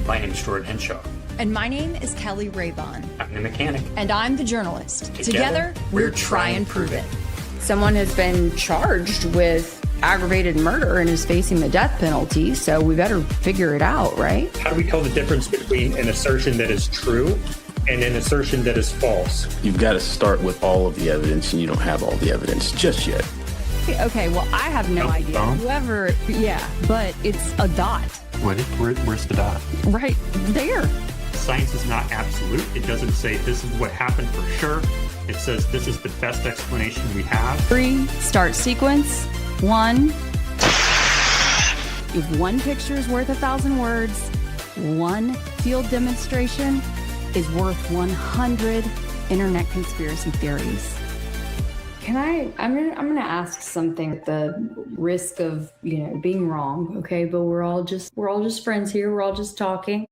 My name is Jordan Henshaw. And my name is Kelly Raybon. I'm the mechanic. And I'm the journalist. Together we're Try and Prove It. Someone has been charged with aggravated murder and is facing the death penalty, so we better figure it out, right? How do we tell the difference between an assertion that is true and an assertion that is false? You've got to start with all of the evidence, and you don't have all the evidence just yet. Okay, well, I have no idea. But it's a dot. Where's the dot? Right there. Science is not absolute. It doesn't say this is what happened for sure. It says this is the best explanation we have. 3, start sequence. 1. If one picture is worth 1,000 words, one field demonstration is worth 100 internet conspiracy theories. I'm gonna ask something at the risk of, being wrong, okay? But we're all just friends here. We're all just talking.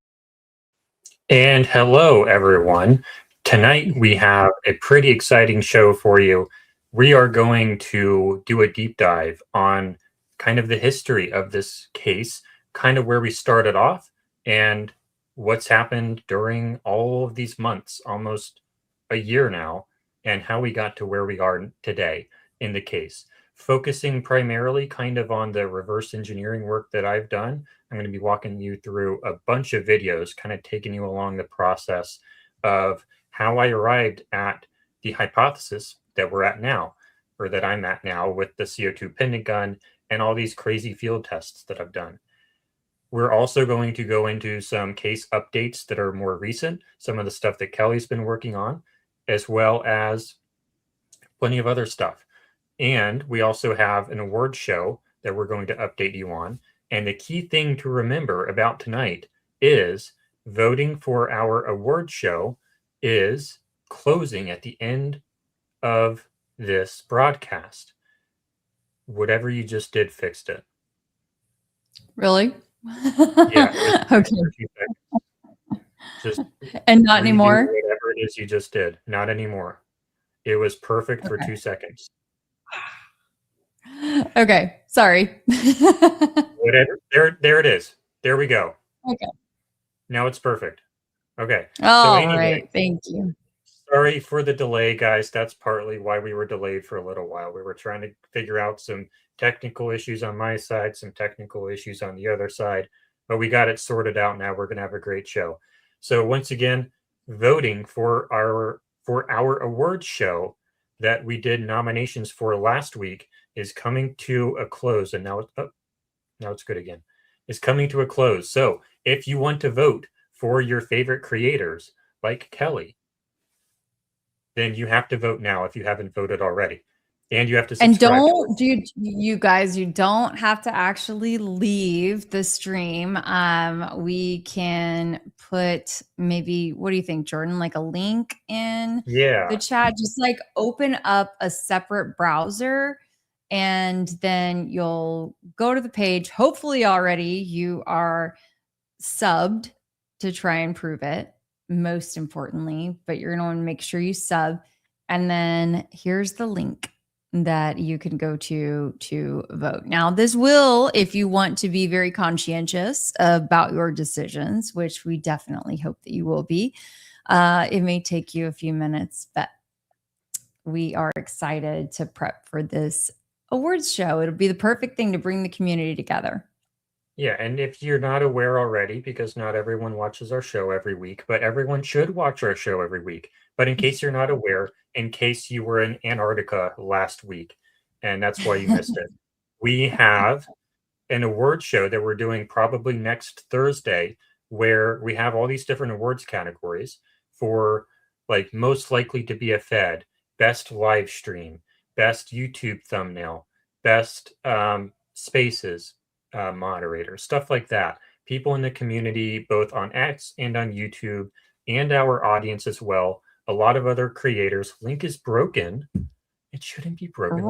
And hello, everyone. Tonight we have a pretty exciting show for you. We are going to do a deep dive on kind of the history of this case, kind of where we started off, and what's happened during all of these months, almost a year now, and how we got to where we are today in the case. Focusing primarily kind of on the reverse engineering work that I've done. I'm going to be walking you through a bunch of videos, kind of taking you along the process of how I arrived at the hypothesis that we're at now, or that I'm at now with the CO2 pendant gun and all these crazy field tests that I've done. We're also going to go into some case updates that are more recent, some of the stuff that Kelly's been working on, as well as plenty of other stuff. And we also have an award show that we're going to update you on. And the key thing to remember about tonight is voting for our award show is closing at the end of this broadcast. Whatever you just did fixed it. Really? Yeah. Okay. Just and not anymore? Whatever it is you just did. Not anymore. It was perfect for 2 seconds. Okay. Sorry. Whatever. There it is. There we go. Okay. Now it's perfect. Okay. All right. Thank you. Sorry for the delay, guys. That's partly why we were delayed for a little while. We were trying to figure out some technical issues on my side, some technical issues on the other side, but we got it sorted out now. We're going to have a great show. So once again, voting for our awards show that we did nominations for last week is coming to a close. And now it's good again. It's coming to a close. So if you want to vote for your favorite creators like Kelly, then you have to vote now if you haven't voted already. And you have to subscribe. And you guys, you don't have to actually leave the stream. We can put maybe, what do you think, Jordan? Like a link in the chat. Just like open up a separate browser and then you'll go to the page. Hopefully already you are subbed to Try and Prove It, most importantly, but you're going to want to make sure you sub. And then here's the link that you can go to vote. Now, this will, if you want to be very conscientious about your decisions, which we definitely hope that you will be, it may take you a few minutes, but we are excited to prep for this awards show. It'll be the perfect thing to bring the community together. Yeah, and if you're not aware already, because not everyone watches our show every week, but everyone should watch our show every week. But in case you're not aware, in case you were in Antarctica last week, and that's why you missed it, we have an award show that we're doing probably next Thursday, where we have all these different awards categories for like most likely to be a Fed, best live stream, best YouTube thumbnail, best spaces moderator, stuff like that. People in the community, both on X and on YouTube, and our audience as well. A lot of other creators. Link is broken. It shouldn't be broken.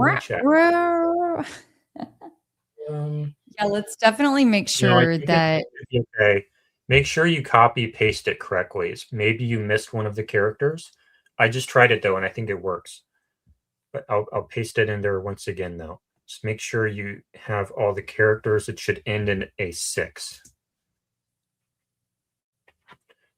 Yeah, let's definitely make sure that. Okay. Make sure you copy paste it correctly. Maybe you missed one of the characters. I just tried it though, and I think it works. But I'll paste it in there once again though. Just make sure you have all the characters. It should end in a 6.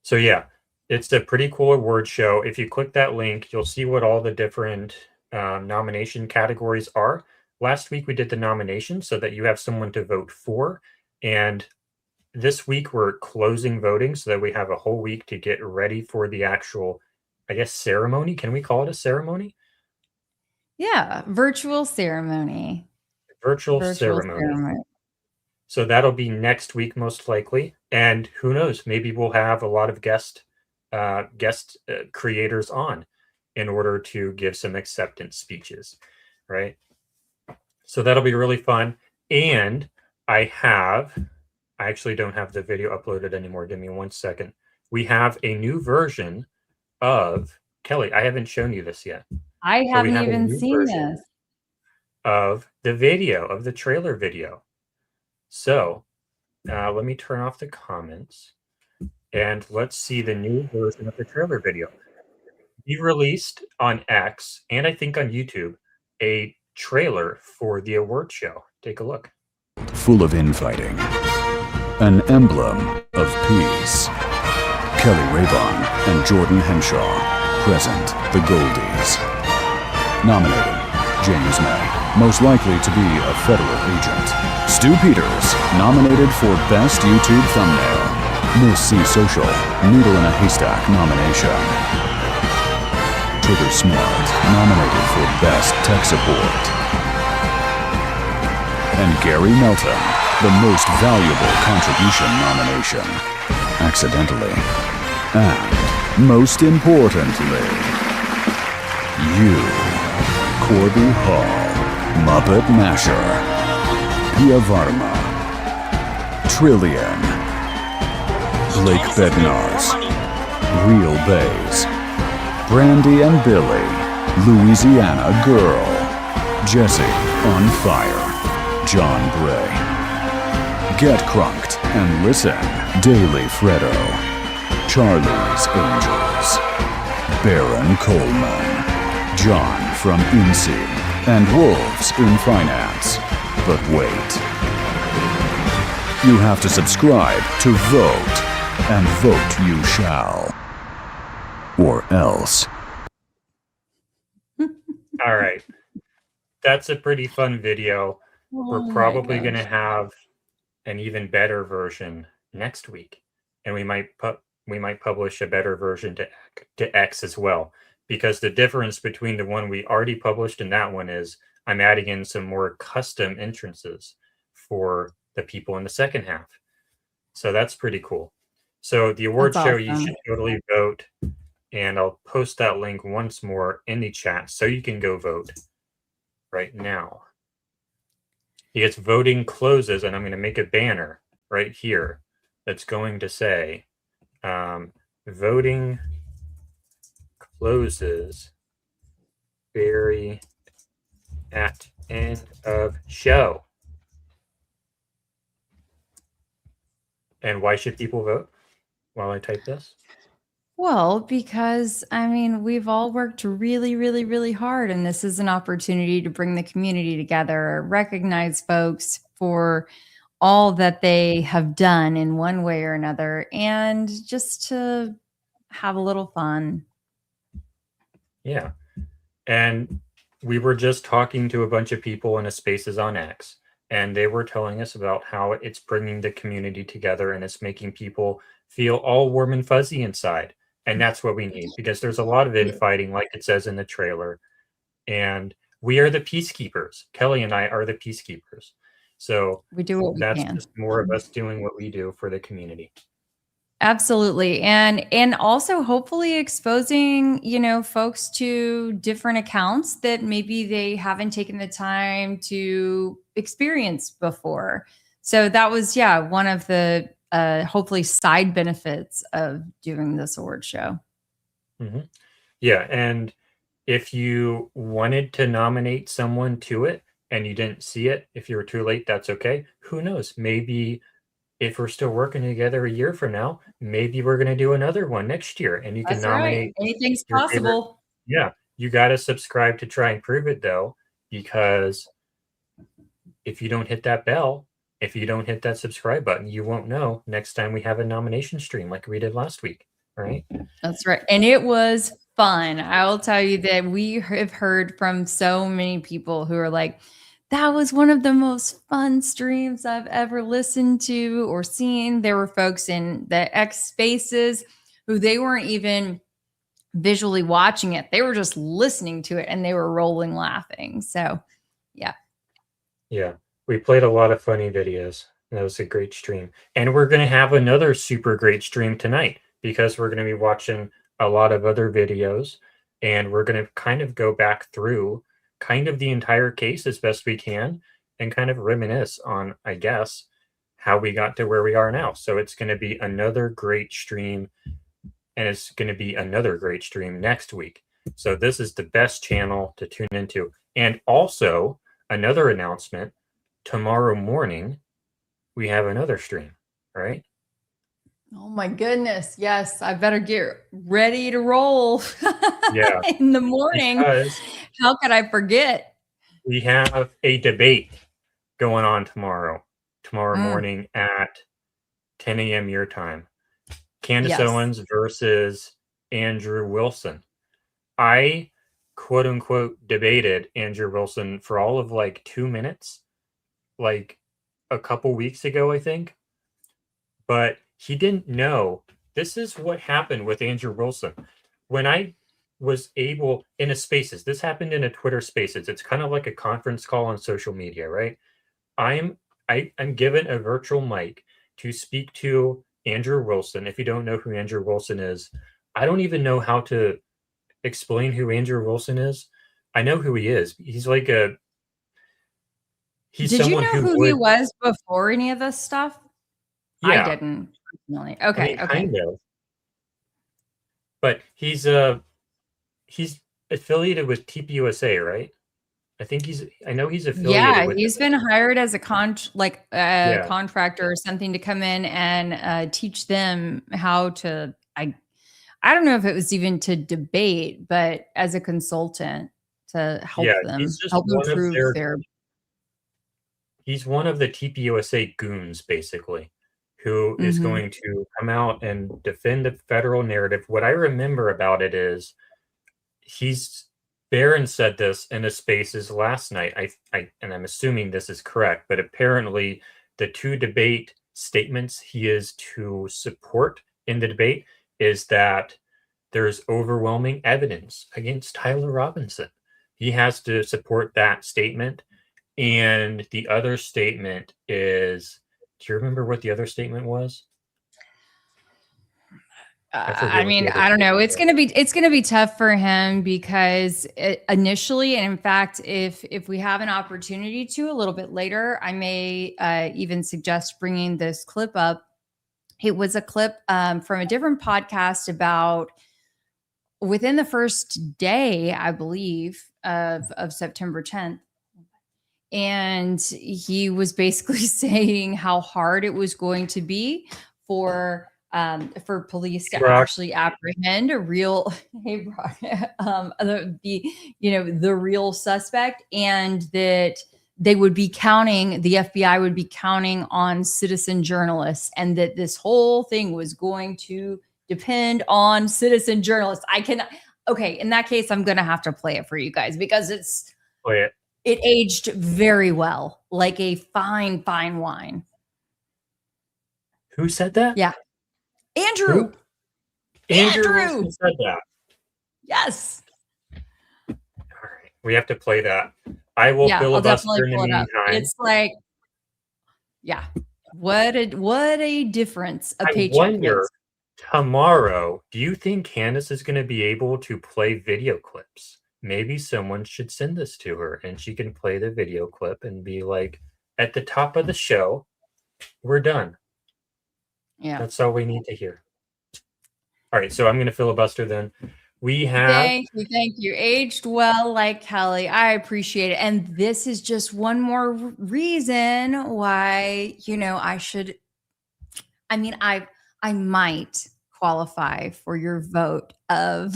So yeah, it's a pretty cool award show. If you click that link, you'll see what all the different nomination categories are. Last week we did the nominations so that you have someone to vote for. And this week we're closing voting so that we have a whole week to get ready for the actual, I guess, ceremony. Can we call it a ceremony? Yeah, virtual ceremony. Virtual ceremony. So that'll be next week, most likely. And who knows, maybe we'll have a lot of guest creators on in order to give some acceptance speeches, right? So that'll be really fun. And I actually don't have the video uploaded anymore. Give me 1 second. We have a new version of Kelly. I haven't shown you this yet. I So we haven't have a even new seen version this. of the video, of the trailer video. So let me turn off the comments and let's see the new version of the trailer video. We released on X and I think on YouTube a trailer for the award show. Take a look. Full of infighting, an emblem of peace. Kelly Raybon and Jordan Henshaw present the Goldies. Nominated, James May, most likely to be a federal agent. Stu Peters, nominated for Best YouTube Thumbnail. Miss C Social, Needle in a Haystack nomination. Trigger Smart, nominated for Best Tech Support. And Gary Melton, the Most Valuable Contribution nomination. Accidentally. And, most importantly, you, Corby Hall, Muppet Masher, Pia Varma, Trillion, Blake Bednarz, Real Bays, Brandy and Billy, Louisiana Girl, Jesse on Fire, John Bray, Get Crunked and Listen, Daily Freddo, Charlie's Angels, Baron Coleman, John from INSEE, and Wolves in Finance. But wait. You have to subscribe to vote, and vote you shall. Or else. All right. That's a pretty fun video. We're probably going to have an even better version next week. And we might publish a better version to X as well. Because the difference between the one we already published and that one is I'm adding in some more custom entrances for the people in the second half. So that's pretty cool. So the award show, you should totally vote. And I'll post that link once more in the chat so you can go vote right now. Because voting closes, and I'm going to make a banner right here that's going to say voting closes very at end of show. And why should people vote while I type this? Well, because I mean, we've all worked really, really, really hard, and this is an opportunity to bring the community together, recognize folks for all that they have done in one way or another, and just to have a little fun. Yeah. And we were just talking to a bunch of people in a Spaces on X, and they were telling us about how it's bringing the community together and it's making people feel all warm and fuzzy inside. And that's what we need, because there's a lot of infighting, like it says in the trailer. And we are the peacekeepers. Kelly and I are the peacekeepers. So we do what we that's can. Just more of us doing what we do for the community. Absolutely. And also hopefully exposing, you know, folks to different accounts that maybe they haven't taken the time to experience before. So that was, yeah, one of the hopefully side benefits of doing this award show. Mm-hmm. Yeah. And if you wanted to nominate someone to it and you didn't see it, if you were too late, that's okay. Who knows? Maybe if we're still working together a year from now, maybe we're going to do another one next year and you can nominate. Right. Anything's possible. Yeah. You got to subscribe to Try and Prove It, though, because if you don't hit that bell, if you don't hit that subscribe button, you won't know next time we have a nomination stream like we did last week. right? That's right. And it was fun. I will tell you that we have heard from so many people who are like, that was one of the most fun streams I've ever listened to or seen. There were folks in the X spaces who they weren't even visually watching it. They were just listening to it and they were rolling laughing. So, yeah. Yeah. We played a lot of funny videos. That was a great stream. And we're going to have another super great stream tonight because we're going to be watching a lot of other videos and we're going to kind of go back through kind of the entire case as best we can and kind of reminisce on, I guess, how we got to where we are now. So it's going to be another great stream and it's going to be another great stream next week. So this is the best channel to tune into. And also another announcement, tomorrow morning, we have another stream, right? Oh my goodness. Yes. I better get ready to roll Yeah. in the morning. Because how could I forget? we have a debate going on tomorrow morning at 10 a.m. your time. Candace Owens versus Andrew Wilson. I quote unquote debated Andrew Wilson for all of like 2 minutes, like a couple weeks ago, I think. But he didn't know. This is what happened with Andrew Wilson. When I was able in a spaces, this happened in a Twitter spaces. It's kind of like a conference call on social media, right? I'm given a virtual mic to speak to Andrew Wilson. If you don't know who Andrew Wilson is, I don't even know how to explain who Andrew Wilson is. I know who he is. He's like a he's Did you someone know who he was before any of this stuff? Yeah. I didn't personally. Okay. I mean, okay. kind of. But he's affiliated with TPUSA, right? I know he's affiliated with he's them. been hired as a contractor or something to come in and teach them how to I don't know if it was even to debate, but as a consultant to help them he's just help one improve of their he's one of the TPUSA goons, basically, who is going to come out and defend the federal narrative. What I remember about it is Barron said this in the spaces last night. And I'm assuming this is correct, but apparently the two debate statements he is to support in the debate is that there's overwhelming evidence against Tyler Robinson. He has to support that statement. And the other statement is, do you remember what the other statement was? I mean, I don't know. It's gonna be tough for him because initially, and in fact, if we have an opportunity to a little bit later, I may even suggest bringing this clip up. It was a clip from a different podcast about within the first day, I believe, of September 10th. And he was basically saying how hard it was going to be for police to actually apprehend a real the real suspect, and that they would be counting, the FBI would be counting on citizen journalists, and that this whole thing was going to depend on citizen journalists. Okay, in that case, I'm gonna have to play it for you guys because it aged very well, like a fine wine. Who said that? Yeah. Andrew. Andrew said that. Yes. All right. We have to play that. I will filibuster in the meantime. It's like, yeah. What a difference a paycheck wonder, tomorrow, do you think Candace is going to be able to play video clips? Maybe someone should send this to her and she can play the video clip and be like, at the top of the show, we're done. Yeah. That's all we need to hear. All right. So I'm going to filibuster then. We have. Thank you. Aged well, like Kelly. I appreciate it. And this is just one more reason why, I might qualify for your vote of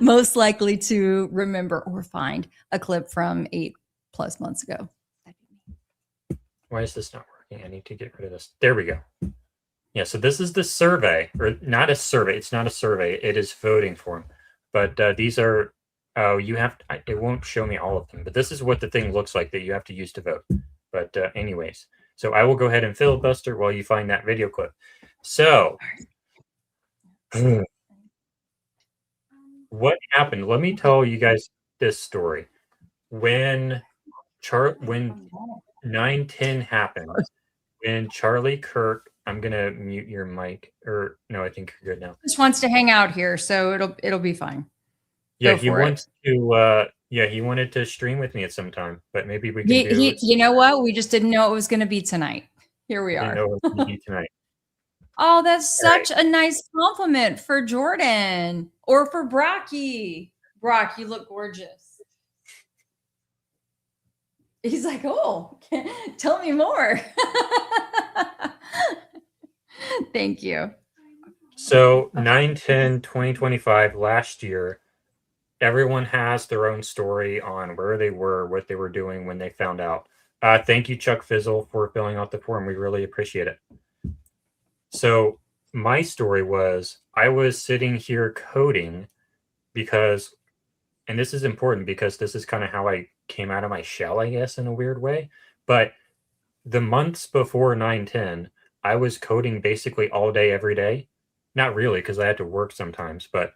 most likely to remember or find a clip from 8+ months ago. Why is this not working? I need to get rid of this. There we go. Yeah, so this is the survey, or not a survey. It's not a survey. It is voting form. But these are, oh, you have, it won't show me all of them, but this is what the thing looks like that you have to use to vote. But anyways, so I will go ahead and filibuster while you find that video clip. So, what happened? Let me tell you guys this story. When 9/10 happened, when Charlie Kirk, I'm gonna mute your mic, or no, I think you're good now. Just wants to hang out here, so it'll be fine. Yeah, Go he for it. wants to. Yeah, he wanted to stream with me at some time, but maybe we can do it. You know what? We just didn't know it was going to be tonight. Here we Didn't are. know it was gonna be tonight. Oh, that's All right. such a nice compliment for Jordan or for Brocky. Brock, you look gorgeous. He's like, oh, tell me more. Thank you. So 9/10/2025 last year, everyone has their own story on where they were, what they were doing when they found out. Thank you, Chuck Fizzle, for filling out the form. We really appreciate it. So my story was I was sitting here coding because, and this is important because this is kind of how I came out of my shell, I guess, in a weird way. But the months before 9/10, I was coding basically all day, every day. Not really, because I had to work sometimes, but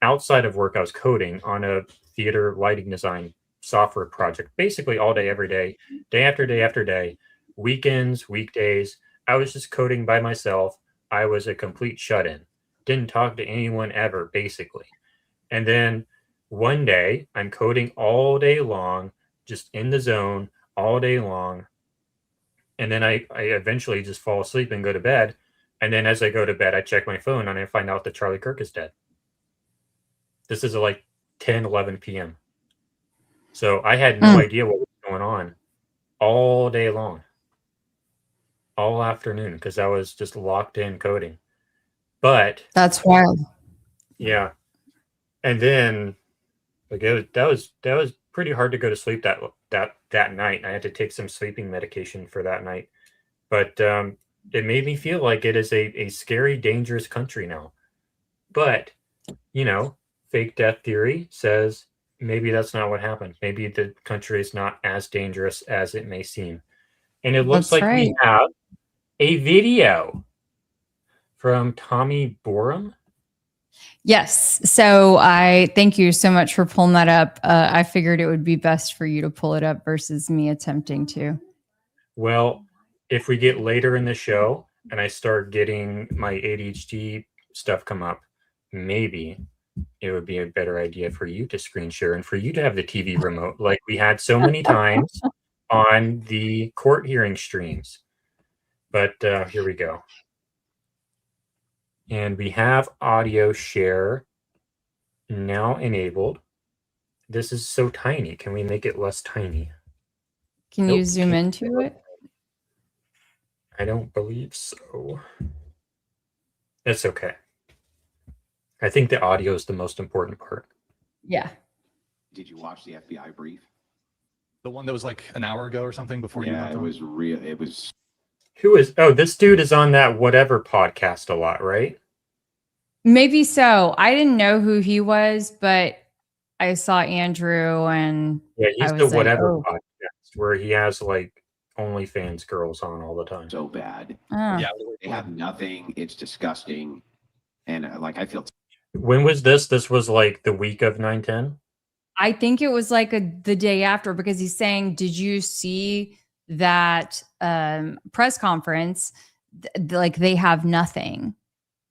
outside of work, I was coding on a theater lighting design software project, basically all day, every day, day after day after day, weekends, weekdays. I was just coding by myself. I was a complete shut-in. Didn't talk to anyone ever, basically. And then one day, I'm coding all day long, just in the zone all day long. And then I eventually just fall asleep and go to bed. And then as I go to bed, I check my phone and I find out that Charlie Kirk is dead. This is like 10, 11 p.m. So I had no idea what was going on all day long, all afternoon, because I was just locked in coding. But that's wild. Yeah. And then like that was pretty hard to go to sleep that night. I had to take some sleeping medication for that night. But it made me feel like it is a scary, dangerous country now. But, you know, fake death theory says maybe that's not what happened. Maybe the country is not as dangerous as it may seem. And it looks like we have a video from Tommy Borum. Yes. So I thank you so much for pulling that up. I figured it would be best for you to pull it up versus me attempting to. Well, if we get later in the show and I start getting my ADHD stuff come up, maybe it would be a better idea for you to screen share and for you to have the TV remote like we had so many times on the court hearing streams. But here we go. And we have audio share now enabled. This is so tiny. Can we make it less tiny? Can you zoom into it? I don't believe so. It's okay. I think the audio is the most important part. Yeah. Did you watch the FBI brief? The one that was like an hour ago or something before you Yeah, went it on? was real. It was. Who is? Oh, this dude is on that whatever podcast a lot, right? Maybe so. I didn't know who he was, but I saw Andrew and Yeah, he's I the was like, whatever oh. podcast where he has like OnlyFans girls on all the time. So bad. Oh. Yeah. They have nothing. It's disgusting. And like, I feel. When was this? This was like the week of 9/10. I think it was like the day after because he's saying, did you see that press conference? Like they have nothing.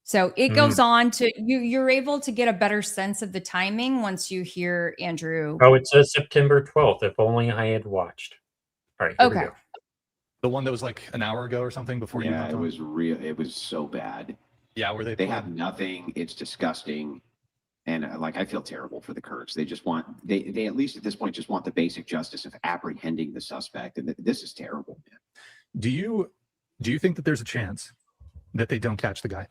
So it goes on to you're able to get a better sense of the timing once you hear Andrew. Oh, it says September 12th. If only I had watched. All right. Here we go. The one that was like an hour ago or something before you went Yeah, it on? was real. It was so bad. Yeah, where They have nothing. It's disgusting. And like, I feel terrible for the Kirks. They just want, they at least at this point just want the basic justice of apprehending the suspect. And this is terrible, man. Do you think that there's a chance that they don't catch the guy?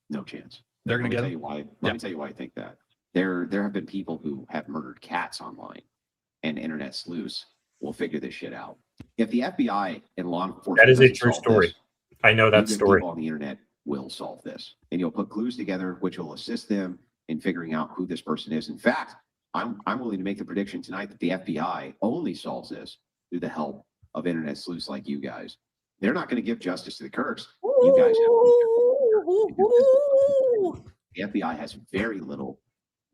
No chance. They're going to get tell him? you why. Let me tell you why I think that. There have been people who have murdered cats online, and internet sleuths will figure this shit out. If the FBI and law enforcement That is a true story. I know that Good story. people on the internet will solve this, and you'll put clues together, which will assist them in figuring out who this person is. In fact, I'm willing to make the prediction tonight that the FBI only solves this through the help of internet sleuths like you guys. They're not going to give justice to the Kirks. You guys have. The FBI has very little.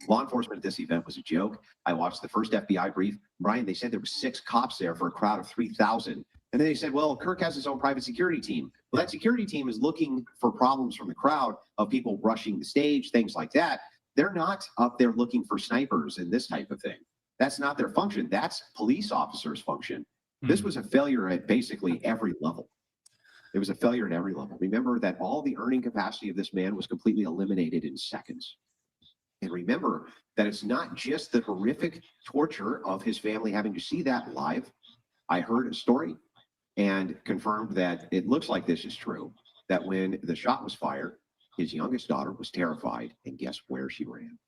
Law enforcement at this event was a joke. I watched the first FBI brief. Brian, they said there were 6 cops there for a crowd of 3,000. And then they said, well, Kirk has his own private security team. Well, that security team is looking for problems from the crowd of people rushing the stage, things like that. They're not up there looking for snipers and this type of thing. That's not their function. That's police officers' function. This was a failure at basically every level. It was a failure at every level. Remember that all the earning capacity of this man was completely eliminated in seconds. And remember that it's not just the horrific torture of his family having to see that live. I heard a story and confirmed that it looks like this is true, that when the shot was fired, his youngest daughter was terrified. And guess where she ran?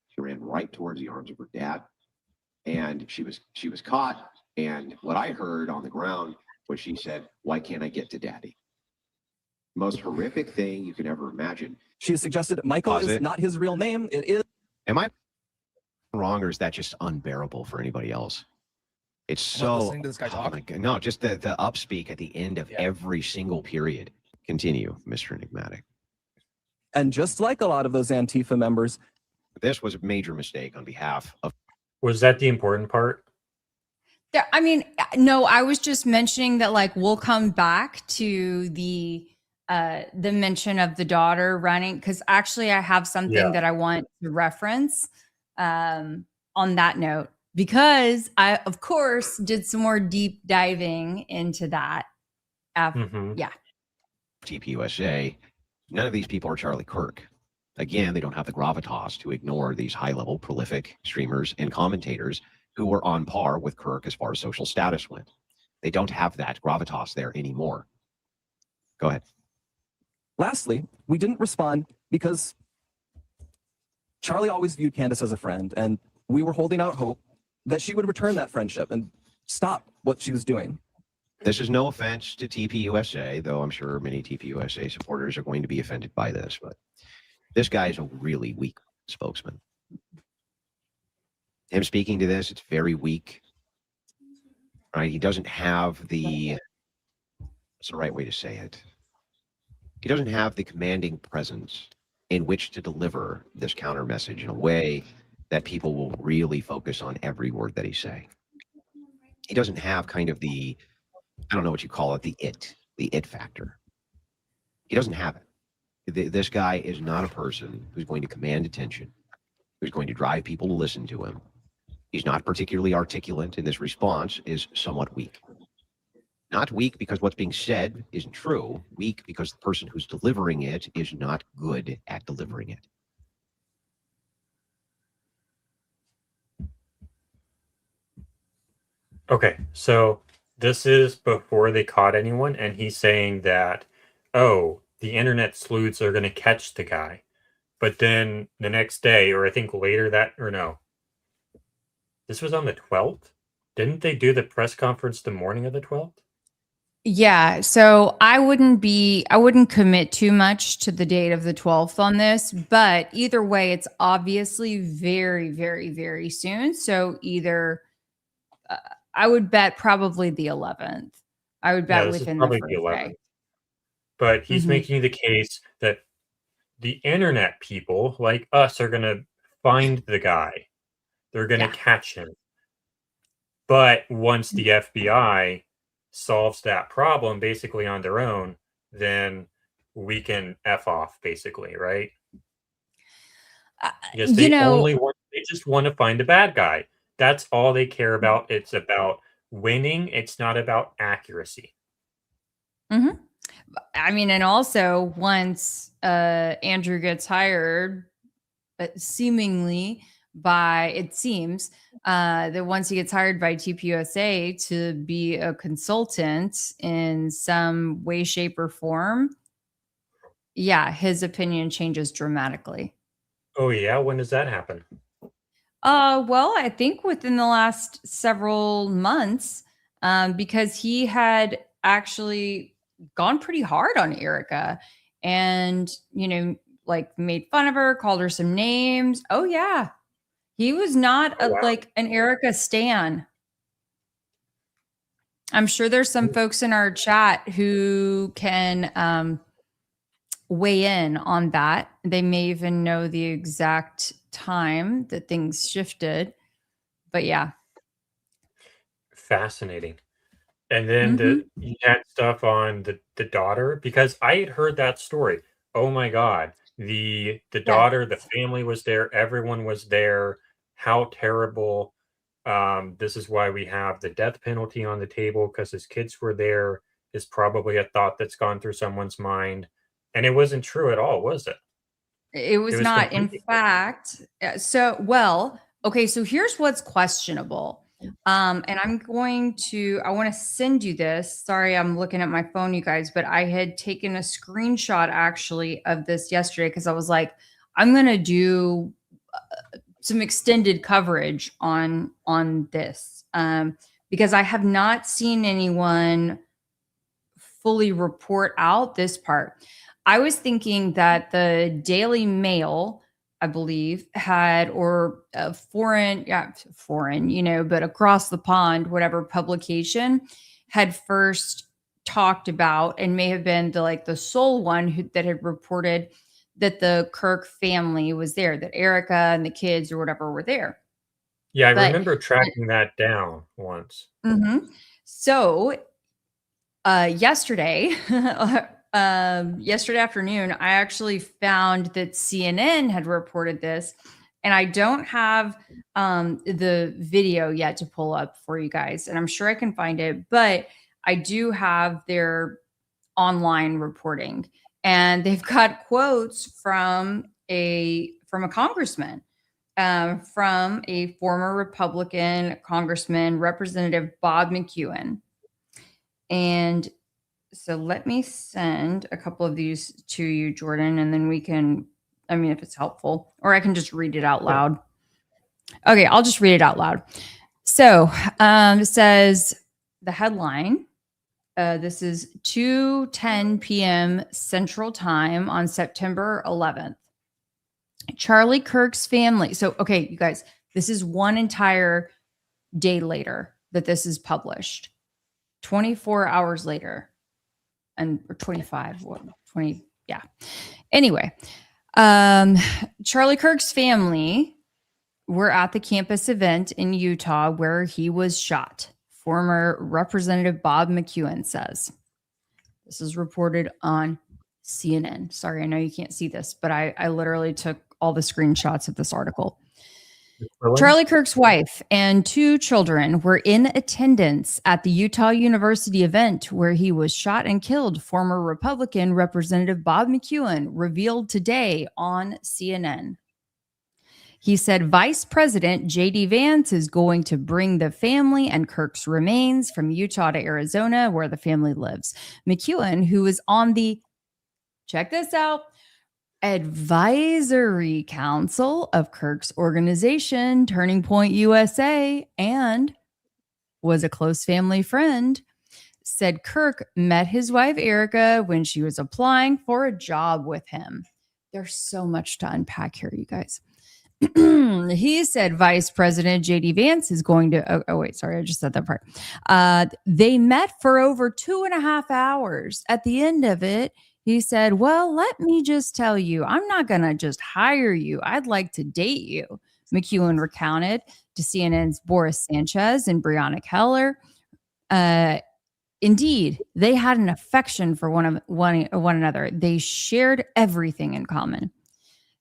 She ran right towards the arms of her dad. And she was caught. And what I heard on the ground was she said, why can't I get to daddy? Most horrific thing you could ever imagine. She has suggested Michael is not his real name. It is. Am I wrong, or is that just unbearable for anybody else? It's so. Listening to this guy talk? My God, no, just the upspeak at the end of every single period. Continue, Mr. Enigmatic. And just like a lot of those Antifa members, this was a major mistake on behalf of. Was that the important part? I mean, no, I was just mentioning that, like, we'll come back to the mention of the daughter running, because actually I have something that I want to reference on that note, because I, of course, did some more deep diving into that. Yeah. TPUSA. None of these people are Charlie Kirk. Again, they don't have the gravitas to ignore these high-level, prolific streamers and commentators who were on par with Kirk as far as social status went. They don't have that gravitas there anymore. Go ahead. lastly, we didn't respond because Charlie always viewed Candace as a friend, and we were holding out hope that she would return that friendship and stop what she was doing. This is no offense to TPUSA, though I'm sure many TPUSA supporters are going to be offended by this, but this guy is a really weak spokesman. Him speaking to this, it's very weak. Right? He doesn't have the, what's the right way to say it? He doesn't have the commanding presence in which to deliver this counter message in a way that people will really focus on every word that he's saying. He doesn't have kind of the, I don't know what you call it, the it factor. He doesn't have it. This guy is not a person who's going to command attention, who's going to drive people to listen to him. He's not particularly articulate, and this response is somewhat weak. Not weak because what's being said isn't true, weak because the person who's delivering it is not good at delivering it. Okay, so this is before they caught anyone, and he's saying that, oh, the internet sleuths are going to catch the guy. But then the next day, or I think later that, or no, this was on the 12th? Didn't they do the press conference the morning of the 12th? Yeah, so I wouldn't commit too much to the date of the 12th on this, but either way, it's obviously very, very, very soon. So either I would bet probably the 11th. I would bet within the first day. But he's making the case that the internet people like us are going to find the guy. They're going to catch him. But once the FBI solves that problem basically on their own, then we can F off basically, right? Because they just want to find a bad guy. That's all they care about. It's about winning. It's not about accuracy. Mm-hmm. I mean, and also once Andrew gets hired, seemingly it seems that once he gets hired by TPUSA to be a consultant in some way, shape, or form, his opinion changes dramatically. Oh yeah, when does that happen? Well, I think within the last several months, because he had actually gone pretty hard on Erica and, like made fun of her, called her some names. Oh yeah. He was not like an Erica stan. I'm sure there's some folks in our chat who can weigh in on that. They may even know the exact time that things shifted. But yeah. Fascinating. And then you had stuff on the daughter, because I had heard that story. Oh my God. The daughter, the family was there, everyone was there. How terrible. This is why we have the death penalty on the table, because his kids were there, is probably a thought that's gone through someone's mind. And it wasn't true at all, was it? It was not. In fact, okay, so here's what's questionable. And I want to send you this. Sorry, I'm looking at my phone, you guys, but I had taken a screenshot actually of this yesterday because I was like, I'm going to do some extended coverage on this because I have not seen anyone fully report out this part. I was thinking that the Daily Mail, I believe, had, or a foreign, but across the pond, whatever publication had first talked about, and may have been the sole one that had reported that the Kirk family was there, that Erica and the kids or whatever were there. Yeah, I remember tracking that down once. So yesterday, yesterday afternoon, I actually found that CNN had reported this, and I don't have the video yet to pull up for you guys, and I'm sure I can find it, but I do have their online reporting, and they've got quotes from a congressman, from a former Republican congressman, Representative Bob McEwen. And so let me send a couple of these to you, Jordan, and then we can, if it's helpful, or I can just read it out loud. Okay, I'll just read it out loud. So it says, the headline, this is 2:10 p.m. Central Time on September 11th. Charlie Kirk's family. So, okay, you guys, this is one entire day later that this is published. 24 hours later, or 25, 20. Yeah. Anyway, Charlie Kirk's family were at the campus event in Utah where he was shot. Former Representative Bob McEwen says. This is reported on CNN. Sorry, I know you can't see this, but I literally took all the screenshots of this article. Charlie Kirk's wife and 2 children were in attendance at the Utah University event where he was shot and killed, former Republican Representative Bob McEwen revealed today on CNN. He said Vice President J.D. Vance is going to bring the family and Kirk's remains from Utah to Arizona, where the family lives. McEwen, who is on the, check this out, advisory council of Kirk's organization, Turning Point USA, and was a close family friend, said Kirk met his wife Erica when she was applying for a job with him. There's so much to unpack here, you guys. He said Vice President J.D. Vance is going to, I just said that part. They met for over 2.5 hours. At the end of it, he said, well, let me just tell you, I'm not going to just hire you. I'd like to date you. McEwen recounted to CNN's Boris Sanchez and Breonna Keller. Indeed, they had an affection for one another. They shared everything in common.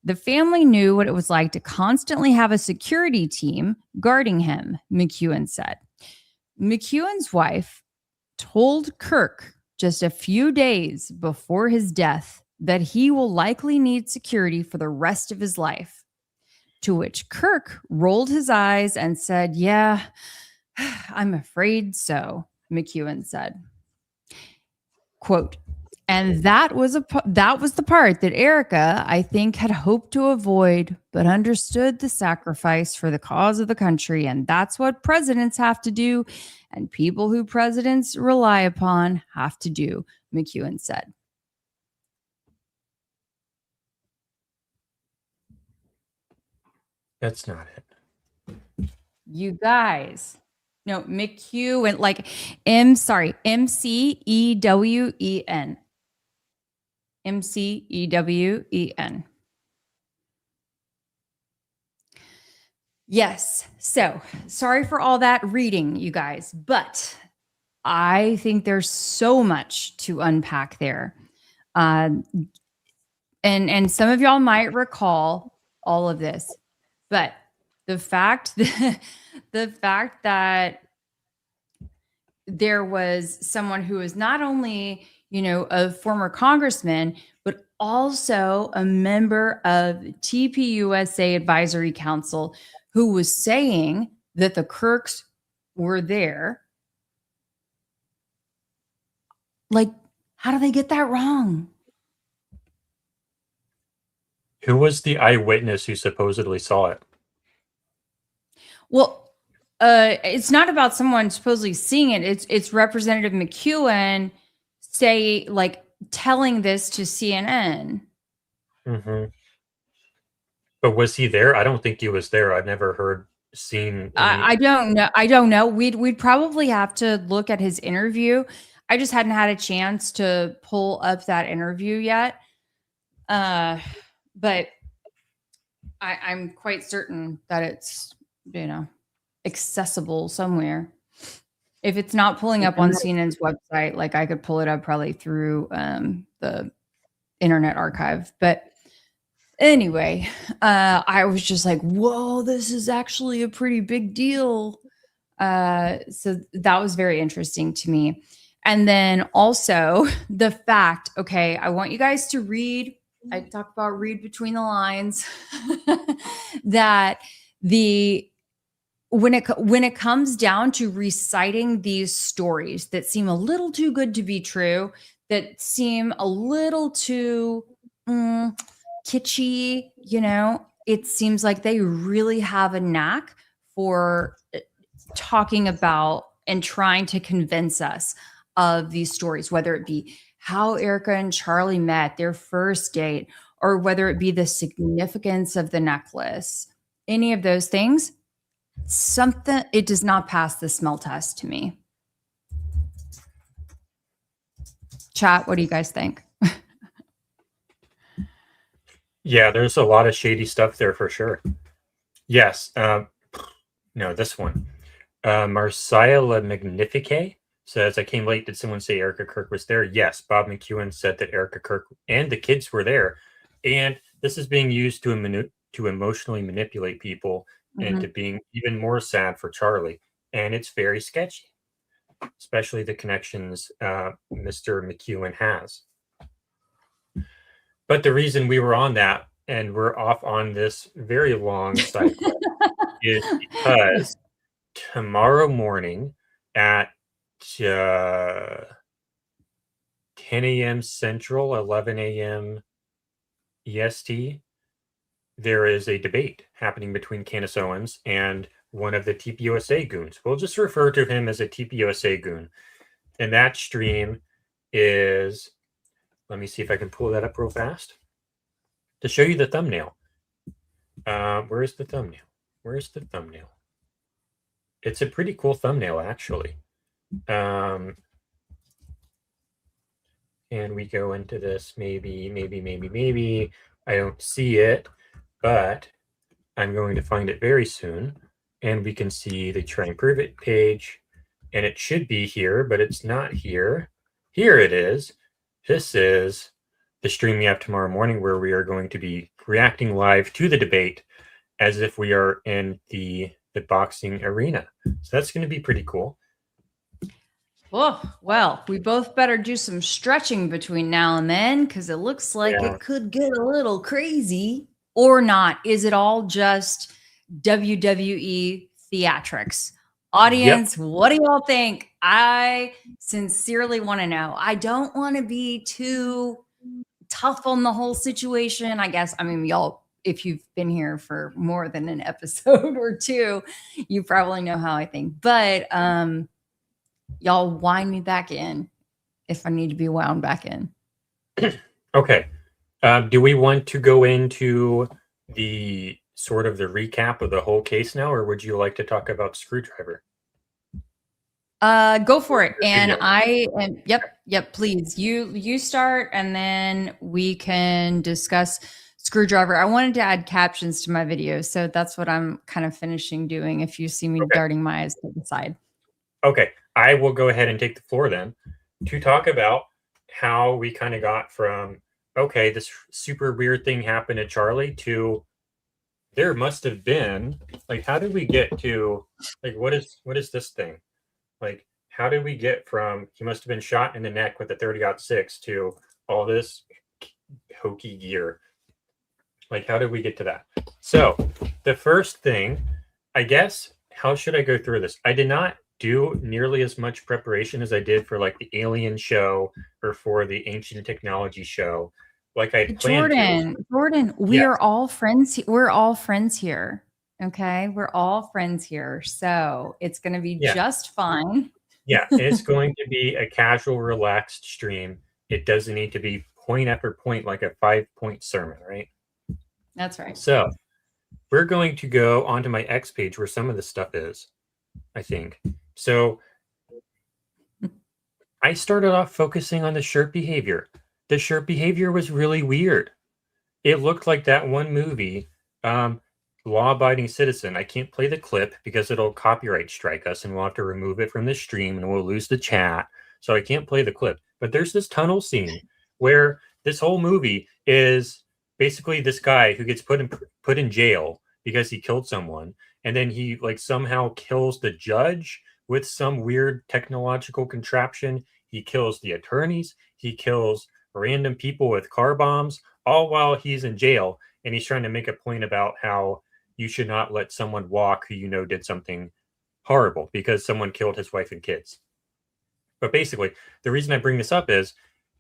The family knew what it was like to constantly have a security team guarding him, McEwen said. McEwen's wife told Kirk just a few days before his death that he will likely need security for the rest of his life, to which Kirk rolled his eyes and said, yeah, I'm afraid so, McEwen said. Quote, And that was the part that Erica, I think, had hoped to avoid, but understood the sacrifice for the cause of the country. And that's what presidents have to do. And people who presidents rely upon have to do, McEwen said. That's not it. You guys. No, McEwen, like MCEWEN. MCEWEN. Yes. So sorry for all that reading, you guys, but I think there's so much to unpack there. And some of y'all might recall all of this, but the fact that there was someone who is not only, a former congressman, but also a member of TPUSA Advisory Council who was saying that the Kirks were there. Like, how do they get that wrong? Who was the eyewitness who supposedly saw it? Well, it's not about someone supposedly seeing it. It's Representative McEwen telling this to CNN. Mm-hmm. But was he there? I don't think he was there. I've never seen. I don't know. I don't know. We'd probably have to look at his interview. I just hadn't had a chance to pull up that interview yet. But I'm quite certain that it's, accessible somewhere. If it's not pulling up on CNN's website, like I could pull it up probably through the Internet Archive. But anyway, I was just like, whoa, this is actually a pretty big deal. So that was very interesting to me. And then also the fact, okay, I want you guys to read. I talk about read between the lines that when it comes down to reciting these stories that seem a little too good to be true, that seem a little too kitschy, it seems like they really have a knack for talking about and trying to convince us of these stories, whether it be how Erica and Charlie met, their first date, or whether it be the significance of the necklace, any of those things. It does not pass the smell test to me. Chat, what do you guys think? Yeah, there's a lot of shady stuff there for sure. Yes. No, this one. Marcia La Magnifique says, I came late. Did someone say Erica Kirk was there? Yes. Bob McEwen said that Erica Kirk and the kids were there. And this is being used to emotionally manipulate people into being even more sad for Charlie. And it's very sketchy, especially the connections Mr. McEwen has. But the reason we were on that and we're off on this very long cycle is because tomorrow morning at 10 a.m. Central, 11 a.m. EST, there is a debate happening between Candace Owens and one of the TPUSA goons. We'll just refer to him as a TPUSA goon. And that stream is, let me see if I can pull that up real fast to show you the thumbnail. Where is the thumbnail? Where's the thumbnail? It's a pretty cool thumbnail, actually. And we go into this, maybe. I don't see it, but I'm going to find it very soon. And we can see the Try and Prove It page. And it should be here, but it's not here. Here it is. This is the stream we have tomorrow morning where we are going to be reacting live to the debate as if we are in the boxing arena. So that's going to be pretty cool. Oh, well, we both better do some stretching between now and then because it looks like it could get a little crazy or not. Is it all just WWE theatrics? Audience, what do y'all think? I sincerely want to know. I don't want to be too tough on the whole situation. I guess, I mean, y'all, if you've been here for more than an episode or two, you probably know how I think. But y'all wind me back in if I need to be wound back in. Okay. Do we want to go into the sort of the recap of the whole case now, or would you like to talk about Screwdriver? Go for it. And Video. I am, yep, please. You start and then we can discuss Screwdriver. I wanted to add captions to my video, so that's what I'm kind of finishing doing if you see me darting my eyes to the side. Okay, I will go ahead and take the floor then to talk about how we kind of got from, okay, this super weird thing happened to Charlie to there must have been, like, how did we get to, like, what is this thing? Like, how did we get from he must have been shot in the neck with a 30-06 to all this hokey gear? Like, how did we get to that? So the first thing, I guess, how should I go through this? I did not do nearly as much preparation as I did for like the Alien show or for the Ancient Technology show. Like I planned Jordan, we are all friends. We're all friends here. Okay, we're all friends here, so it's going to be just fine. Yeah, it's going to be a casual, relaxed stream. It doesn't need to be point after point like a 5-point sermon, right? That's right. So we're going to go onto my X page where some of this stuff is, I think. So I started off focusing on the shirt behavior. The shirt behavior was really weird. It looked like that one movie, Law-Abiding Citizen. I can't play the clip because it'll copyright strike us and we'll have to remove it from the stream and we'll lose the chat. So I can't play the clip. But there's this tunnel scene where this whole movie is basically this guy who gets put in jail because he killed someone, and then he like somehow kills the judge with some weird technological contraption. He kills the attorneys. He kills random people with car bombs, all while he's in jail. And he's trying to make a point about how you should not let someone walk who you know did something horrible because someone killed his wife and kids. But basically, the reason I bring this up is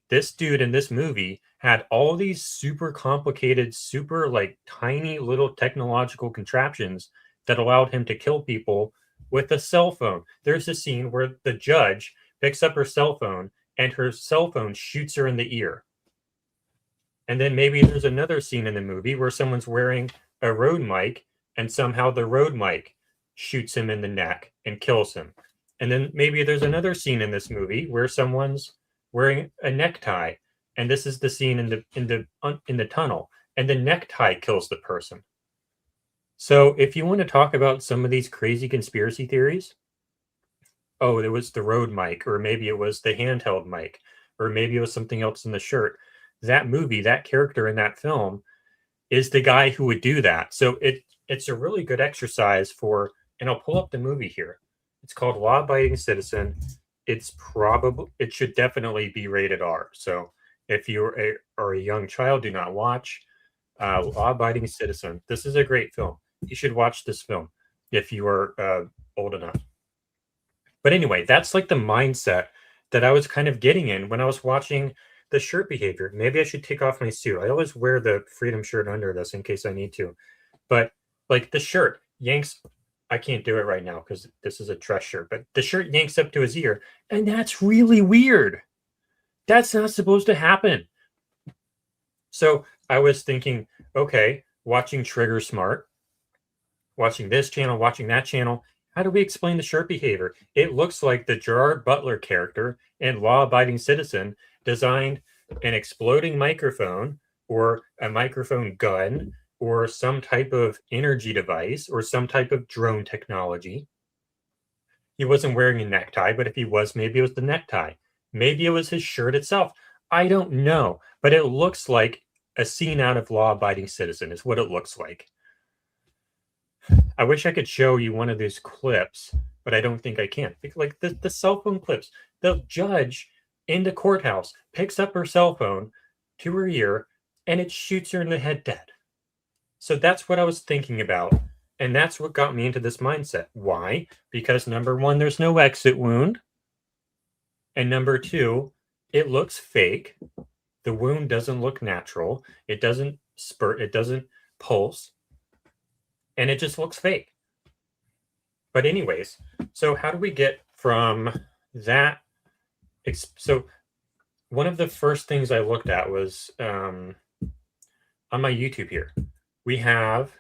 this dude in this movie had all these super complicated, super like tiny little technological contraptions that allowed him to kill people with a cell phone. There's a scene where the judge picks up her cell phone and her cell phone shoots her in the ear. And then maybe there's another scene in the movie where someone's wearing a road mic and somehow the road mic shoots him in the neck and kills him. And then maybe there's another scene in this movie where someone's wearing a necktie, and this is the scene in the tunnel, and the necktie kills the person. So if you want to talk about some of these crazy conspiracy theories, oh, it was the road mic, or maybe it was the handheld mic, or maybe it was something else in the shirt. That movie, that character in that film is the guy who would do that. So it's a really good exercise for, and I'll pull up the movie here. It's called Law-Abiding Citizen. It should definitely be rated R. So if you are a young child, do not watch Law-Abiding Citizen. This is a great film. You should watch this film if you are old enough. But anyway, that's like the mindset that I was kind of getting in when I was watching the shirt behavior. Maybe I should take off my suit. I always wear the Freedom shirt under this in case I need to. But like the shirt yanks, I can't do it right now because this is a dress shirt, but the shirt yanks up to his ear, and that's really weird. That's not supposed to happen. So I was thinking, okay, watching Trigger Smart, watching this channel, watching that channel, how do we explain the shirt behavior? It looks like the Gerard Butler character in Law-Abiding Citizen designed an exploding microphone or a microphone gun or some type of energy device or some type of drone technology. He wasn't wearing a necktie, but if he was, maybe it was the necktie. Maybe it was his shirt itself. I don't know, but it looks like a scene out of Law-Abiding Citizen is what it looks like. I wish I could show you one of these clips, but I don't think I can. Like the cell phone clips, the judge in the courthouse picks up her cell phone to her ear and it shoots her in the head dead. So that's what I was thinking about And that's what got me into this mindset. Why? Because number one, there's no exit wound. And number two, it looks fake. The wound doesn't look natural. It doesn't spurt. It doesn't pulse. And it just looks fake. But anyways, so how do we get from that? So one of the first things I looked at was on my YouTube here. We have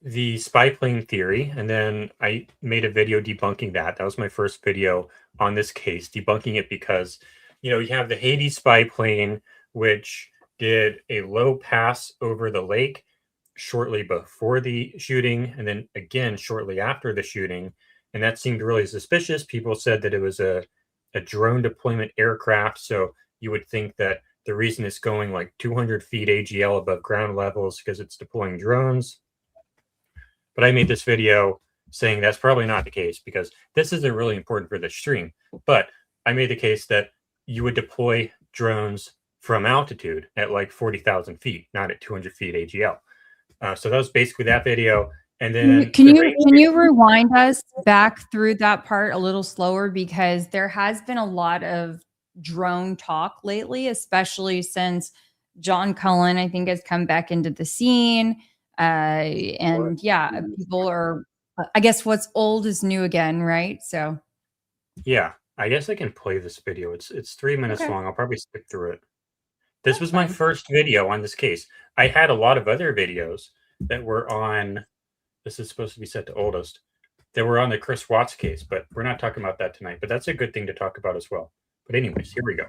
the spy plane theory, and then I made a video debunking that. That was my first video on this case, debunking it because, you have the Hades spy plane, which did a low pass over the lake shortly before the shooting, and then again shortly after the shooting. And that seemed really suspicious. People said that it was a drone deployment aircraft. So you would think that the reason it's going like 200 feet AGL above ground level is because it's deploying drones. But I made this video saying that's probably not the case because this isn't really important for the stream. But I made the case that you would deploy drones from altitude at like 40,000 feet, not at 200 feet AGL. So that was basically that video. And then can you rewind us back through that part a little slower, because there has been a lot of drone talk lately, especially since John Cullen, I think, has come back into the scene. And yeah, people are, I guess what's old is new again, right? So yeah, I guess I can play this video. It's 3 minutes long. I'll probably skip through it. This was my first video on this case. I had a lot of other videos that were on, this is supposed to be set to oldest, that were on the Chris Watts case, but we're not talking about that tonight. But that's a good thing to talk about as well. But anyways, here we go.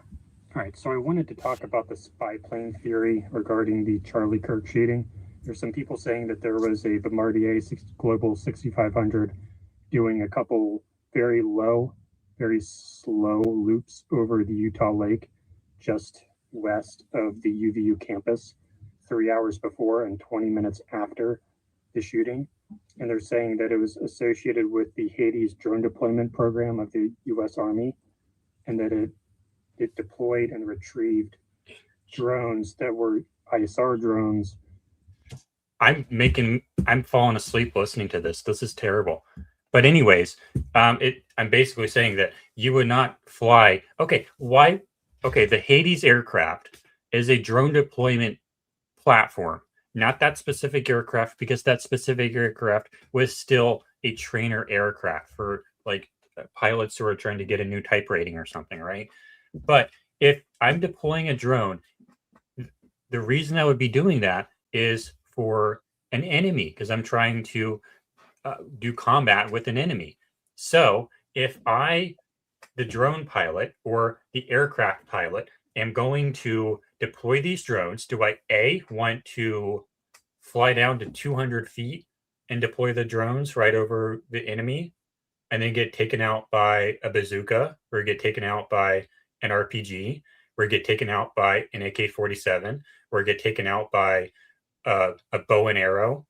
All right, so I wanted to talk about the spy plane theory regarding the Charlie Kirk shooting. There's some people saying that there was a Bombardier Global 6500 doing a couple very low, very slow loops over the Utah Lake just west of the UVU campus 3 hours before and 20 minutes after the shooting. And they're saying that it was associated with the Hades drone deployment program of the U.S. Army, and that it deployed and retrieved drones that were ISR drones. I'm falling asleep listening to this. This is terrible. But anyways, I'm basically saying that you would not fly. Okay, why? Okay, the Hades aircraft is a drone deployment platform, not that specific aircraft, because that specific aircraft was still a trainer aircraft for like pilots who are trying to get a new type rating or something, right? But if I'm deploying a drone, the reason I would be doing that is for an enemy, because I'm trying to do combat with an enemy. So if the drone pilot or the aircraft pilot, am going to deploy these drones, do I want to fly down to 200 feet and deploy the drones right over the enemy and then get taken out by a bazooka, or get taken out by an RPG, or get taken out by an AK-47, or get taken out by a bow and arrow,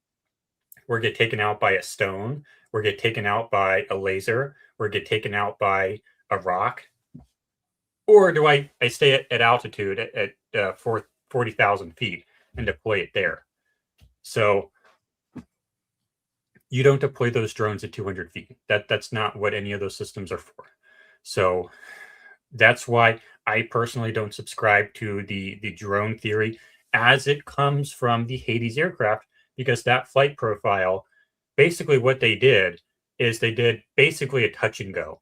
or get taken out by a stone, or get taken out by a laser, or get taken out by a rock? Or do I stay at altitude at 40,000 feet and deploy it there? So you don't deploy those drones at 200 feet. That's not what any of those systems are for. So that's why I personally don't subscribe to the drone theory as it comes from the Hades aircraft, because that flight profile, basically what they did is they did basically a touch and go.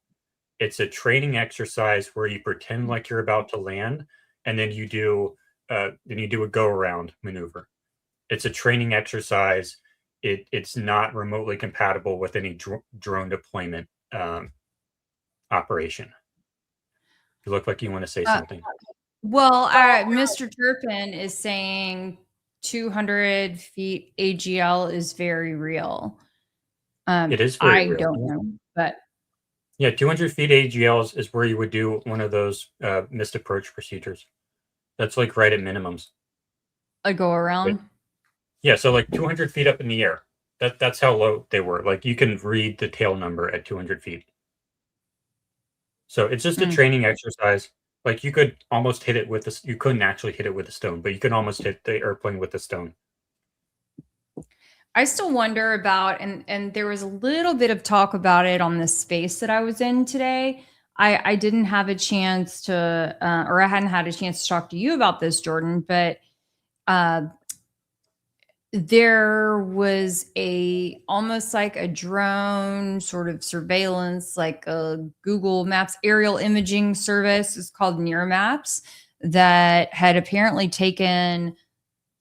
It's a training exercise where you pretend like you're about to land, and then you do a go around maneuver. It's a training exercise. It's not remotely compatible with any drone deployment operation. You look like you want to say something. Well, Mr. Turpin is saying 200 feet AGL is very real. It is very real. I don't know, but yeah, 200 feet AGL is where you would do one of those missed approach procedures. That's like right at minimums. A go around? Yeah, so like 200 feet up in the air. That's how low they were. Like you can read the tail number at 200 feet. So it's just a training exercise. Like you could almost hit it with this. You couldn't actually hit it with a stone, but you could almost hit the airplane with a stone. I still wonder about, and there was a little bit of talk about it on the space that I was in today. I didn't have a chance to, or I hadn't had a chance to talk to you about this, Jordan, but uh, there was a almost like a drone sort of surveillance, like a Google Maps aerial imaging service. It's called Near Maps, that had apparently taken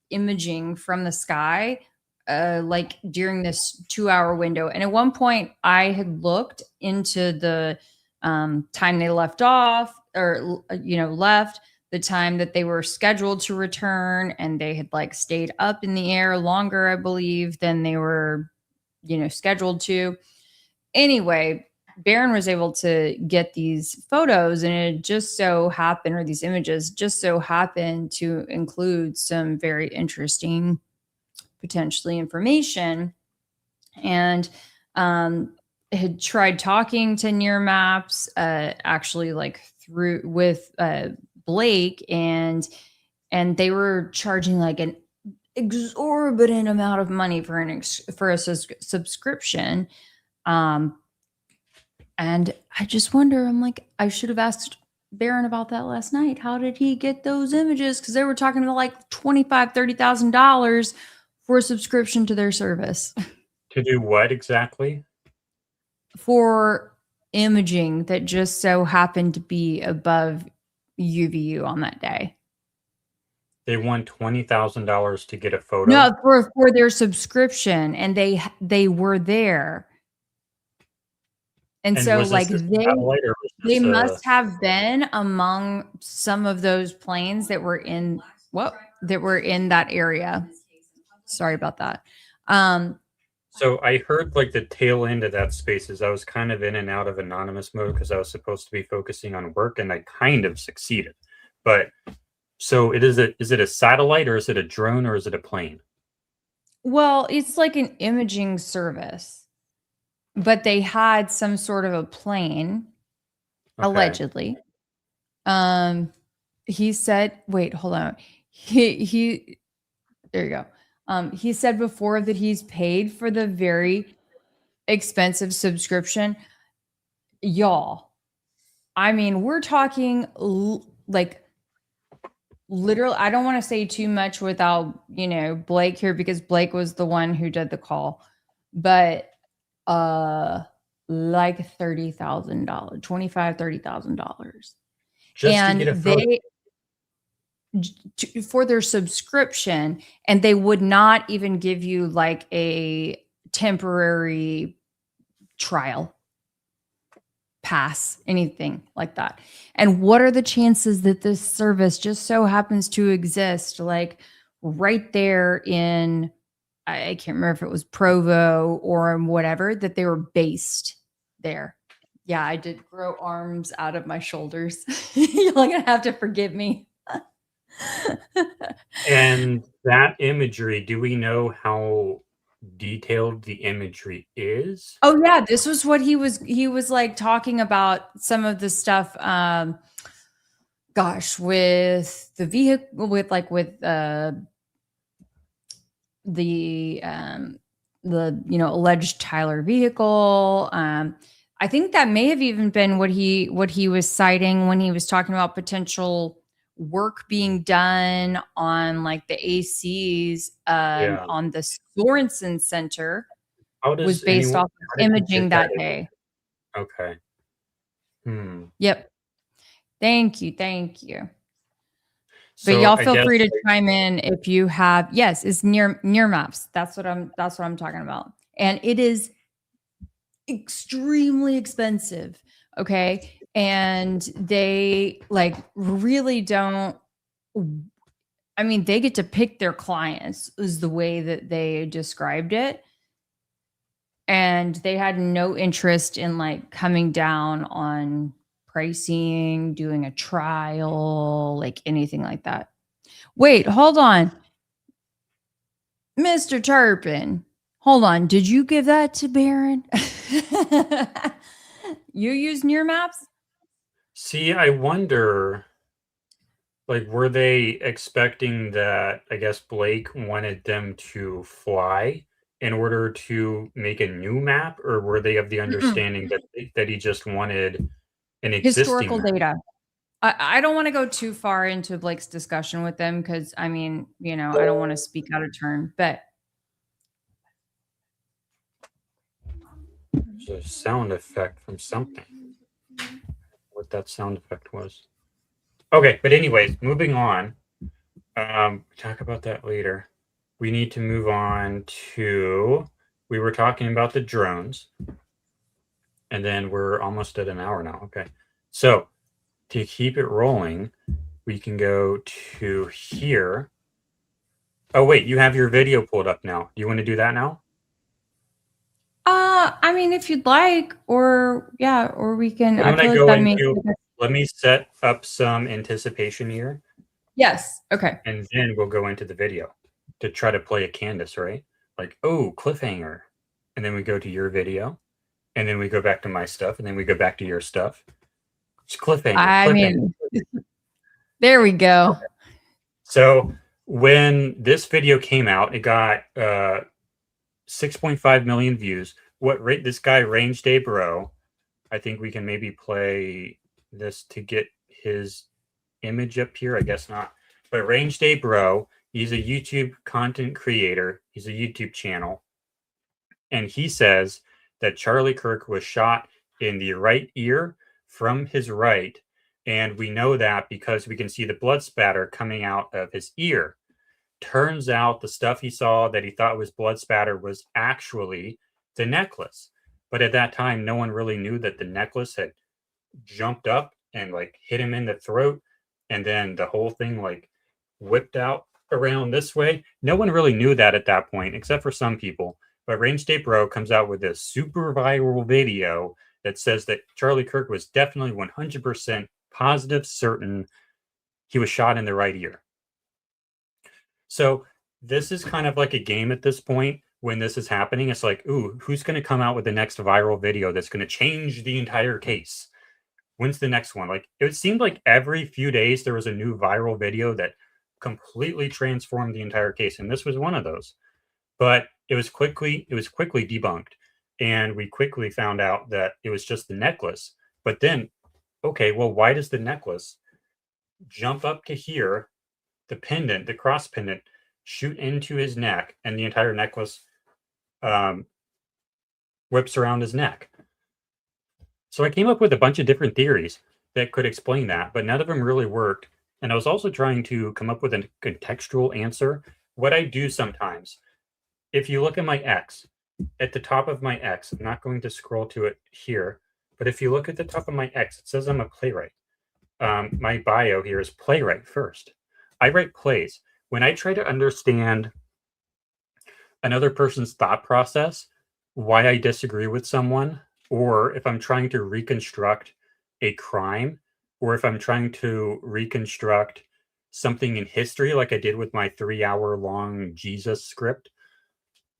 imaging from the sky like during this 2 hour window. And at one point I had looked into the time they left off, or left, the time that they were scheduled to return, and they had like stayed up in the air longer, I believe, than they were scheduled to. Anyway, Barron was able to get these photos, and it just so happened, or these images just so happened to include some very interesting, potentially, information. And had tried talking to Near Maps, actually, like through with Blake, and they were charging like an exorbitant amount of money for a subscription. And I just wonder, I'm like, I should have asked Barron about that last night. How did he get those images? Because they were talking about like $25,000, $30,000 for a subscription to their service. To do what exactly? For imaging that just so happened to be above UVU on that day. They won $20,000 to get a photo? No, for their subscription, and they were there. And so like they must have been among some of those planes that were in that area. Sorry about that. So I heard like the tail end of that Spaces. I was kind of in and out of anonymous mode because I was supposed to be focusing on work, and I kind of succeeded. But so is it a satellite, or is it a drone, or is it a plane? Well, it's like an imaging service. But they had some sort of a plane, okay, allegedly. He said, wait, hold on. He there you go. He said before that he's paid for the very expensive subscription. Y'all, I mean, we're talking like literally, I don't want to say too much without, Blake here, because Blake was the one who did the call, but like $30,000, $25,000-$30,000. And they for their subscription, and they would not even give you like a temporary trial pass, anything like that. And what are the chances that this service just so happens to exist like right there in, I can't remember if it was Provo or whatever, that they were based there. Yeah, I did grow arms out of my shoulders. You're gonna have to forgive me. And that imagery, do we know how detailed the imagery is? Oh yeah, this was what he was like talking about some of the stuff. Gosh, with the vehicle, with the alleged Tyler vehicle. I think that may have even been what he was citing when he was talking about potential work being done on like the ACs on the Sorensen Center. Was based off of imaging that day. Okay. Yep. Thank you. So but y'all feel free to chime in if you have. Yes, it's near Maps. That's what I'm talking about. And it is extremely expensive. Okay. And they like really don't, I mean, they get to pick their clients is the way that they described it. And they had no interest in like coming down on pricing, doing a trial, like anything like that. Wait, hold on. Mr. Turpin, hold on. Did you give that to Barron? You use Near Maps? See, I wonder, like, were they expecting that, I guess Blake wanted them to fly in order to make a new map, or were they of the understanding that he just wanted an existing Historical map? data. I don't want to go too far into Blake's discussion with them because I mean, I don't want to speak out of turn, but There's a sound effect from something. What that sound effect was. Okay, but anyways, moving on. Talk about that later. We need to move on to, we were talking about the drones, and then we're almost at an hour now. Okay, so to keep it rolling, we can go to here. Oh wait, you have your video pulled up now. Do you want to do that now? I mean, if you'd like, or we can. I feel go like that makes let me set up some anticipation here. Yes. Okay. And then we'll go into the video to try to play a Candace, right? Like, oh, cliffhanger. And then we go to your video. And then we go back to my stuff. And then we go back to your stuff. It's cliffhanger. I mean, there we go. So when this video came out, it got 6.5 million views. This guy, Range Day Bro, I think we can maybe play this to get his image up here. I guess not. But Range Day Bro, he's a YouTube content creator. He's a YouTube channel. And he says that Charlie Kirk was shot in the right ear from his right. And we know that because we can see the blood spatter coming out of his ear. Turns out the stuff he saw that he thought was blood spatter was actually the necklace. But at that time, no one really knew that the necklace had jumped up and like hit him in the throat. And then the whole thing like whipped out around this way. No one really knew that at that point, except for some people. But Range Day Bro comes out with this super viral video that says that Charlie Kirk was definitely 100% positive, certain he was shot in the right ear. So this is kind of like a game at this point when this is happening. It's like, ooh, who's going to come out with the next viral video that's going to change the entire case? When's the next one? Like, it seemed like every few days there was a new viral video that completely transformed the entire case. And this was one of those. But it was quickly debunked. And we quickly found out that it was just the necklace. But then, okay, well, why does the necklace jump up to here, the pendant, the cross pendant, shoot into his neck, and the entire necklace whips around his neck? So I came up with a bunch of different theories that could explain that, but none of them really worked. And I was also trying to come up with a contextual answer. What I do sometimes, if you look at my X, at the top of my X, I'm not going to scroll to it here, but if you look at the top of my X, it says I'm a playwright. My bio here is playwright first. I write plays. When I try to understand another person's thought process, why I disagree with someone, or if I'm trying to reconstruct a crime, or if I'm trying to reconstruct something in history, like I did with my 3-hour-long Jesus script,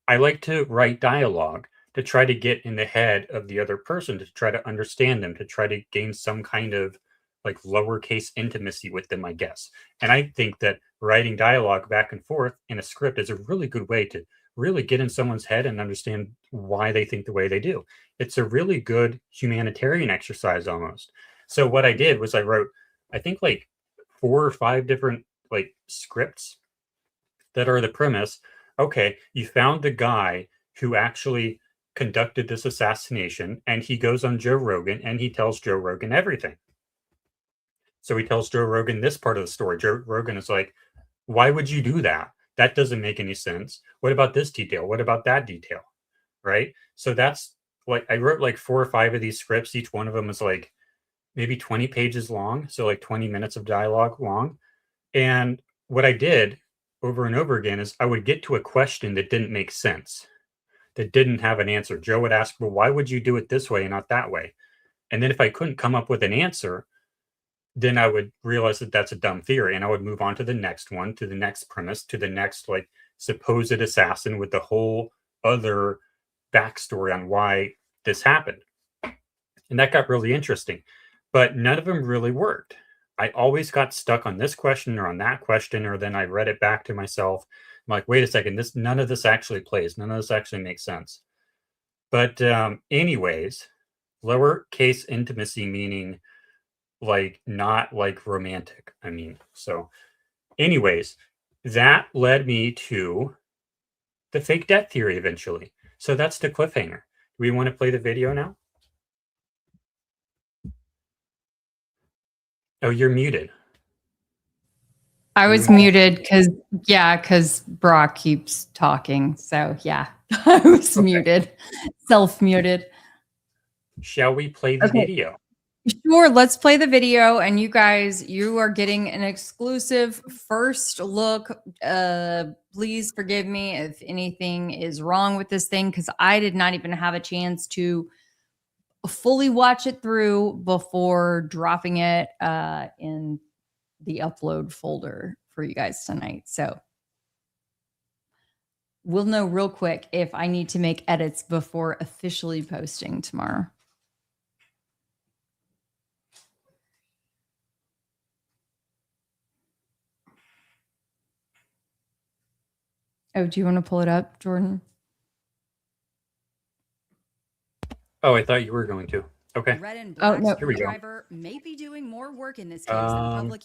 I like to write dialogue to try to get in the head of the other person, to try to understand them, to try to gain some kind of like lowercase intimacy with them, I guess. And I think that writing dialogue back and forth in a script is a really good way to really get in someone's head and understand why they think the way they do. It's a really good humanitarian exercise almost. So what I did was I wrote, I think like 4 or 5 different like scripts that are the premise. Okay, you found the guy who actually conducted this assassination, and he goes on Joe Rogan and he tells Joe Rogan everything. So he tells Joe Rogan this part of the story. Joe Rogan is like, why would you do that? That doesn't make any sense. What about this detail? What about that detail? Right? So that's like, I wrote like 4 or 5 of these scripts. Each one of them is like maybe 20 pages long. So like 20 minutes of dialogue long. And what I did over and over again is I would get to a question that didn't make sense, that didn't have an answer. Joe would ask, well, why would you do it this way and not that way? And then if I couldn't come up with an answer, then I would realize that that's a dumb theory, and I would move on to the next one, to the next premise, to the next like supposed assassin with the whole other backstory on why this happened. And that got really interesting, but none of them really worked. I always got stuck on this question or on that question, or then I read it back to myself. like, wait a second, none of this actually plays. None of this actually makes sense. But anyways, lowercase intimacy meaning like not like romantic. I mean, so anyways, that led me to the fake debt theory eventually. So that's the cliffhanger. Do we want to play the video now? Oh, you're muted. I was muted because Brock keeps talking. So yeah, I was muted, self-muted. Shall we play the video? Sure, let's play the video. And you guys, you are getting an exclusive first look. Please forgive me if anything is wrong with this thing, because I did not even have a chance to fully watch it through before dropping it in the upload folder for you guys tonight. So we'll know real quick if I need to make edits before officially posting tomorrow. Oh, do you want to pull it up, Jordan? Oh, I thought you were going to. Okay. Red and black no. screwdriver may be doing more work in this case than the public.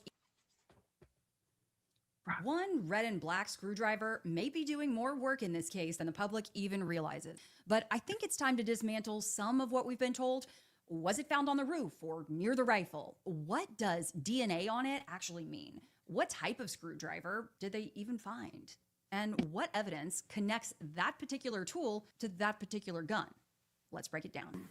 One red and black screwdriver may be doing more work in this case than the public even realizes. But I think it's time to dismantle some of what we've been told. Was it found on the roof or near the rifle? What does DNA on it actually mean? What type of screwdriver did they even find? And what evidence connects that particular tool to that particular gun? Let's break it down.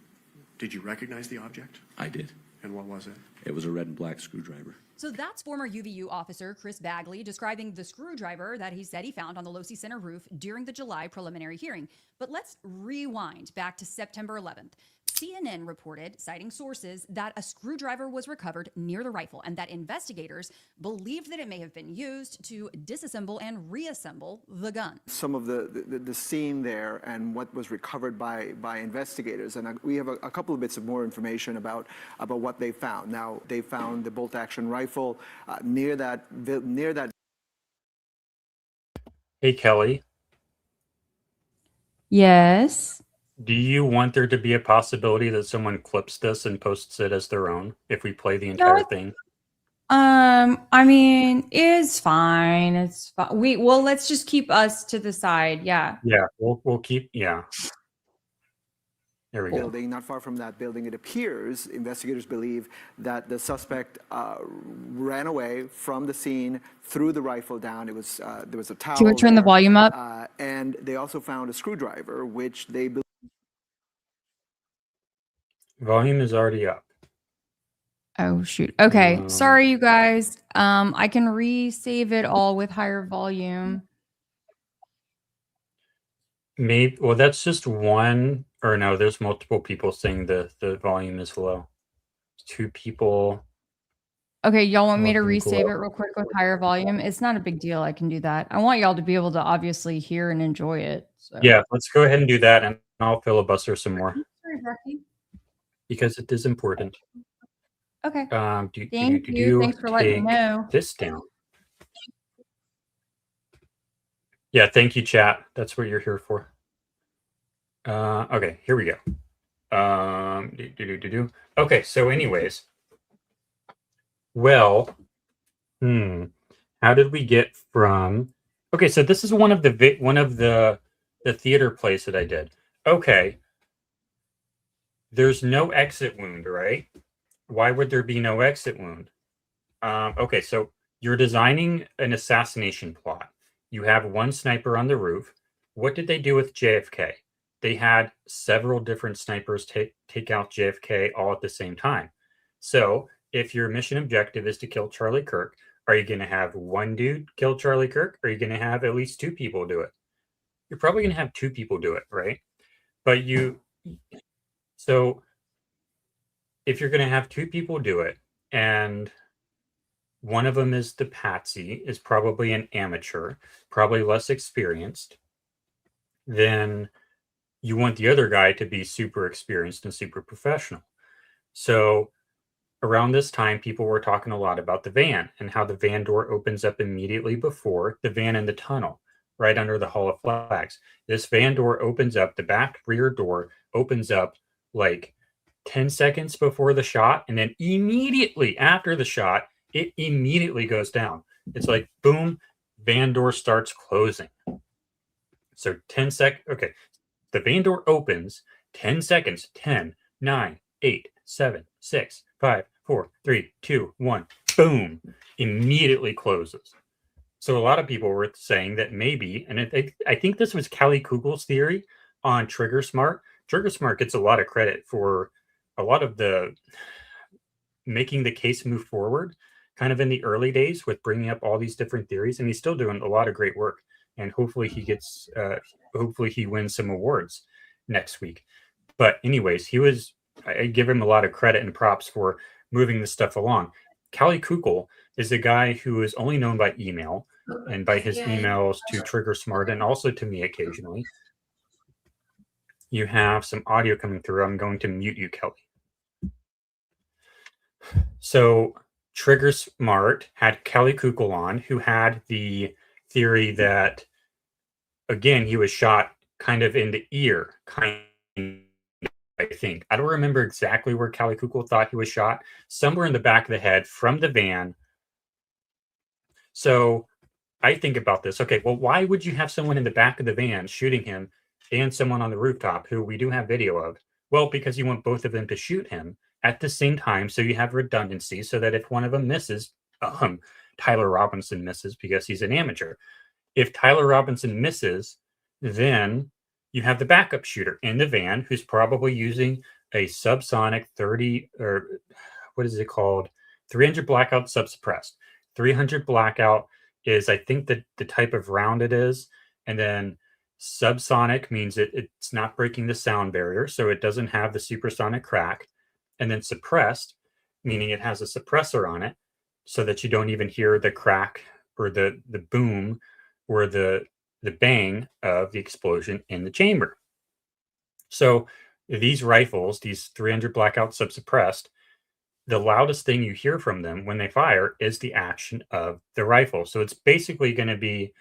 Did you recognize the object? I did. And what was it? It was a red and black screwdriver. So that's former UVU officer Chris Bagley describing the screwdriver that he said he found on the Losi Center roof during the July preliminary hearing. But let's rewind back to September 11th. CNN reported, citing sources, that a screwdriver was recovered near the rifle and that investigators believed that it may have been used to disassemble and reassemble the gun. Some of the scene there and what was recovered by investigators, and we have a couple of bits of more information about what they found. Now, they found the bolt-action rifle near that. Hey, Kelly. Yes. Do you want there to be a possibility that someone clips this and posts it as their own if we play the entire thing? I mean, it's fine. It's fine. Well, let's just keep us to the side. Yeah. Yeah, we'll keep. Yeah. There we go. Building, not far from that building, it appears investigators believe that the suspect ran away from the scene, threw the rifle down. It was there was a towel. Can we turn the volume up? And they also found a screwdriver, which they believe. Volume is already up. Oh shoot. Okay. Sorry, you guys. I can resave it all with higher volume. Maybe. Well, that's just one. Or no, there's multiple people saying the volume is low. 2 people. Okay, y'all want me to resave it real quick with higher volume? It's not a big deal. I can do that. I want y'all to be able to obviously hear and enjoy it. So. Yeah, let's go ahead and do that, and I'll filibuster some more. Sorry, Becky. Because it is important. Okay. Thank you. Thanks for letting me know. This down. Yeah, thank you, chat. That's what you're here for. Okay, here we go. Okay, so anyways. Well, how did we get from? Okay, so this is one of the theater plays that I did. Okay. There's no exit wound, right? Why would there be no exit wound? Okay, so you're designing an assassination plot. You have one sniper on the roof. What did they do with JFK? They had several different snipers take out JFK all at the same time. So if your mission objective is to kill Charlie Kirk, are you going to have one dude kill Charlie Kirk? Or are you going to have at least 2 people do it? You're probably going to have 2 people do it, right? But so if you're going to have 2 people do it, and one of them is the patsy, is probably an amateur, probably less experienced, then you want the other guy to be super experienced and super professional. So around this time, people were talking a lot about the van and how the van door opens up immediately before the van in the tunnel. right under the Hall of Flags. This van door opens up, the back rear door opens up like 10 seconds before the shot, and then immediately after the shot, it immediately goes down. It's like, boom, van door starts closing. So 10 seconds. Okay. The van door opens, 10 seconds, 10, 9, 8, 7, 6, 5, 4, 3, 2, 1. Boom. Immediately closes. So a lot of people were saying that maybe, and I think this was Kelly Kugel's theory on Trigger Smart. Trigger Smart gets a lot of credit for a lot of the making the case move forward kind of in the early days with bringing up all these different theories. And he's still doing a lot of great work. And hopefully he gets, hopefully he wins some awards next week. But anyways, I give him a lot of credit and props for moving this stuff along. Kelly Kugel is a guy who is only known by email and by his emails to Trigger Smart and also to me occasionally. You have some audio coming through. I'm going to mute you, Kelly. So Trigger Smart had Kelly Kugel on, who had the theory that, again, he was shot kind of in the ear, I think. I don't remember exactly where Kelly Kugel thought he was shot. Somewhere in the back of the head from the van. So I think about this. Okay, well, why would you have someone in the back of the van shooting him and someone on the rooftop who we do have video of? Well, because you want both of them to shoot him at the same time, so you have redundancy, so that if one of them misses, Tyler Robinson misses because he's an amateur. If Tyler Robinson misses, then you have the backup shooter in the van who's probably using a subsonic 30, or what is it called? 300 blackout subsuppressed. 300 blackout is, I think, the type of round it is. And then subsonic means it's not breaking the sound barrier, so it doesn't have the supersonic crack. And then suppressed, meaning it has a suppressor on it so that you don't even hear the crack or the boom or the bang of the explosion in the chamber. So these rifles, these 300 blackout subsuppressed, the loudest thing you hear from them when they fire is the action of the rifle. So it's basically going to be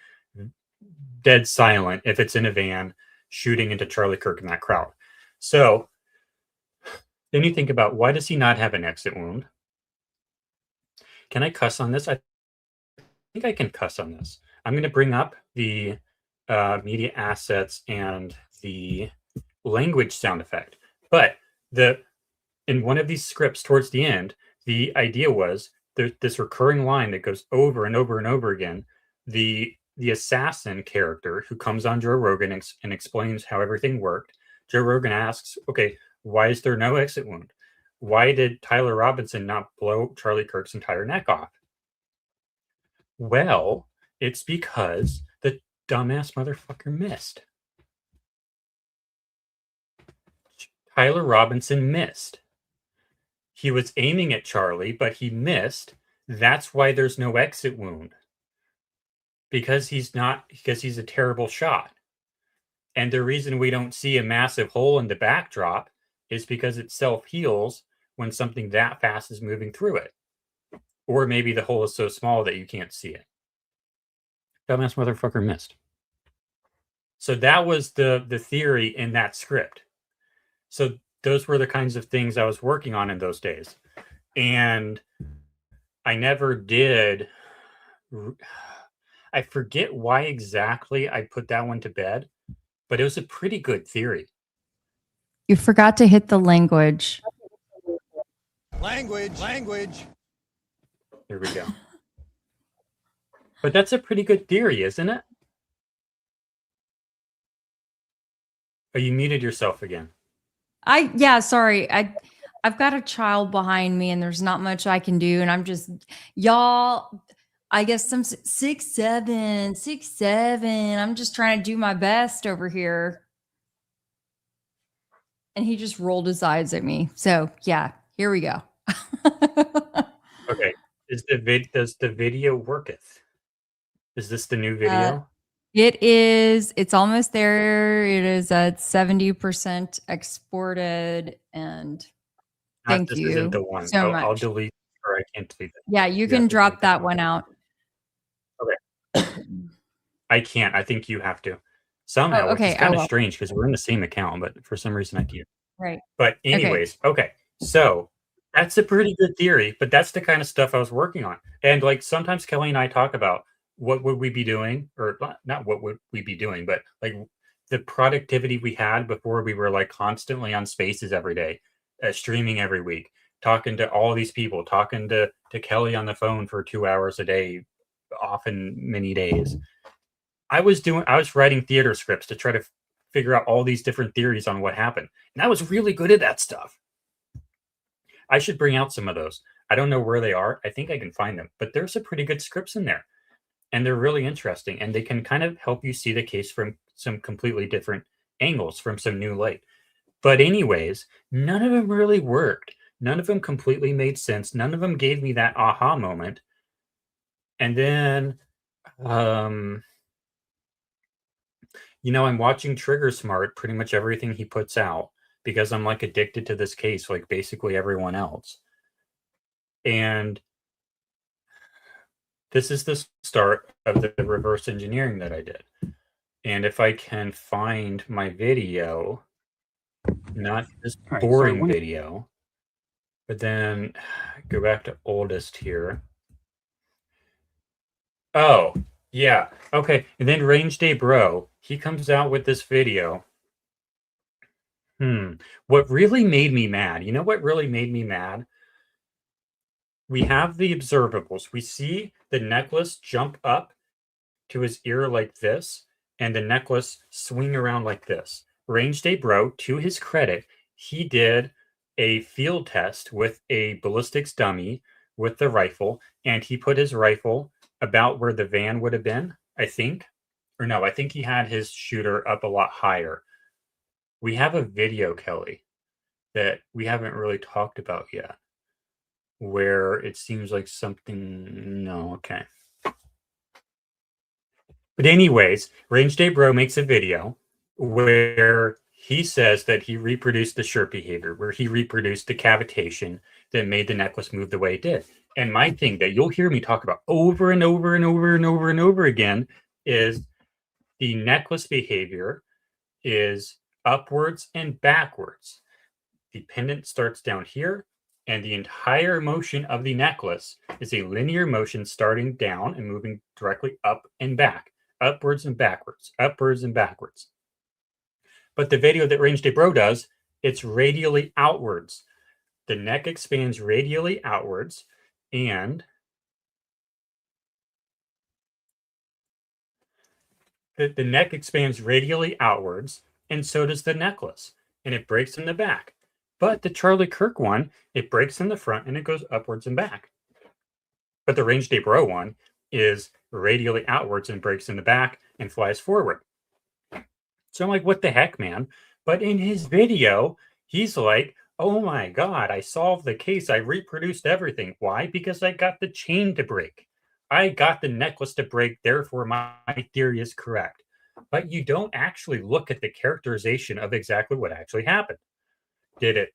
dead silent if it's in a van shooting into Charlie Kirk and that crowd. So then you think about, why does he not have an exit wound? Can I cuss on this? I think I can cuss on this. I'm going to bring up the media assets and the language sound effect. But in one of these scripts towards the end, the idea was there's this recurring line that goes over and over and over again. The assassin character who comes on Joe Rogan and explains how everything worked. Joe Rogan asks, okay, why is there no exit wound? Why did Tyler Robinson not blow Charlie Kirk's entire neck off? Well, it's because the dumbass motherfucker missed. Tyler Robinson missed. He was aiming at Charlie, but he missed. That's why there's no exit wound. Because he's a terrible shot. And the reason we don't see a massive hole in the backdrop is because it self-heals when something that fast is moving through it. Or maybe the hole is so small that you can't see it. Dumbass motherfucker missed. So that was the theory in that script. So those were the kinds of things I was working on in those days. And I never did. I forget why exactly I put that one to bed, but it was a pretty good theory. You forgot to hit the language. Language. Here we go. But that's a pretty good theory, isn't it? Oh, you muted yourself again. Sorry. I've got a child behind me and there's not much I can do. And I'm just, y'all, I guess I'm 6'7". I'm just trying to do my best over here. And he just rolled his eyes at me. So yeah, here we go. Okay. Does the video worketh? Is this the new video? It is. It's almost there. It is at 70% exported. And thank this you isn't the one. so much. I'll delete, or I can't delete it. Yeah, you can drop that one out. Okay. I can't. I think you have to somehow, Oh, which is okay. I kind of will. strange because we're in the same account, but for some reason I can't. Right. But Okay. anyways, okay. So that's a pretty good theory, but that's the kind of stuff I was working on. And like sometimes Kelly and I talk about what would we be doing, or not what would we be doing, but like the productivity we had before we were like constantly on Spaces every day, streaming every week, talking to all these people, talking to Kelly on the phone for 2 hours a day, often many days. I was writing theater scripts to try to figure out all these different theories on what happened. And I was really good at that stuff. I should bring out some of those. I don't know where they are. I think I can find them, but there's some pretty good scripts in there. And they're really interesting. And they can kind of help you see the case from some completely different angles, from some new light. But anyways, none of them really worked. None of them completely made sense. None of them gave me that aha moment. And then, I'm watching Trigger Smart, pretty much everything he puts out, because I'm like addicted to this case, like basically everyone else. And this is the start of the reverse engineering that I did. And if I can find my video, not this boring video, but then go back to oldest here. Oh, yeah. Okay. And then Range Day Bro, he comes out with this video. What really made me mad, you know what really made me mad? We have the observables. We see the necklace jump up to his ear like this, and the necklace swing around like this. Range Day Bro, to his credit, he did a field test with a ballistics dummy with the rifle, and he put his rifle about where the van would have been, I think. Or no, I think he had his shooter up a lot higher. We have a video, Kelly, that we haven't really talked about yet, where it seems like something. No, okay. But anyways, Range Day Bro makes a video where he says that he reproduced the shirt behavior, where he reproduced the cavitation that made the necklace move the way it did. And my thing that you'll hear me talk about over and over and over and over and over again is the necklace behavior is upwards and backwards. The pendant starts down here, and the entire motion of the necklace is a linear motion starting down and moving directly up and back, upwards and backwards, upwards and backwards. But the video that Range Day Bro does, it's radially outwards. The neck expands radially outwards, and the neck expands radially outwards, and so does the necklace, and it breaks in the back. But the Charlie Kirk one, it breaks in the front and it goes upwards and back. But the Range Day Bro one is radially outwards and breaks in the back and flies forward. So I'm like, what the heck, man? But in his video, he's like, oh my God, I solved the case. I reproduced everything. Why? Because I got the chain to break. I got the necklace to break. Therefore, my theory is correct. But you don't actually look at the characterization of exactly what actually happened. Did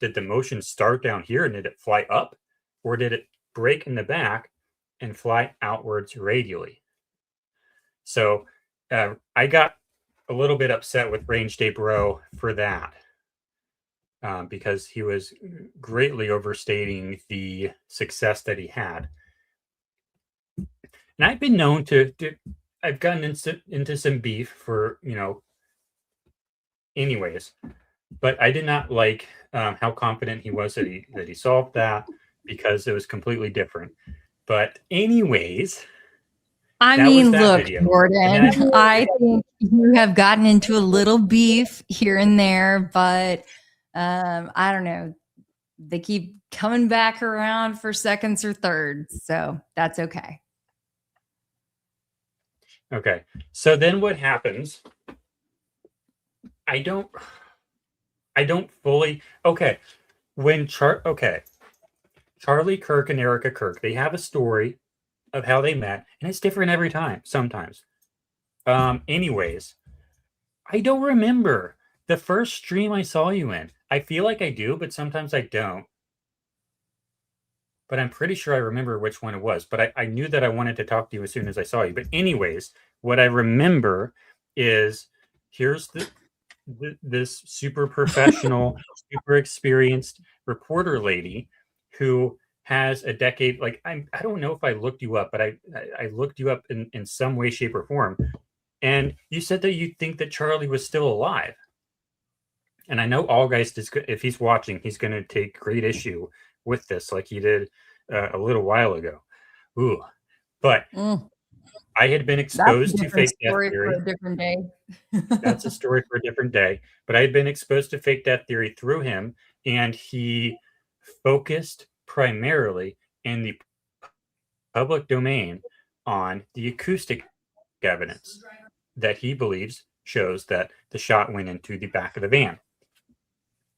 the motion start down here and did it fly up, or did it break in the back and fly outwards radially? So I got a little bit upset with Range Day Bro for that, because he was greatly overstating the success that he had. And I've been known I've gotten into some beef for, anyways. But I did not like how confident he was that he solved that, because it was completely different. But anyways, I mean, look, Jordan, I think you have gotten into a little beef here and there, but I don't know. They keep coming back around for seconds or thirds, so that's okay. Okay. So then what happens? I don't fully. Okay. Charlie Kirk and Erica Kirk, they have a story of how they met, and it's different every time, sometimes. Anyways, I don't remember the first stream I saw you in. I feel like I do, but sometimes I don't. But I'm pretty sure I remember which one it was. But I knew that I wanted to talk to you as soon as I saw you. But anyways, what I remember is here's this super professional, super experienced reporter lady who has a decade. Like I don't know if I looked you up, but I looked you up in some way, shape, or form, and you said that you think that Charlie was still alive. And I know Allgeist is, if he's watching, he's going to take great issue with this, like he did a little while ago. Ooh, but I had been exposed to fake death theory. For a different day. That's a story for a different day. But I had been exposed to fake death theory through him, and he focused primarily in the public domain on the acoustic evidence that he believes shows that the shot went into the back of the van.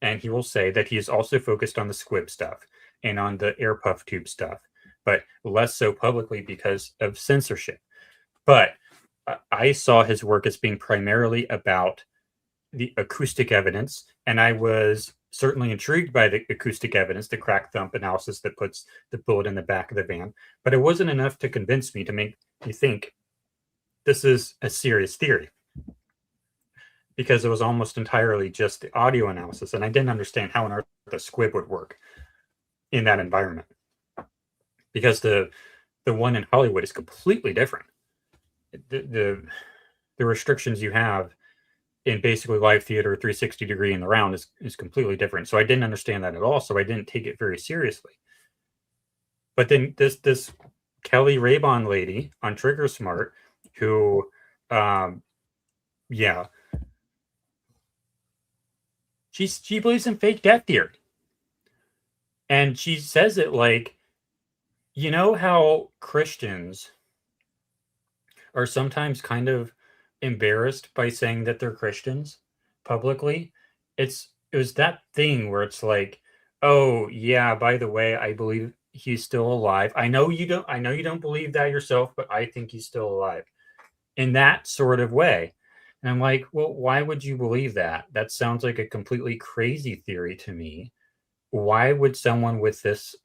And he will say that he is also focused on the squib stuff and on the air puff tube stuff, but less so publicly because of censorship. But I saw his work as being primarily about the acoustic evidence, and I was certainly intrigued by the acoustic evidence, the crack thump analysis that puts the bullet in the back of the van, but it wasn't enough to convince me, to make me think this is a serious theory, because it was almost entirely just the audio analysis, and I didn't understand how on earth the squib would work in that environment, because the one in Hollywood is completely different. The restrictions you have in basically live theater, 360 degree in the round is completely different. So I didn't understand that at all. So I didn't take it very seriously. But then this Kelly Raybon lady on Trigger Smart, who, she believes in fake death theory, and she says it like, you know how Christians are sometimes kind of embarrassed by saying that they're Christians publicly. It was that thing where it's like, oh yeah, by the way, I believe he's still alive. I know you don't believe that yourself, but I think he's still alive. In that sort of way. And I'm like, well, why would you believe that? That sounds like a completely crazy theory to me. Why would someone with this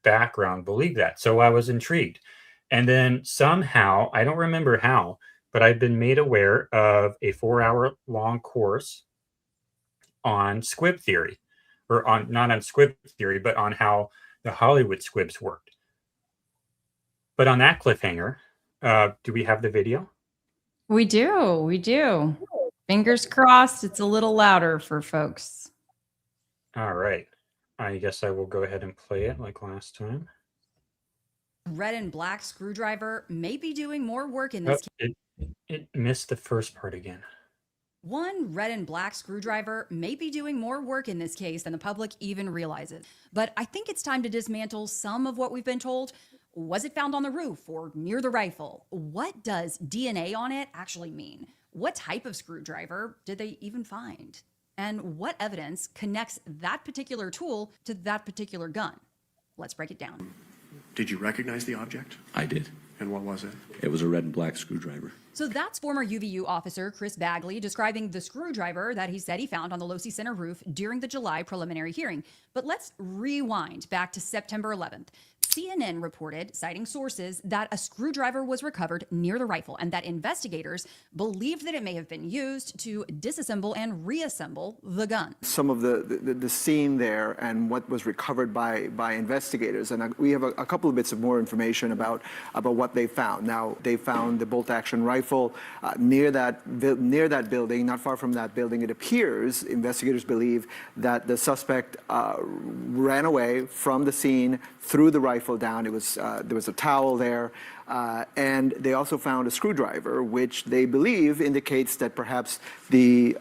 background believe that? So I was intrigued. And then somehow, I don't remember how, but I've been made aware of a 4-hour-long course on squib theory, or not on squib theory, but on how the Hollywood squibs worked. But on that cliffhanger, do we have the video? We do. Fingers crossed it's a little louder for folks. All right. I guess I will go ahead and play it like last time. Red and black screwdriver may be doing more work in this case. It missed the first part again. One red and black screwdriver may be doing more work in this case than the public even realizes. But I think it's time to dismantle some of what we've been told. Was it found on the roof or near the rifle? What does DNA on it actually mean? What type of screwdriver did they even find? And what evidence connects that particular tool to that particular gun? Let's break it down. Did you recognize the object? I did. And what was it? It was a red and black screwdriver. So that's former UVU officer Chris Bagley describing the screwdriver that he said he found on the Losi Center roof during the July preliminary hearing. But let's rewind back to September 11th. CNN reported, citing sources, that a screwdriver was recovered near the rifle and that investigators believed that it may have been used to disassemble and reassemble the gun. Some of the scene there and what was recovered by investigators, and we have a couple of bits of more information about what they found. Now, they found the bolt-action rifle near that building, not far from that building. It appears, investigators believe, that the suspect ran away from the scene, threw the rifle down. It was there was a towel there, and they also found a screwdriver, which they believe indicates that perhaps the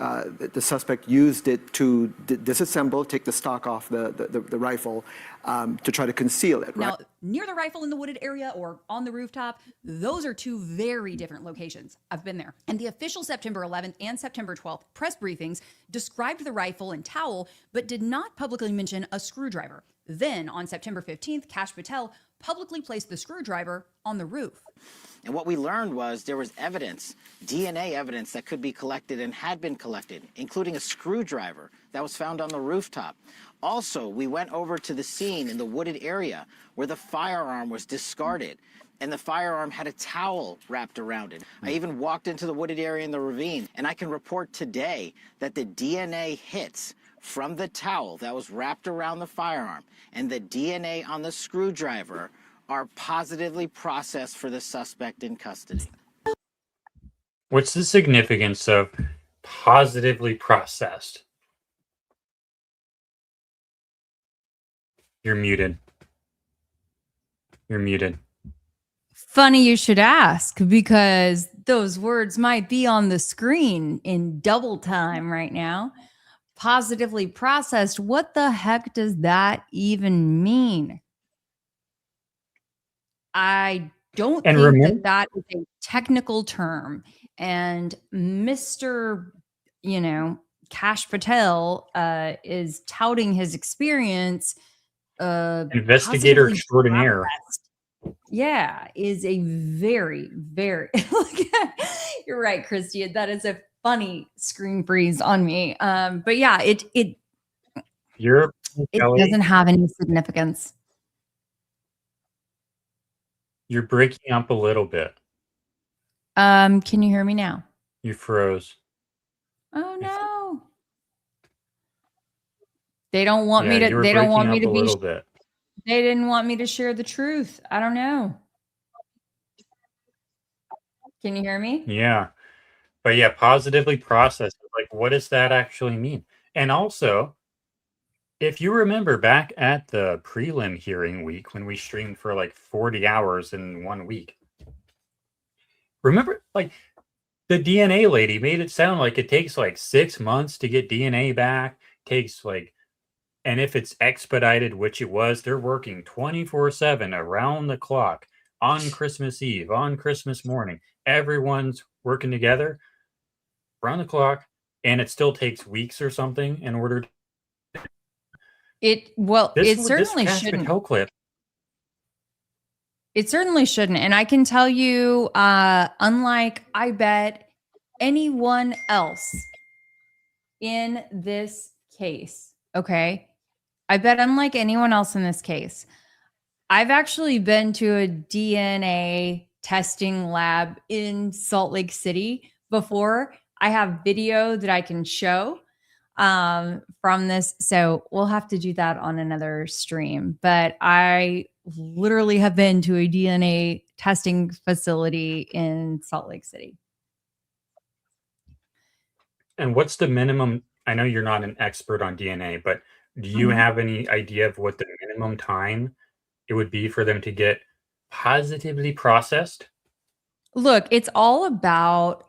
suspect used it to disassemble, take the stock off the rifle, to try to conceal it. Right? Now, near the rifle in the wooded area or on the rooftop, those are two very different locations. I've been there. And the official September 11th and September 12th press briefings described the rifle and towel, but did not publicly mention a screwdriver. Then, on September 15th, Kash Patel publicly placed the screwdriver on the roof. And what we learned was there was evidence, DNA evidence that could be collected and had been collected, including a screwdriver that was found on the rooftop. Also, we went over to the scene in the wooded area where the firearm was discarded, and the firearm had a towel wrapped around it. I even walked into the wooded area in the ravine, and I can report today that the DNA hits from the towel that was wrapped around the firearm and the DNA on the screwdriver are positively processed for the suspect in custody. What's the significance of positively processed? You're muted. You're muted. Funny you should ask, because those words might be on the screen in double time right now. Positively processed. What the heck does that even mean? I don't think that is a technical term. And Mr. Kash Patel is touting his experience. Investigator extraordinaire. Yeah, is a very, very. You're right, Christy. That is a funny screen freeze on me. But yeah, it doesn't have any significance. You're breaking up a little bit. Can you hear me now? You froze. Oh no. They don't want me to. They don't want me to be. They didn't want me to share the truth. I don't know. Can you hear me? Yeah. But yeah, positively processed. Like, what does that actually mean? And also, if you remember back at the prelim hearing week when we streamed for like 40 hours in 1 week, remember, like, the DNA lady made it sound like it takes like 6 months to get DNA back, takes like, and if it's expedited, which it was, they're working 24/7 around the clock on Christmas Eve, on Christmas morning. Everyone's working together around the clock, and it still takes weeks or something in order to. It certainly shouldn't. Clip. It certainly shouldn't. And I can tell you, unlike I bet anyone else in this case, okay? I bet unlike anyone else in this case, I've actually been to a DNA testing lab in Salt Lake City before. I have video that I can show from this. So we'll have to do that on another stream. But I literally have been to a DNA testing facility in Salt Lake City. And what's the minimum? I know you're not an expert on DNA, but do you have any idea of what the minimum time it would be for them to get positively processed? Look, it's all about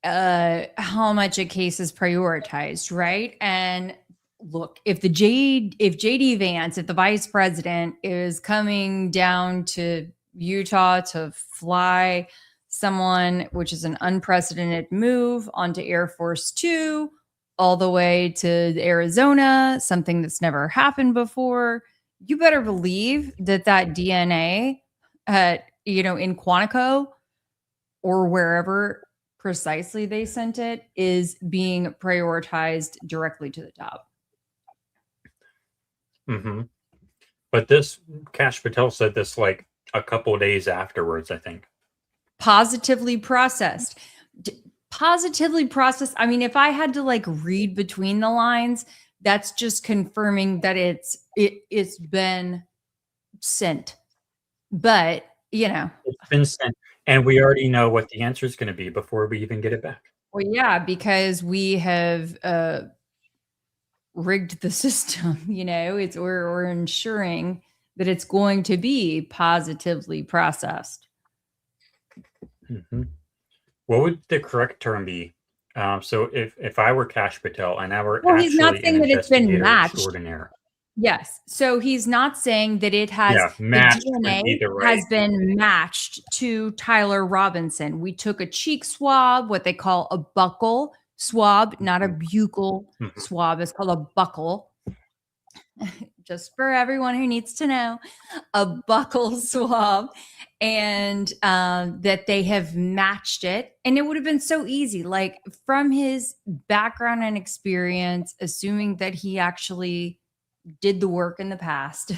how much a case is prioritized, right? And look, if JD Vance, if the vice president is coming down to Utah to fly someone, which is an unprecedented move, onto Air Force Two, all the way to Arizona, something that's never happened before, you better believe that DNA in Quantico or wherever precisely they sent it is being prioritized directly to the top. Mm-hmm. But this Kash Patel said this like a couple days afterwards, I think. Positively processed. Positively processed. I mean, if I had to like read between the lines, that's just confirming that it's been sent. But it's been sent, and we already know what the answer is going to be before we even get it back. Well, yeah, because we have rigged the system. We're ensuring that it's going to be positively processed. Mm-hmm. What would the correct term be? So if I were Kash Patel and I were actually he's not saying that it's been matched. Extraordinaire. Yes. So he's not saying that it has matched the DNA has been matched to Tyler Robinson. We took a cheek swab, what they call a buccal swab, not a buccal swab. It's called a buccal. just for everyone who needs to know, a buccal swab, and that they have matched it. And it would have been so easy, like from his background and experience, assuming that he actually did the work in the past.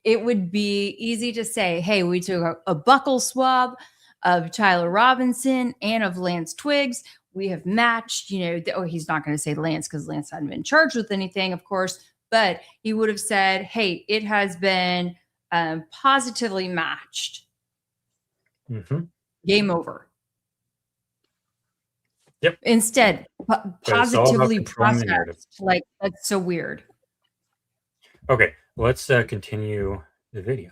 It would be easy to say, hey, we took a buccal swab of Tyler Robinson and of Lance Twiggs. We have matched, he's not going to say Lance because Lance hadn't been charged with anything, of course, but he would have said, hey, it has been positively matched. Mm-hmm. Game over. Yep. Instead, positively processed. Like, that's so weird. Okay, let's continue the video.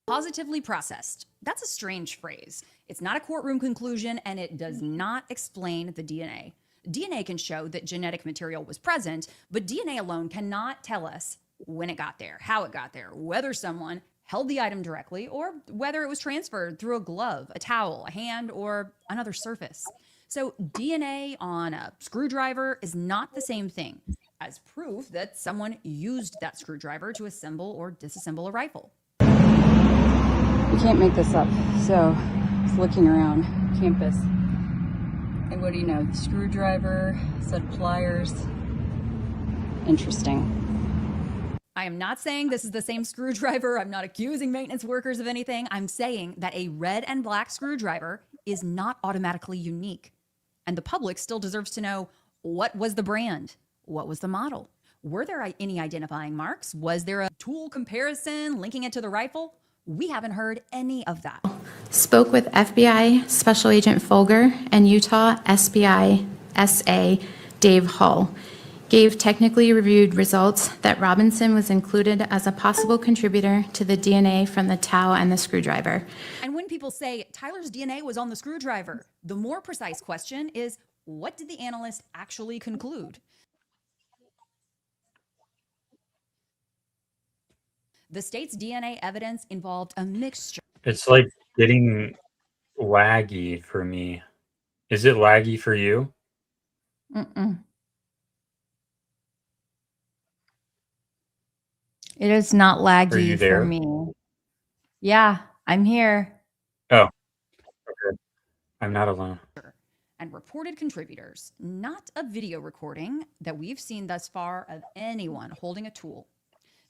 Positively processed. That's a strange phrase. It's not a courtroom conclusion, and it does not explain the DNA. DNA can show that genetic material was present, but DNA alone cannot tell us when it got there, how it got there, whether someone held the item directly, or whether it was transferred through a glove, a towel, a hand, or another surface. So DNA on a screwdriver is not the same thing as proof that someone used that screwdriver to assemble or disassemble a rifle. You can't make this up. So, just looking around campus. And what do you know? Screwdriver, set of pliers. Interesting. I am not saying this is the same screwdriver. I'm not accusing maintenance workers of anything. I'm saying that a red and black screwdriver is not automatically unique. And the public still deserves to know, what was the brand? What was the model? Were there any identifying marks? Was there a tool comparison linking it to the rifle? We haven't heard any of that. Spoke with FBI Special Agent Folger and Utah SBI SA Dave Hull. Gave technically reviewed results that Robinson was included as a possible contributor to the DNA from the towel and the screwdriver. And when people say Tyler's DNA was on the screwdriver, the more precise question is, what did the analyst actually conclude? The state's DNA evidence involved a mixture. It's like getting laggy for me. Is it laggy for you? Mm-mm. It is not laggy for me. Yeah, I'm here. Oh, okay. I'm not alone. And reported contributors, not a video recording that we've seen thus far of anyone holding a tool.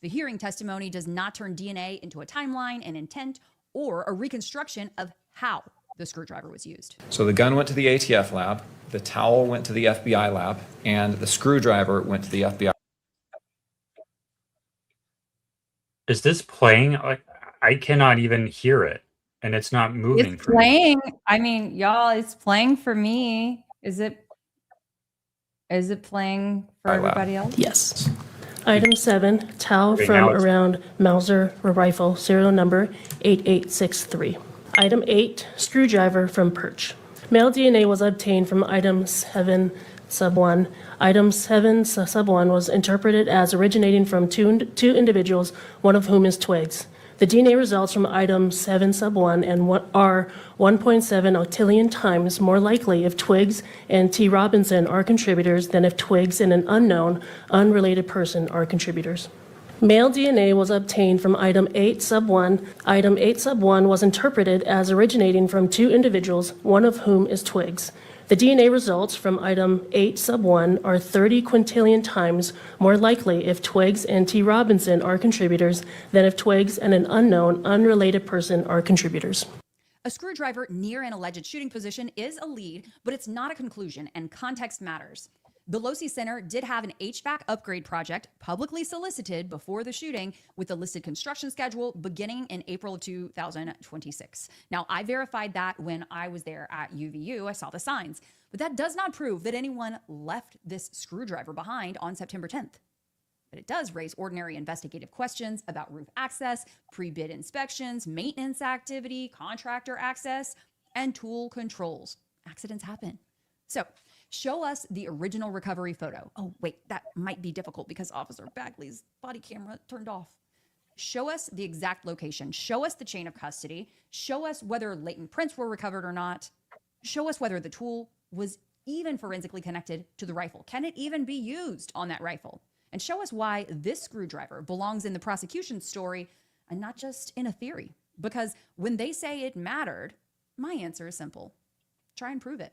The hearing testimony does not turn DNA into a timeline, an intent, or a reconstruction of how the screwdriver was used. So the gun went to the ATF lab, the towel went to the FBI lab, and the screwdriver went to the FBI. Is this playing? I cannot even hear it, and it's not moving. It's playing. I mean, y'all, it's playing for me. Is it playing for everybody else? Yes. Item 7, towel from around Mauser rifle, serial number 8863. Item 8, screwdriver from Perch. Male DNA was obtained from item 7 sub 1. Item 7 sub 1 was interpreted as originating from two individuals, one of whom is Twiggs. The DNA results from item 7 sub 1 are 1.7 octillion times more likely if Twiggs and T. Robinson are contributors than if Twiggs and an unknown, unrelated person are contributors. Male DNA was obtained from item 8 sub 1. Item 8 sub 1 was interpreted as originating from two individuals, one of whom is Twiggs. The DNA results from item 8 sub 1 are 30 quintillion times more likely if Twiggs and T. Robinson are contributors than if Twiggs and an unknown, unrelated person are contributors. A screwdriver near an alleged shooting position is a lead, but it's not a conclusion, and context matters. The Losey Center did have an HVAC upgrade project publicly solicited before the shooting with the listed construction schedule beginning in April of 2026. Now, I verified that when I was there at UVU. I saw the signs, but that does not prove that anyone left this screwdriver behind on September 10th. But it does raise ordinary investigative questions about roof access, pre-bid inspections, maintenance activity, contractor access, and tool controls. Accidents happen. So, show us the original recovery photo. Oh, wait, that might be difficult because Officer Bagley's body camera turned off. Show us the exact location. Show us the chain of custody. Show us whether latent prints were recovered or not. Show us whether the tool was even forensically connected to the rifle. Can it even be used on that rifle? and show us why this screwdriver belongs in the prosecution's story and not just in a theory. Because when they say it mattered, my answer is simple. Try and prove it.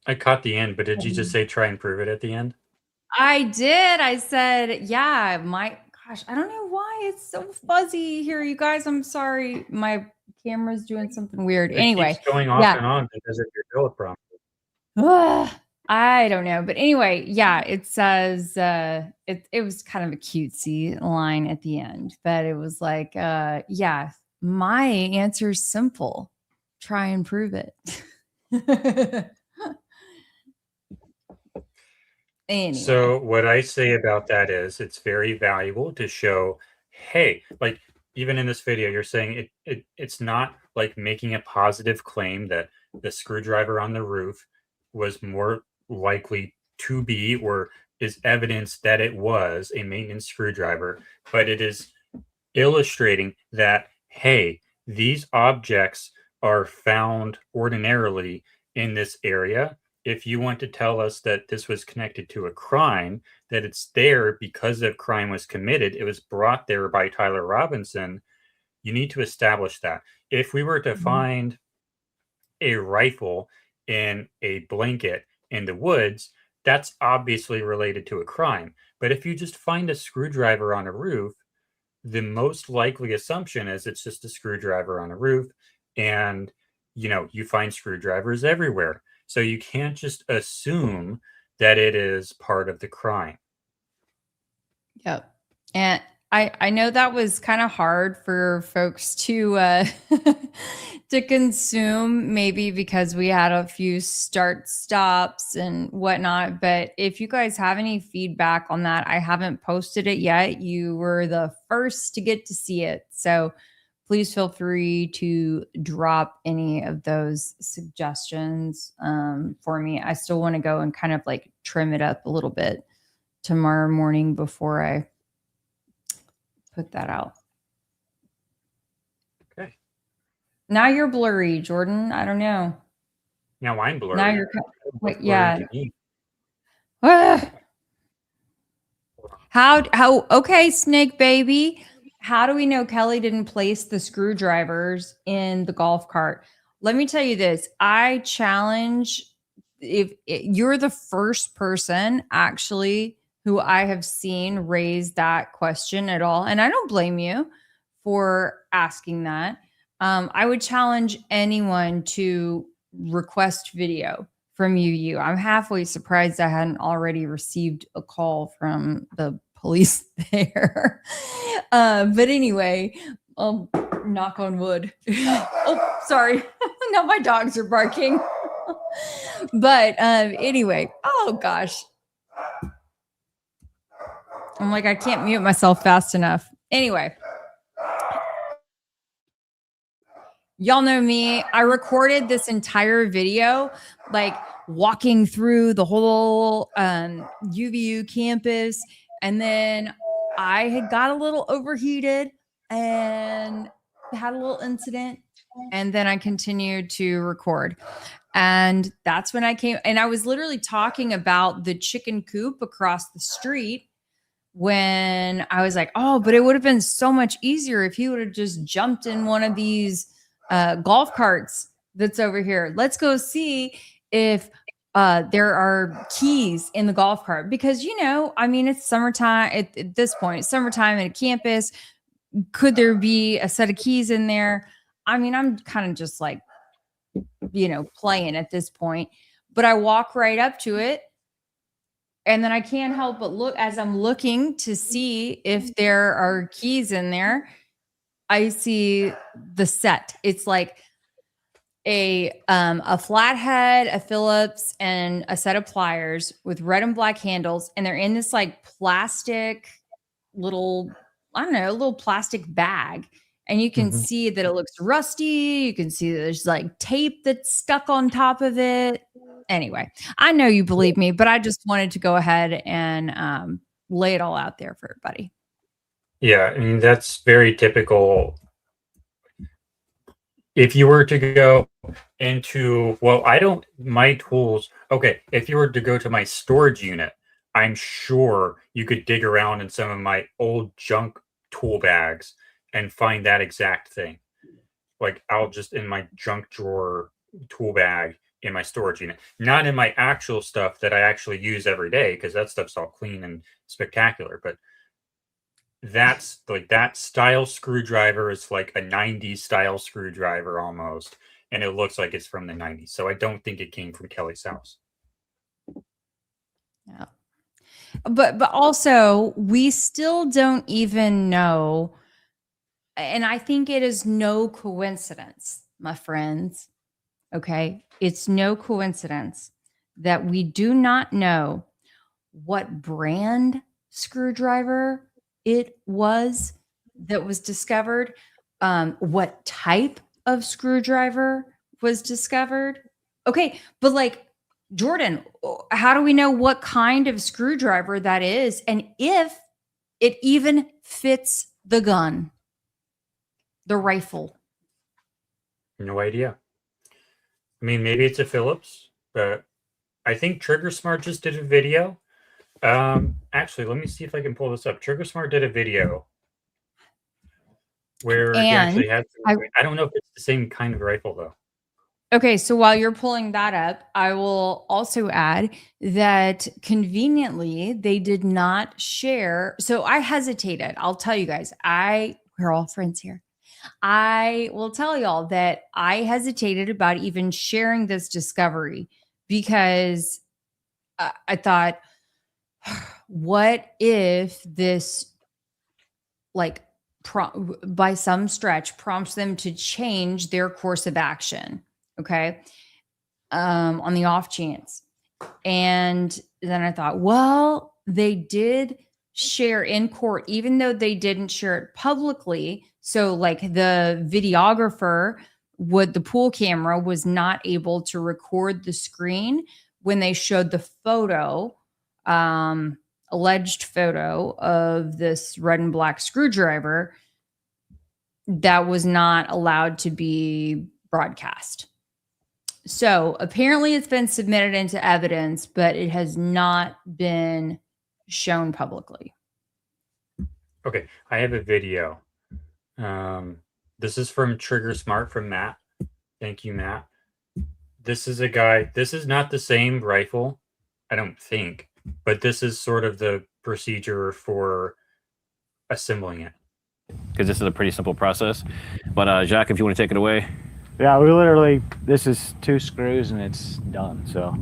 I caught the end, but did you just say try and prove it at the end? I did. I said, yeah, gosh, I don't know why it's so fuzzy here, you guys. I'm sorry. My camera's doing something weird. It anyway, keeps going off and on because of your build problem. I don't know. But anyway, yeah, it says it was kind of a cutesy line at the end, but it was like, yeah, my answer is simple. Try and prove it. Anyway. So what I say about that is it's very valuable to show, hey, like even in this video, you're saying it's not like making a positive claim that the screwdriver on the roof was more likely to be or is evidence that it was a maintenance screwdriver, but it is illustrating that, hey, these objects are found ordinarily in this area. If you want to tell us that this was connected to a crime, that it's there because a crime was committed, it was brought there by Tyler Robinson, you need to establish that. If we were to find a rifle in a blanket in the woods, that's obviously related to a crime. But if you just find a screwdriver on a roof, the most likely assumption is it's just a screwdriver on a roof. And, you find screwdrivers everywhere. So you can't just assume that it is part of the crime. Yep. And I know that was kind of hard for folks to to consume, maybe because we had a few start stops and whatnot. But if you guys have any feedback on that, I haven't posted it yet. You were the first to get to see it. So please feel free to drop any of those suggestions for me. I still want to go and kind of like trim it up a little bit tomorrow morning before I put that out. Okay. Now you're blurry, Jordan. I don't know. Now I'm blurry. Now you're What's yeah. blurry to me? How okay, Snake Baby. How do we know Kelly didn't place the screwdrivers in the golf cart? Let me tell you this. I challenge, if you're the first person actually who I have seen raise that question at all, and I don't blame you for asking that. I would challenge anyone to request video from UU. I'm halfway surprised I hadn't already received a call from the police there. But anyway, knock on wood. Oh, sorry. Now my dogs are barking. But anyway, oh gosh. I'm like, I can't mute myself fast enough. Anyway. Y'all know me. I recorded this entire video, like walking through the whole UVU campus. And then I had got a little overheated and had a little incident. And then I continued to record. And that's when I came, and I was literally talking about the chicken coop across the street when I was like, oh, but it would have been so much easier if he would have just jumped in one of these golf carts that's over here. Let's go see if there are keys in the golf cart, because, I mean, it's summertime at this point, it's summertime at a campus. Could there be a set of keys in there? I mean, I'm kind of just like, playing at this point, but I walk right up to it. And then I can't help but look as I'm looking to see if there are keys in there. I see the set. It's like a flathead, a Phillips, and a set of pliers with red and black handles. And they're in this like plastic little plastic bag. And you can see that it looks rusty. You can see that there's like tape that's stuck on top of it. Anyway, I know you believe me, but I just wanted to go ahead and lay it all out there for everybody. Yeah, I mean, that's very typical. if you were to go into, well, my tools, okay, if you were to go to my storage unit, I'm sure you could dig around in some of my old junk tool bags and find that exact thing. Like, I'll just in my junk drawer tool bag in my storage unit, not in my actual stuff that I actually use every day, because that stuff's all clean and spectacular. But that's like, that style screwdriver is like a 90s style screwdriver almost, and it looks like it's from the 90s. So I don't think it came from Kelly's house. Yeah. But also, we still don't even know, and I think it is no coincidence, my friends. Okay, it's no coincidence that we do not know what brand screwdriver it was that was discovered, what type of screwdriver was discovered. Okay, but like, Jordan, how do we know what kind of screwdriver that is, and if it even fits the gun, the rifle? No idea. I mean, maybe it's a Phillips, but I think Trigger Smart just did a video. Actually, let me see if I can pull this up. Trigger Smart did a video where he actually had. I don't know if it's the same kind of rifle though. Okay, so while you're pulling that up, I will also add that conveniently they did not share. So I hesitated. I'll tell you guys, we're all friends here. I will tell y'all that I hesitated about even sharing this discovery because I thought, what if this, like, by some stretch prompts them to change their course of action? Okay. On the off chance. And then I thought, well, they did share in court, even though they didn't share it publicly. So like the videographer the pool camera was not able to record the screen when they showed the photo, alleged photo of this red and black screwdriver that was not allowed to be broadcast. So apparently it's been submitted into evidence, but it has not been shown publicly. Okay, I have a video. This is from Trigger Smart from Matt. Thank you, Matt. This is a guy. This is not the same rifle, I don't think, but this is sort of the procedure for assembling it. Because this is a pretty simple process. But Jacques, if you want to take it away. Yeah, we literally, this is 2 screws and it's done. So,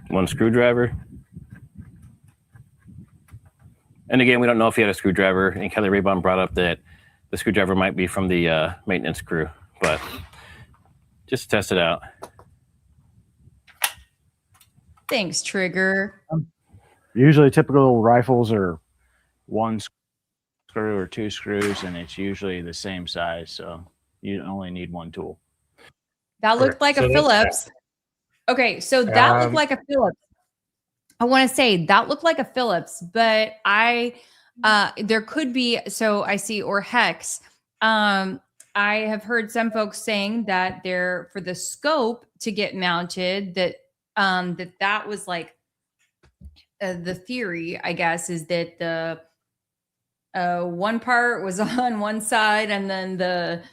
one screwdriver. And again, we don't know if he had a screwdriver. And Kelly Raybon brought up that the screwdriver might be from the maintenance crew, but just test it out. Thanks, Trigger. Usually typical rifles are 1 screw or 2 screws, and it's usually the same size. So you only need 1 tool. That looked like a Phillips. Okay, so that looked like a Phillips. I want to say that looked like a Phillips, but there could be, so I see, or Hex. I have heard some folks saying that they're, for the scope to get mounted, that that was like the theory, I guess, is that the one part was on one side and then the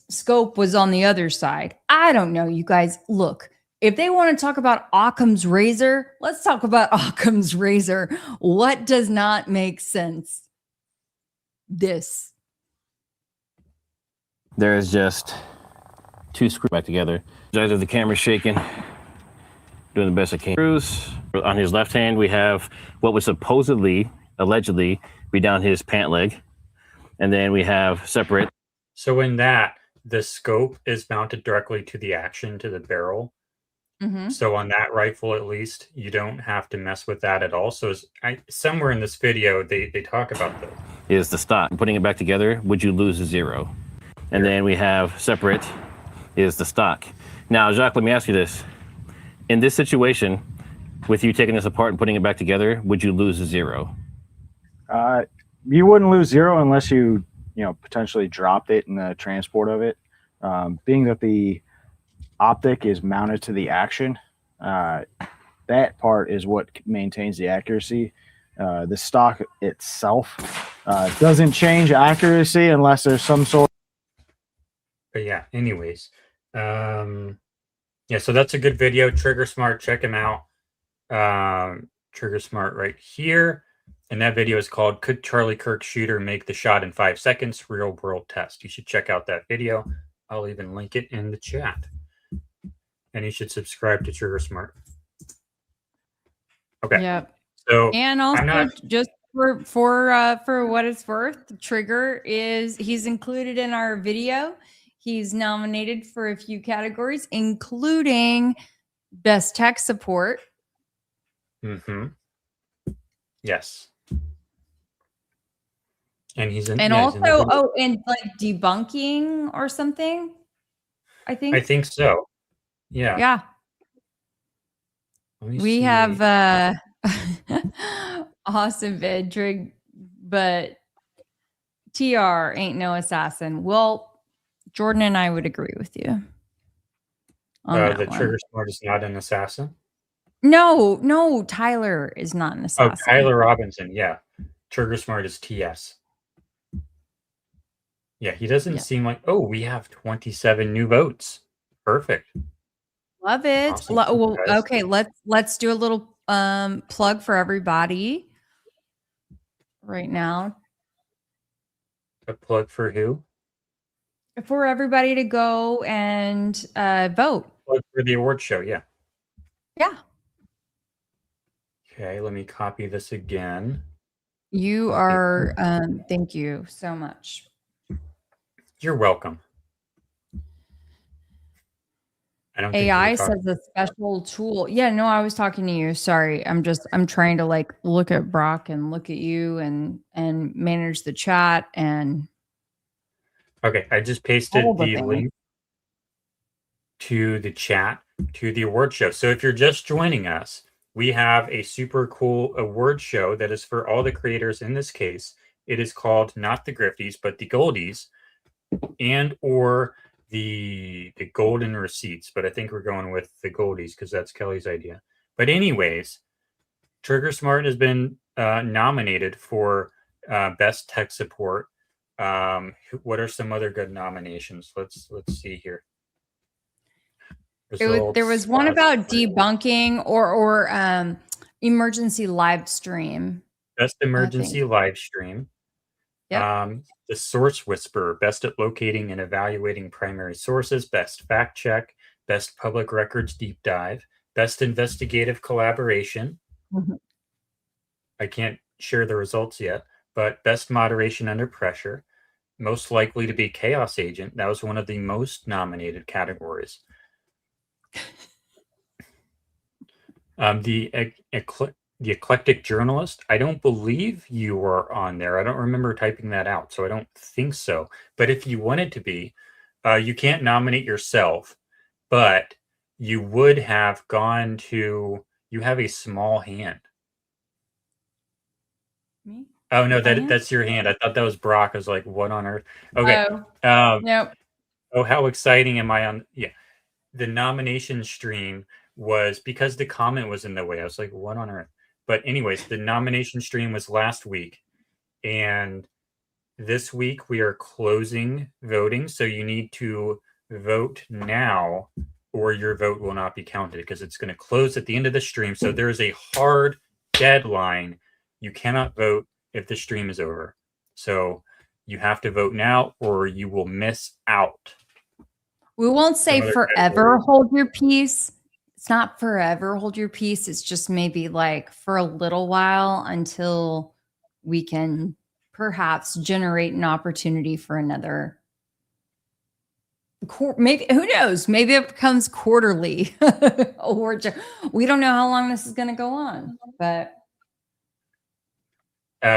scope was on the other side. I don't know, you guys. Look, if they want to talk about Occam's razor, let's talk about Occam's razor. What does not make sense? This. There is just 2 screws back together. Either the camera's shaking, doing the best I can. Screws. On his left hand, we have what would supposedly, allegedly, be down his pant leg. And then we have separate. So in that, the scope is mounted directly to the action, to the barrel. Mm-hmm. So on that rifle, at least, you don't have to mess with that at all. So somewhere in this video, they talk about this. Is the stock. Putting it back together, would you lose a 0? And then we have separate is the stock. Now, Jacques, let me ask you this. In this situation, with you taking this apart and putting it back together, would you lose a 0? You wouldn't lose 0 unless you potentially dropped it in the transport of it. Being that the optic is mounted to the action, that part is what maintains the accuracy. The stock itself doesn't change accuracy unless there's some sort. But yeah, anyways, yeah, so that's a good video. Trigger Smart, check him out. Trigger Smart right here. And that video is called "Could Charlie Kirk Shooter Make the Shot in 5 Seconds? Real World Test." You should check out that video. I'll even link it in the chat. And you should subscribe to Trigger Smart. Okay. Yep. So and also just for what it's worth, Trigger he's included in our video. He's nominated for a few categories, including Best Tech Support. Mm-hmm. Yes. And he's in. And yeah, also, and like debunking or something. I think so. Yeah. Yeah. We have awesome vid, Trig, but TR ain't no assassin. Well, Jordan and I would agree with you. The Trigger Smart is not an assassin. No, Tyler is not an assassin. Oh, Tyler Robinson. Yeah. Trigger Smart is TS. Yeah, he doesn't seem like, we have 27 new votes. Perfect. Love it. Awesome. Well, okay, let's do a little plug for everybody right now. A plug for who? For everybody to go and vote. Plug for the award show, yeah. Yeah. Okay, let me copy this again. You are, thank you so much. You're welcome. I don't AI says a special tool. Yeah, no, I was talking to you. Sorry. I'm trying to like look at Brock and look at you and manage the chat and. Okay, I just pasted the link to the chat to the award show. So if you're just joining us, we have a super cool award show that is for all the creators. In this case, it is called not the Grifties, but the Goldies, and or the golden receipts. But I think we're going with the Goldies because that's Kelly's idea. But anyways, Trigger Smart has been nominated for Best Tech Support. What are some other good nominations? Let's see here. There was one about debunking or emergency live stream. Best emergency live stream. Yep. The Source Whisperer, best at locating and evaluating primary sources, best fact check, best public records deep dive, best investigative collaboration. Mm-hmm. I can't share the results yet, but best moderation under pressure, most likely to be chaos agent. That was one of the most nominated categories. The eclectic journalist, I don't believe you were on there. I don't remember typing that out, so I don't think so. But if you wanted to be, you can't nominate yourself, but you would have gone to, you have a small hand. Me? Oh, no, that's your hand. I thought that was Brock. I was like, what on earth? Okay. Nope. Oh, how exciting am I on? Yeah. The nomination stream was, because the comment was in the way, I was like, what on earth? But anyways, the nomination stream was last week, and this week we are closing voting. So you need to vote now or your vote will not be counted because it's going to close at the end of the stream. So there is a hard deadline. You cannot vote if the stream is over. So you have to vote now or you will miss out. We won't say forever hold your peace. It's not forever hold your peace. It's just maybe like for a little while until we can perhaps generate an opportunity for another. Maybe, who knows? Maybe it becomes quarterly. We don't know how long this is going to go on, but.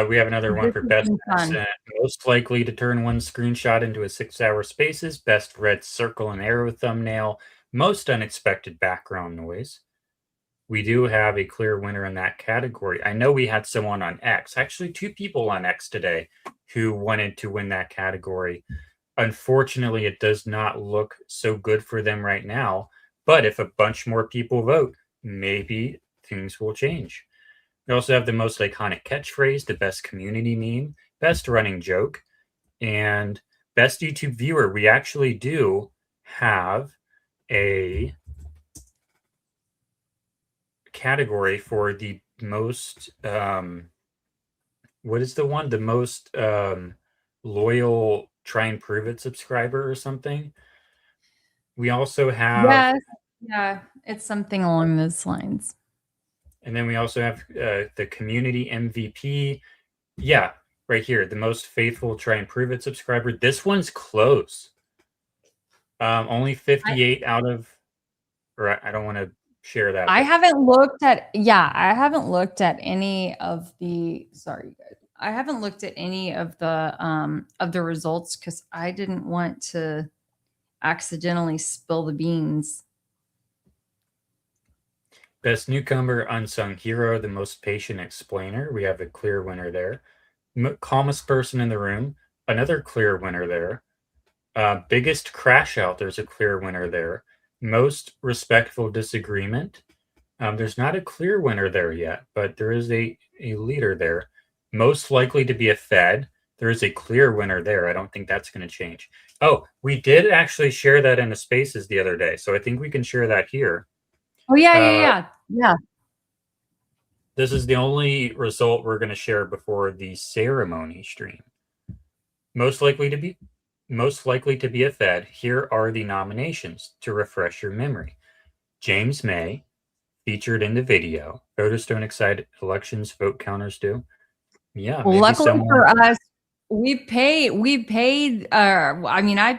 We have another one This for has best been fun. accent. Most likely to turn one screenshot into a 6-hour spaces. Best red circle and arrow thumbnail. Most unexpected background noise. We do have a clear winner in that category. I know we had someone on X, actually 2 people on X today who wanted to win that category. Unfortunately, it does not look so good for them right now. But if a bunch more people vote, maybe things will change. We also have the most iconic catchphrase, the best community meme, best running joke, and best YouTube viewer. We actually do have a category for the most what is the one? The most loyal try and prove it subscriber or something. We also have Yes. Yeah, it's something along those lines. And then we also have the community MVP. Yeah, right here, the most faithful try and prove it subscriber. This one's close. Only 58 out of, or I don't want to share that. I but haven't looked at I haven't looked at any of the sorry guys. I haven't looked at any of the results because I didn't want to accidentally spill the beans. Best newcomer, unsung hero, the most patient explainer. We have a clear winner there. Calmest person in the room, another clear winner there. Biggest crash out, there's a clear winner there. Most respectful disagreement. There's not a clear winner there yet, but there is a leader there. Most likely to be a Fed. There is a clear winner there. I don't think that's going to change. Oh, we did actually share that in the spaces the other day, so I think we can share that here. Oh yeah. This is the only result we're going to share before the ceremony stream. Most likely to be a Fed. Here are the nominations to refresh your memory. James May, featured in the video. Voters don't excite elections, vote counters do. Yeah, Well, maybe luckily for someone. us, I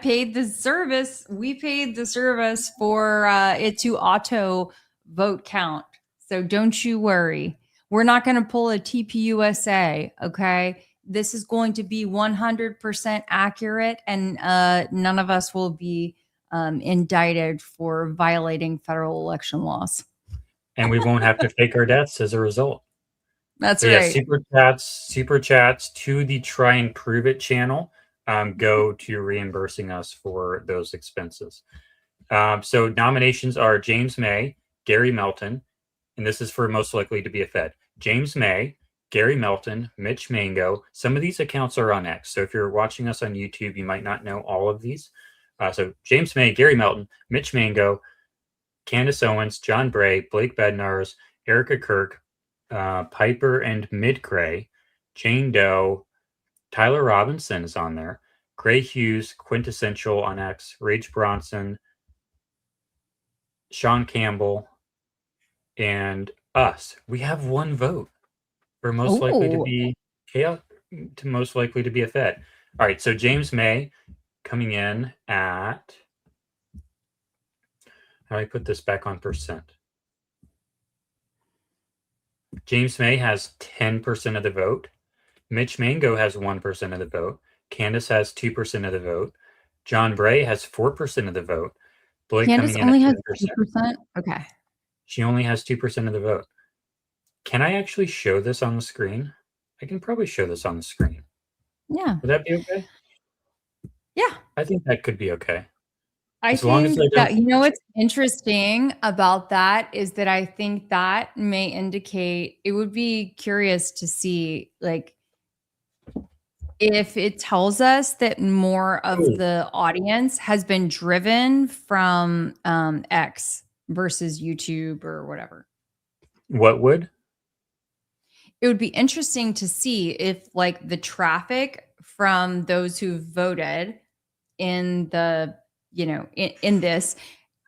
paid the service. We paid the service for it to auto vote count. So don't you worry. We're not going to pull a TPUSA, okay? This is going to be 100% accurate, and none of us will be indicted for violating federal election laws. And we won't have to fake our deaths as a result. That's So yeah, right. super chats to the Try and Prove It channel go to reimbursing us for those expenses. So nominations are James May, Gary Melton, and this is for most likely to be a Fed. James May, Gary Melton, Mitch Mango. Some of these accounts are on X. So if you're watching us on YouTube, you might not know all of these. So James May, Gary Melton, Mitch Mango, Candace Owens, John Bray, Blake Bednarz, Erica Kirk, Piper and Midgray, Jane Doe, Tyler Robinson is on there, Gray Hughes, Quintessential on X, Rage Bronson, Sean Campbell, and us. We have one vote for most likely to be most likely to be a Fed. All right, so James May coming in at, how do I put this back on percent? James May has 10% of the vote. Mitch Mango has 1% of the vote. Candace has 2% of the vote. John Bray has 4% of the vote. Blake Candace coming in only at has 10%. 2%. Okay. She only has 2% of the vote. Can I actually show this on the screen? I can probably show this on the screen. Yeah. Would that be okay? Yeah. I think that could be okay. I As long as think I that, don't. what's interesting about that is that I think that may indicate, it would be curious to see, like, if it tells us that more of the audience has been driven from X versus YouTube or whatever. What would? It would be interesting to see if, like, the traffic from those who voted in the, in this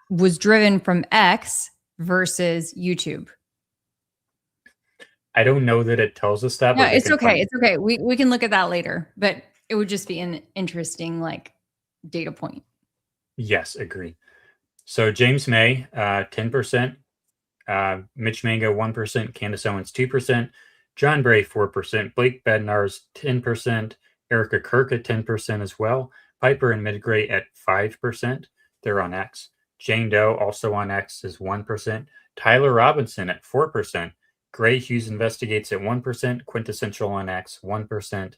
was driven from X versus YouTube. I don't know that it tells us that. No, but we it's can okay. find It's okay. We can look at that later, but it would just be an interesting, like, data point. Yes, agree. So James May, 10%. Mitch Mango, 1%. Candace Owens, 2%. John Bray, 4%. Blake Bednar's 10%. Erica Kirk at 10% as well. Piper and Midgray at 5%. They're on X. Jane Doe, also on X, is 1%. Tyler Robinson at 4%. Gray Hughes Investigates at 1%. Quintessential on X, 1%.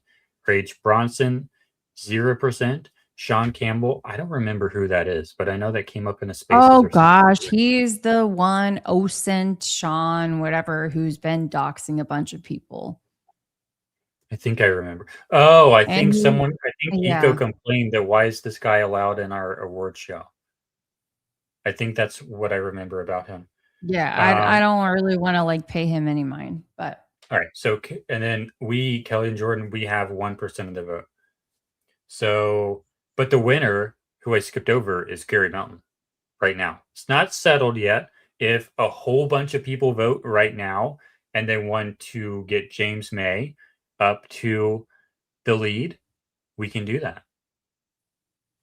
Rage Bronson, 0%. Sean Campbell, I don't remember who that is, but I know that came up in a Spaces. Oh or gosh, something. he's the one OSINT Sean, whatever, who's been doxing a bunch of people. I think I remember. Oh, I think And Eco yeah. complained that why is this guy allowed in our award show? I think that's what I remember about him. Yeah, I don't really want to like pay him any mind, but all right. So, and then we, Kelly and Jordan, we have 1% of the vote. So, but the winner, who I skipped over, is Gary Mountain right now. It's not settled yet. If a whole bunch of people vote right now and they want to get James May up to the lead, we can do that.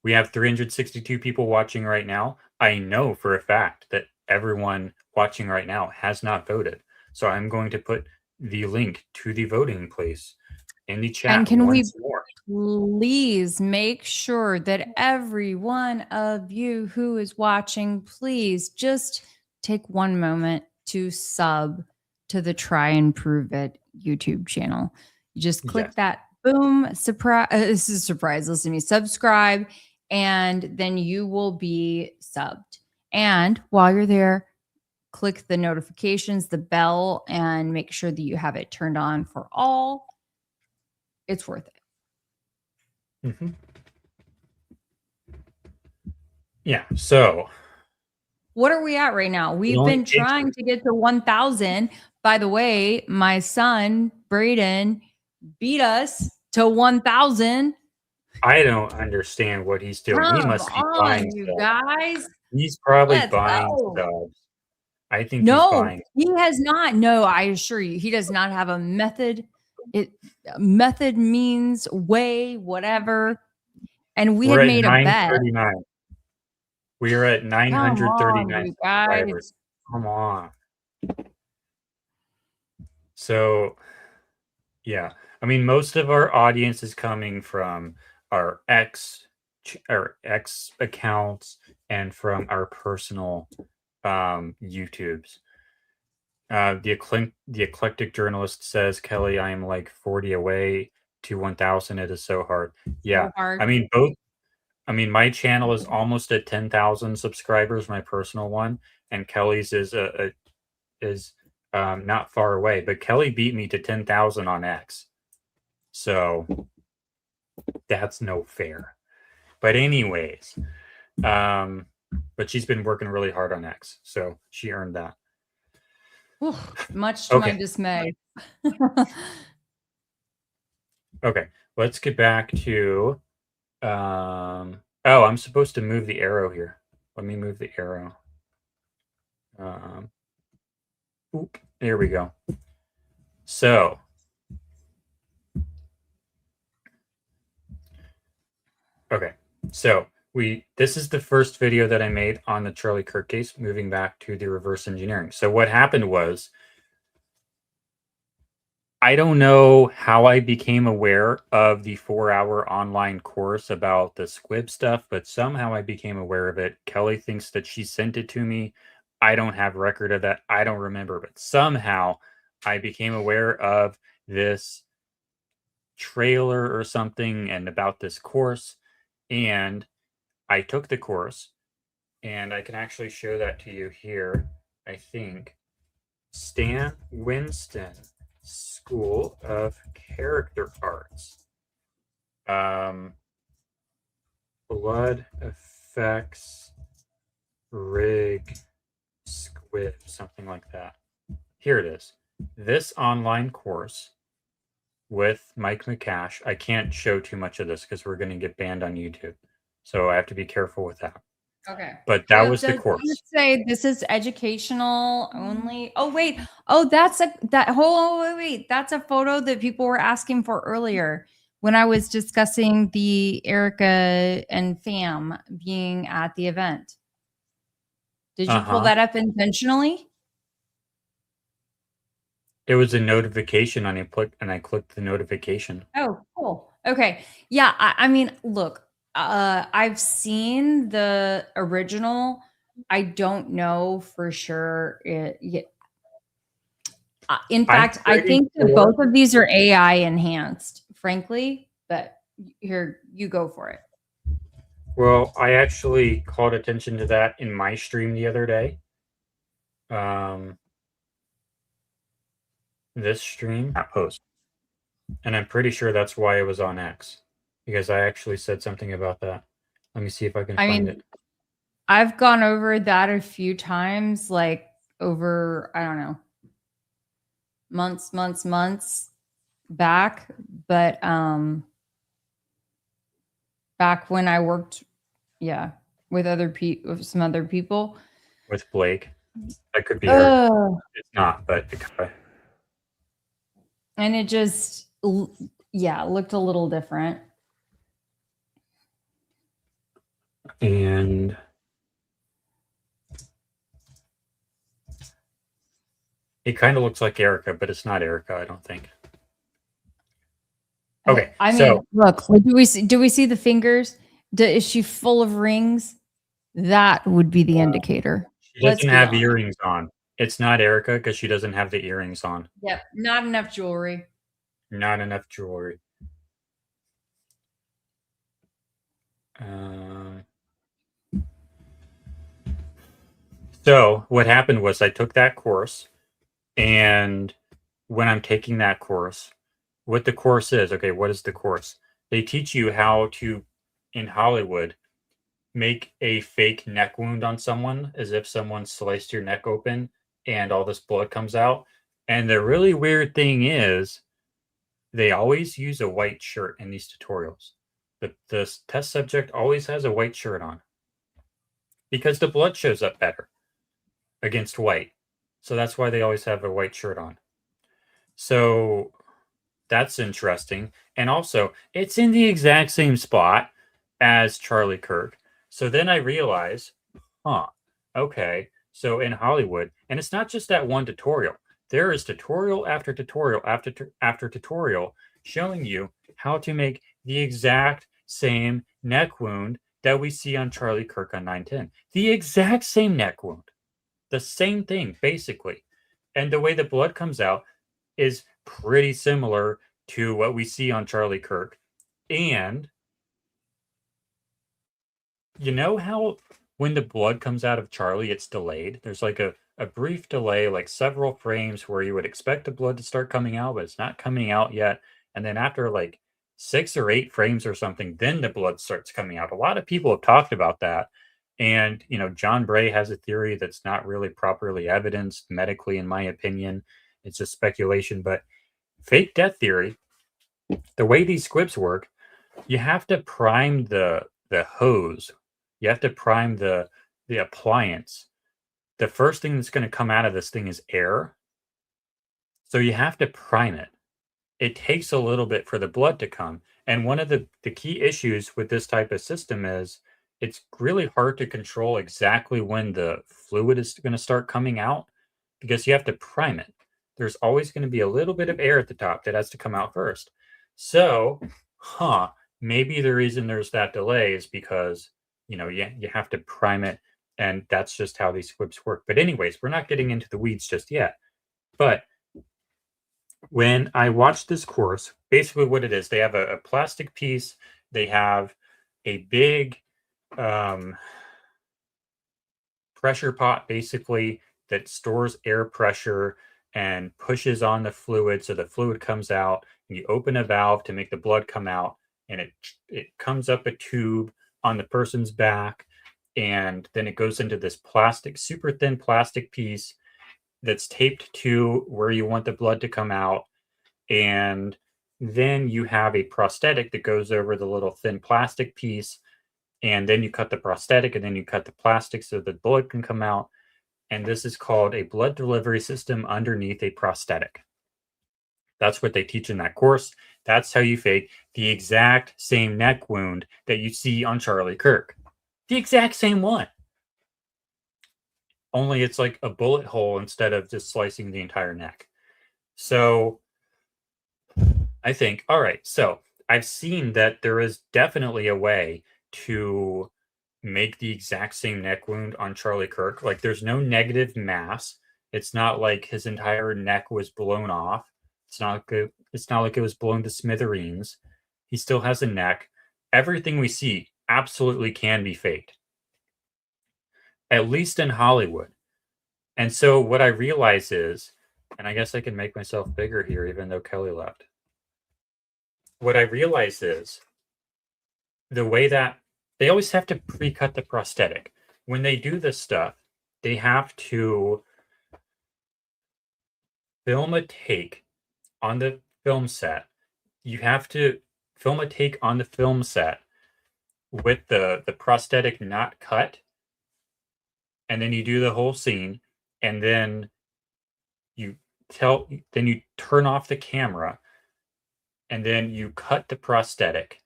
We have 362 people watching right now. I know for a fact that everyone watching right now has not voted. So I'm going to put the link to the voting place in the chat. And can we more. please make sure that every one of you who is watching, please just take one moment to sub to the Try and Prove It YouTube channel. You just click that boom, surprise. This is a surprise. Listen to me, subscribe, and then you will be subbed. And while you're there, click the notifications, the bell, and make sure that you have it turned on for all. It's worth it. Mm-hmm. Yeah. So what are we at right now? We've been trying to get to 1,000. By the way, my son, Braden, beat us to 1,000. I don't understand what he's doing. He must be buying you stuff. guys. He's probably buying stuff. I think he's buying. He has not. No, I assure you, he does not have a method. Method means way, whatever. And we had made a bet. We are at 939 subscribers. Come on. So, yeah. I mean, most of our audience is coming from our X accounts and from our personal YouTubes. The eclectic journalist says, Kelly, I am like 40 away to 1,000. It is so hard. Yeah. So hard. I mean, both. I mean, my channel is almost at 10,000 subscribers, my personal one, and Kelly's is not far away. But Kelly beat me to 10,000 on X, so that's no fair. But anyways, but she's been working really hard on X, so she earned that. Ooh, much to my dismay. Okay, let's get back to. Oh, I'm supposed to move the arrow here. Let me move the arrow. There we go. So, okay. So this is the first video that I made on the Charlie Kirk case, moving back to the reverse engineering. So what happened was, I don't know how I became aware of the 4-hour online course about the squib stuff, but somehow I became aware of it. Kelly thinks that she sent it to me. I don't have record of that. I don't remember, but somehow I became aware of this trailer or something and about this course. And I took the course, and I can actually show that to you here. I think Stan Winston School of Character Arts. Blood Effects Rig Squib, something like that. Here it is. This online course with Mike McCash. I can't show too much of this because we're going to get banned on YouTube. So I have to be careful with that. Okay. But that was the course. Does it say this is educational only? Oh, wait. Oh, that's a that's a photo that people were asking for earlier when I was discussing the Erica and Fam being at the event. Did you pull that up intentionally? It was a notification on I clicked the notification. Oh, cool. Okay. Yeah. I mean, look, I've seen the original. I don't know for sure. In fact, I think that both of these are AI enhanced, frankly, but here, you go for it. Well, I actually called attention to that in my stream the other day. This stream, that post. And I'm pretty sure that's why it was on X, because I actually said something about that. Let me see if I can find it. I've gone over that a few times, like over, I don't know, months back. But back when I worked, with with some other people. With Blake. That could be her. It's not, but it could. And it just, looked a little different. And it kind of looks like Erica, but it's not Erica, I don't think. Okay. I mean, look, do we see the fingers? Is she full of rings? That would be the indicator. She doesn't have earrings on. It's not Erica because she doesn't have the earrings on. Yep, not enough jewelry. Not enough jewelry. So what happened was I took that course, and when I'm taking that course, what the course is, okay, what is the course? They teach you how to, in Hollywood, make a fake neck wound on someone as if someone sliced your neck open and all this blood comes out. And the really weird thing is they always use a white shirt in these tutorials. The test subject always has a white shirt on because the blood shows up better against white. So that's why they always have a white shirt on. So that's interesting. And also, it's in the exact same spot as Charlie Kirk. So then I realize, okay, so in Hollywood, and it's not just that one tutorial. There is tutorial after tutorial after tutorial showing you how to make the exact same neck wound that we see on Charlie Kirk on 910. The exact same neck wound. The same thing, basically. And the way the blood comes out is pretty similar to what we see on Charlie Kirk. And you know how when the blood comes out of Charlie, it's delayed? There's like a brief delay, like several frames where you would expect the blood to start coming out, but it's not coming out yet. And then after like 6 or 8 frames or something, then the blood starts coming out. A lot of people have talked about that. And, you know, John Bray has a theory that's not really properly evidenced medically, in my opinion. It's just speculation. But fake death theory, the way these squibs work, you have to prime the hose. You have to prime the appliance. The first thing that's going to come out of this thing is air. So you have to prime it. It takes a little bit for the blood to come. And one of the key issues with this type of system is it's really hard to control exactly when the fluid is going to start coming out because you have to prime it. There's always going to be a little bit of air at the top that has to come out first. So, maybe the reason there's that delay is because, you know, you have to prime it, and that's just how these squibs work. But anyways, we're not getting into the weeds just yet. But when I watched this course, basically what it is, they have a plastic piece, they have a big pressure pot, basically, that stores air pressure and pushes on the fluid so the fluid comes out, and you open a valve to make the blood come out, and it comes up a tube on the person's back, and then it goes into this plastic, super thin plastic piece that's taped to where you want the blood to come out. And then you have a prosthetic that goes over the little thin plastic piece, and then you cut the prosthetic, and then you cut the plastic so the blood can come out. And this is called a blood delivery system underneath a prosthetic. That's what they teach in that course. That's how you fake the exact same neck wound that you see on Charlie Kirk. The exact same one. Only it's like a bullet hole instead of just slicing the entire neck. So I think, all right, so I've seen that there is definitely a way to make the exact same neck wound on Charlie Kirk. Like there's no negative mass. It's not like his entire neck was blown off. It's not like it was blown to smithereens. He still has a neck. Everything we see absolutely can be faked. At least in Hollywood. And so what I realize is, and I guess I can make myself bigger here even though Kelly left. What I realize is the way that they always have to pre-cut the prosthetic. When they do this stuff, they have to film a take on the film set. You have to film a take on the film set with the prosthetic not cut, and then you do the whole scene, and then you turn off the camera, and then you cut the prosthetic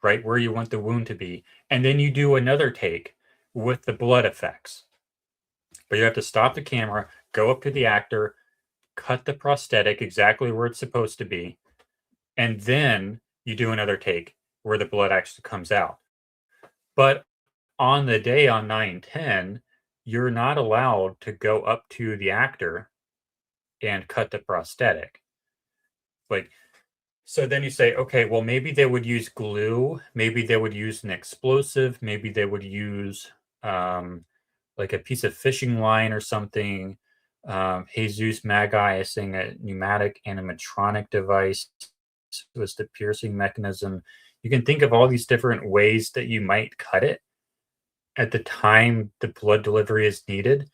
right where you want the wound to be, and then you do another take with the blood effects. But you have to stop the camera, go up to the actor, cut the prosthetic exactly where it's supposed to be, and then you do another take where the blood actually comes out. But on the day on 9/10, you're not allowed to go up to the actor and cut the prosthetic. Like, so then you say, okay, well, maybe they would use glue. Maybe they would use an explosive. Maybe they would use like a piece of fishing line or something. Jesus Magi is saying a pneumatic animatronic device was the piercing mechanism. You can think of all these different ways that you might cut it at the time the blood delivery is needed.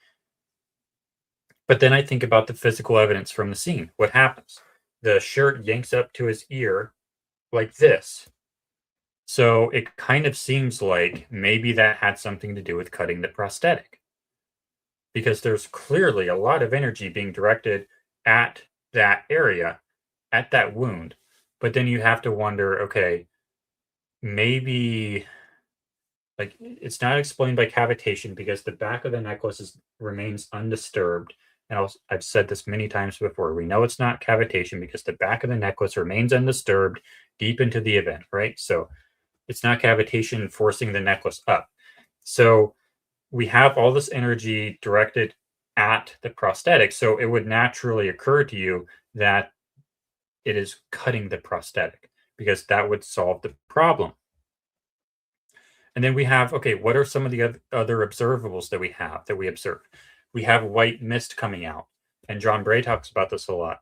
But then I think about the physical evidence from the scene. What happens? The shirt yanks up to his ear like this. So it kind of seems like maybe that had something to do with cutting the prosthetic. Because there's clearly a lot of energy being directed at that area, at that wound. But then you have to wonder, okay, maybe like it's not explained by cavitation because the back of the necklace remains undisturbed. And I've said this many times before. We know it's not cavitation because the back of the necklace remains undisturbed deep into the event, right? So it's not cavitation forcing the necklace up. So we have all this energy directed at the prosthetic. So it would naturally occur to you that it is cutting the prosthetic because that would solve the problem. And then we have, okay, what are some of the other observables that we observe? We have white mist coming out. And John Bray talks about this a lot.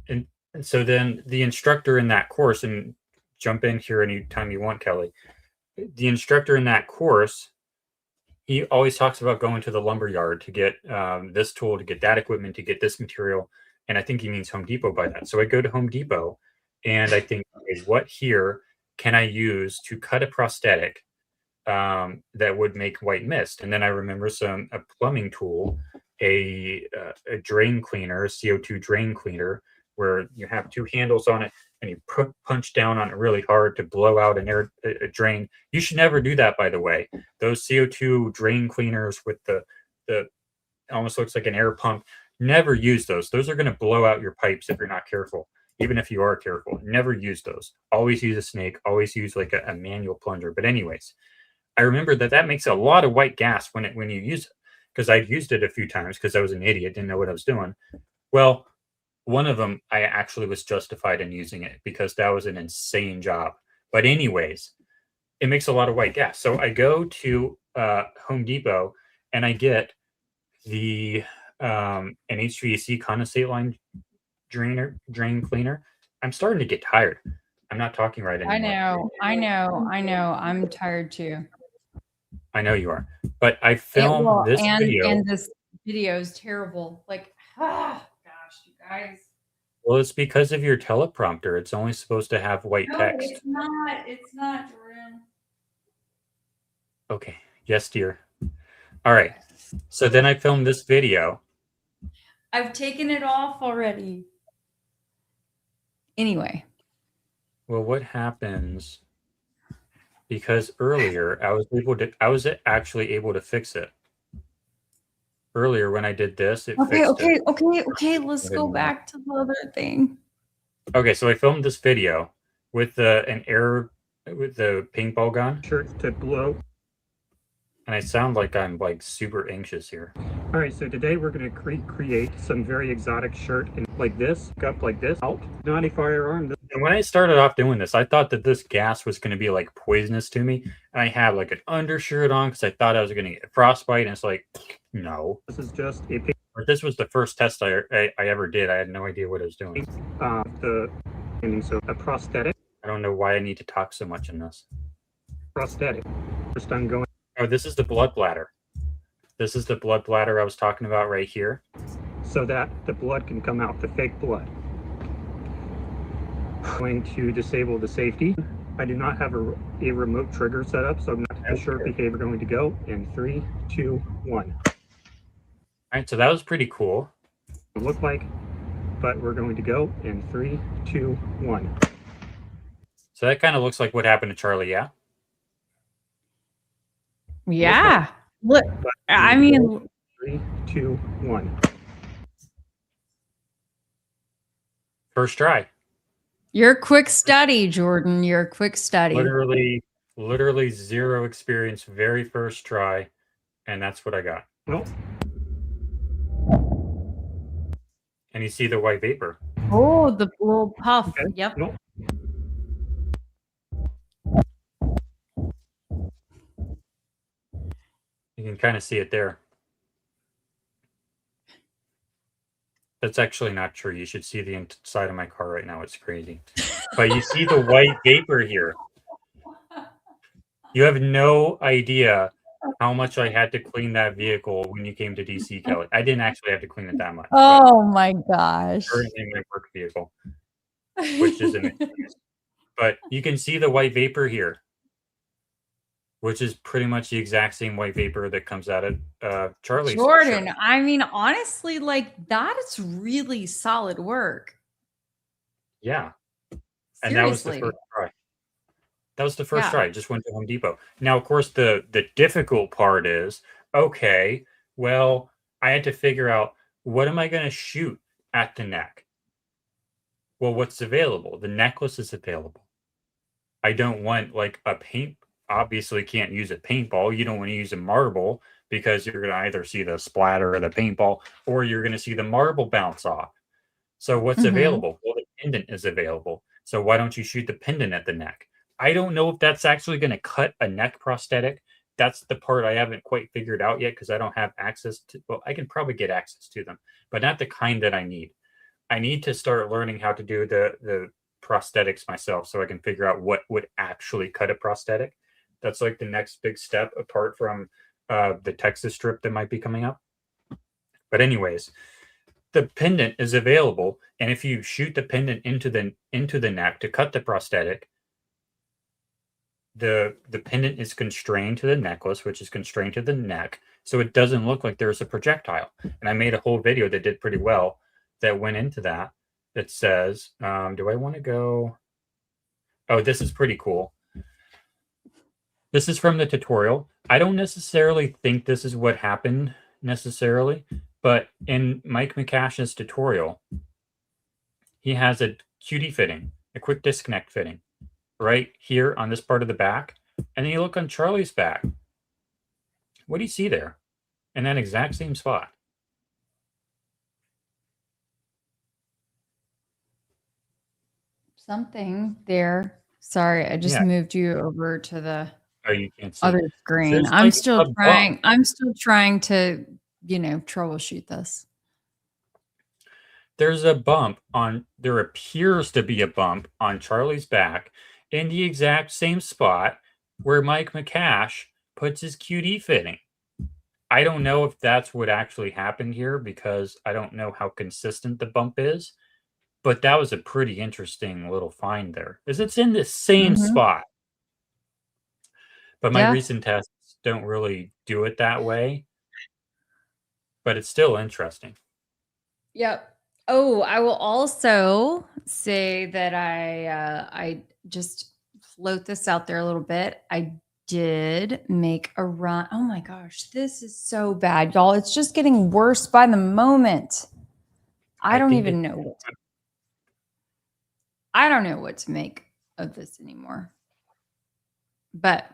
And so then the instructor in that course, and jump in here anytime you want, Kelly. The instructor in that course, he always talks about going to the lumber yard to get this tool, to get that equipment, to get this material. And I think he means Home Depot by that. So I go to Home Depot and I think, okay, what here can I use to cut a prosthetic that would make white mist? And then I remember a plumbing tool, a drain cleaner, a CO2 drain cleaner, where you have two handles on it and you punch down on it really hard to blow out a drain. You should never do that, by the way. Those CO2 drain cleaners with the almost looks like an air pump. Never use those. Those are going to blow out your pipes if you're not careful. Even if you are careful, never use those. Always use a snake. Always use like a manual plunger. But anyways, I remember that makes a lot of white gas when you use it, because I'd used it a few times because I was an idiot, didn't know what I was doing. Well, one of them I actually was justified in using it because that was an insane job. But anyways, it makes a lot of white gas. So I go to Home Depot and I get an HVAC condensate line drain cleaner. I'm starting to get tired. I'm not talking right anymore. I know. I'm tired too. I know you are. But I filmed this video. And this video is terrible. Like, gosh, you guys. Well, it's because of your teleprompter. It's only supposed to have white text. It's not. It's not, Jordan. Okay. Yes, dear. All right. So then I filmed this video. I've taken it off already. Anyway. Well, what happens? Because earlier I was actually able to fix it. earlier when I did this, it Okay, fixed it. okay. Let's go back to the other thing. Okay, so I filmed this video with an air with the paintball gun. Shirts to blow. And I sound like I'm like super anxious here. All right, so today we're going to create some very exotic shirt in like this, up like this, out, not a firearm. And when I started off doing this, I thought that this gas was going to be like poisonous to me. And I had like an undershirt on because I thought I was going to get frostbite. And it's like, no. This is just a But this was the first test I ever did. I had no idea what I was doing. So a prosthetic. I don't know why I need to talk so much in this. Prosthetic. First I'm going. Oh, this is the blood bladder. This is the blood bladder I was talking about right here. So that the blood can come out, the fake blood. Going to disable the safety. I do not have a remote trigger set up, so I'm not sure if behavior going to go in 3, 2, 1. All right, so that was pretty cool. Look like, but we're going to go in 3, 2, 1. So that kind of looks like what happened to Charlie, yeah? Yeah. Look, I mean, 3, 2, 1. First try. you're a quick study, Jordan. You're a quick study. Literally zero experience, very first try, and that's what I got. Well. And you see the white vapor. Oh, the little puff. Okay. Yep. Nope. You can kind of see it there. That's actually not true. You should see the inside of my car right now. It's crazy. But you see the white vapor here. You have no idea how much I had to clean that vehicle when you came to DC, Kelly. I didn't actually have to clean it that much. Oh my gosh. Currently my work vehicle, which is an excuse. But you can see the white vapor here, which is pretty much the exact same white vapor that comes out of Charlie's Jordan, shirt. I mean, honestly, like that is really solid work. Yeah. And that was the Seriously. first try. That was the first Yeah. try. I just went to Home Depot. Now, of course, the difficult part is, okay, well, I had to figure out what am I going to shoot at the neck? Well, what's available? The necklace is available. I don't want like a paint. Obviously, can't use a paintball. You don't want to use a marble because you're going to either see the splatter of the paintball or you're going to see the marble bounce off. So what's available? Well, the pendant is available. So why don't you shoot the pendant at the neck? I don't know if that's actually going to cut a neck prosthetic. That's the part I haven't quite figured out yet because I don't have access to. Well, I can probably get access to them, but not the kind that I need. I need to start learning how to do the prosthetics myself so I can figure out what would actually cut a prosthetic. That's like the next big step apart from the Texas strip that might be coming up. But anyways, the pendant is available, and if you shoot the pendant into the neck to cut the prosthetic, the pendant is constrained to the necklace, which is constrained to the neck, so it doesn't look like there's a projectile. And I made a whole video that did pretty well that went into that. That says, do I want to go? Oh, this is pretty cool. This is from the tutorial. I don't necessarily think this is what happened necessarily, but in Mike McCash's tutorial, he has a QD fitting, a quick disconnect fitting, right here on this part of the back. And then you look on Charlie's back. What do you see there? In that exact same spot. Something there. Sorry, I just moved you over to the you can't see. other screen. There's I'm like still a trying. bump. I'm still trying to, troubleshoot this. There's a bump on, there appears to be a bump on Charlie's back in the exact same spot where Mike McCash puts his QD fitting. I don't know if that's what actually happened here because I don't know how consistent the bump is, but that was a pretty interesting little find there. Is it's in the same spot. But my recent tests don't really do it that way. But it's still interesting. Yep. Oh, I will also say that I just float this out there a little bit. I did make a run. Oh my gosh, this is so bad, y'all. It's just getting worse by the moment. I don't even know what to make of this anymore. But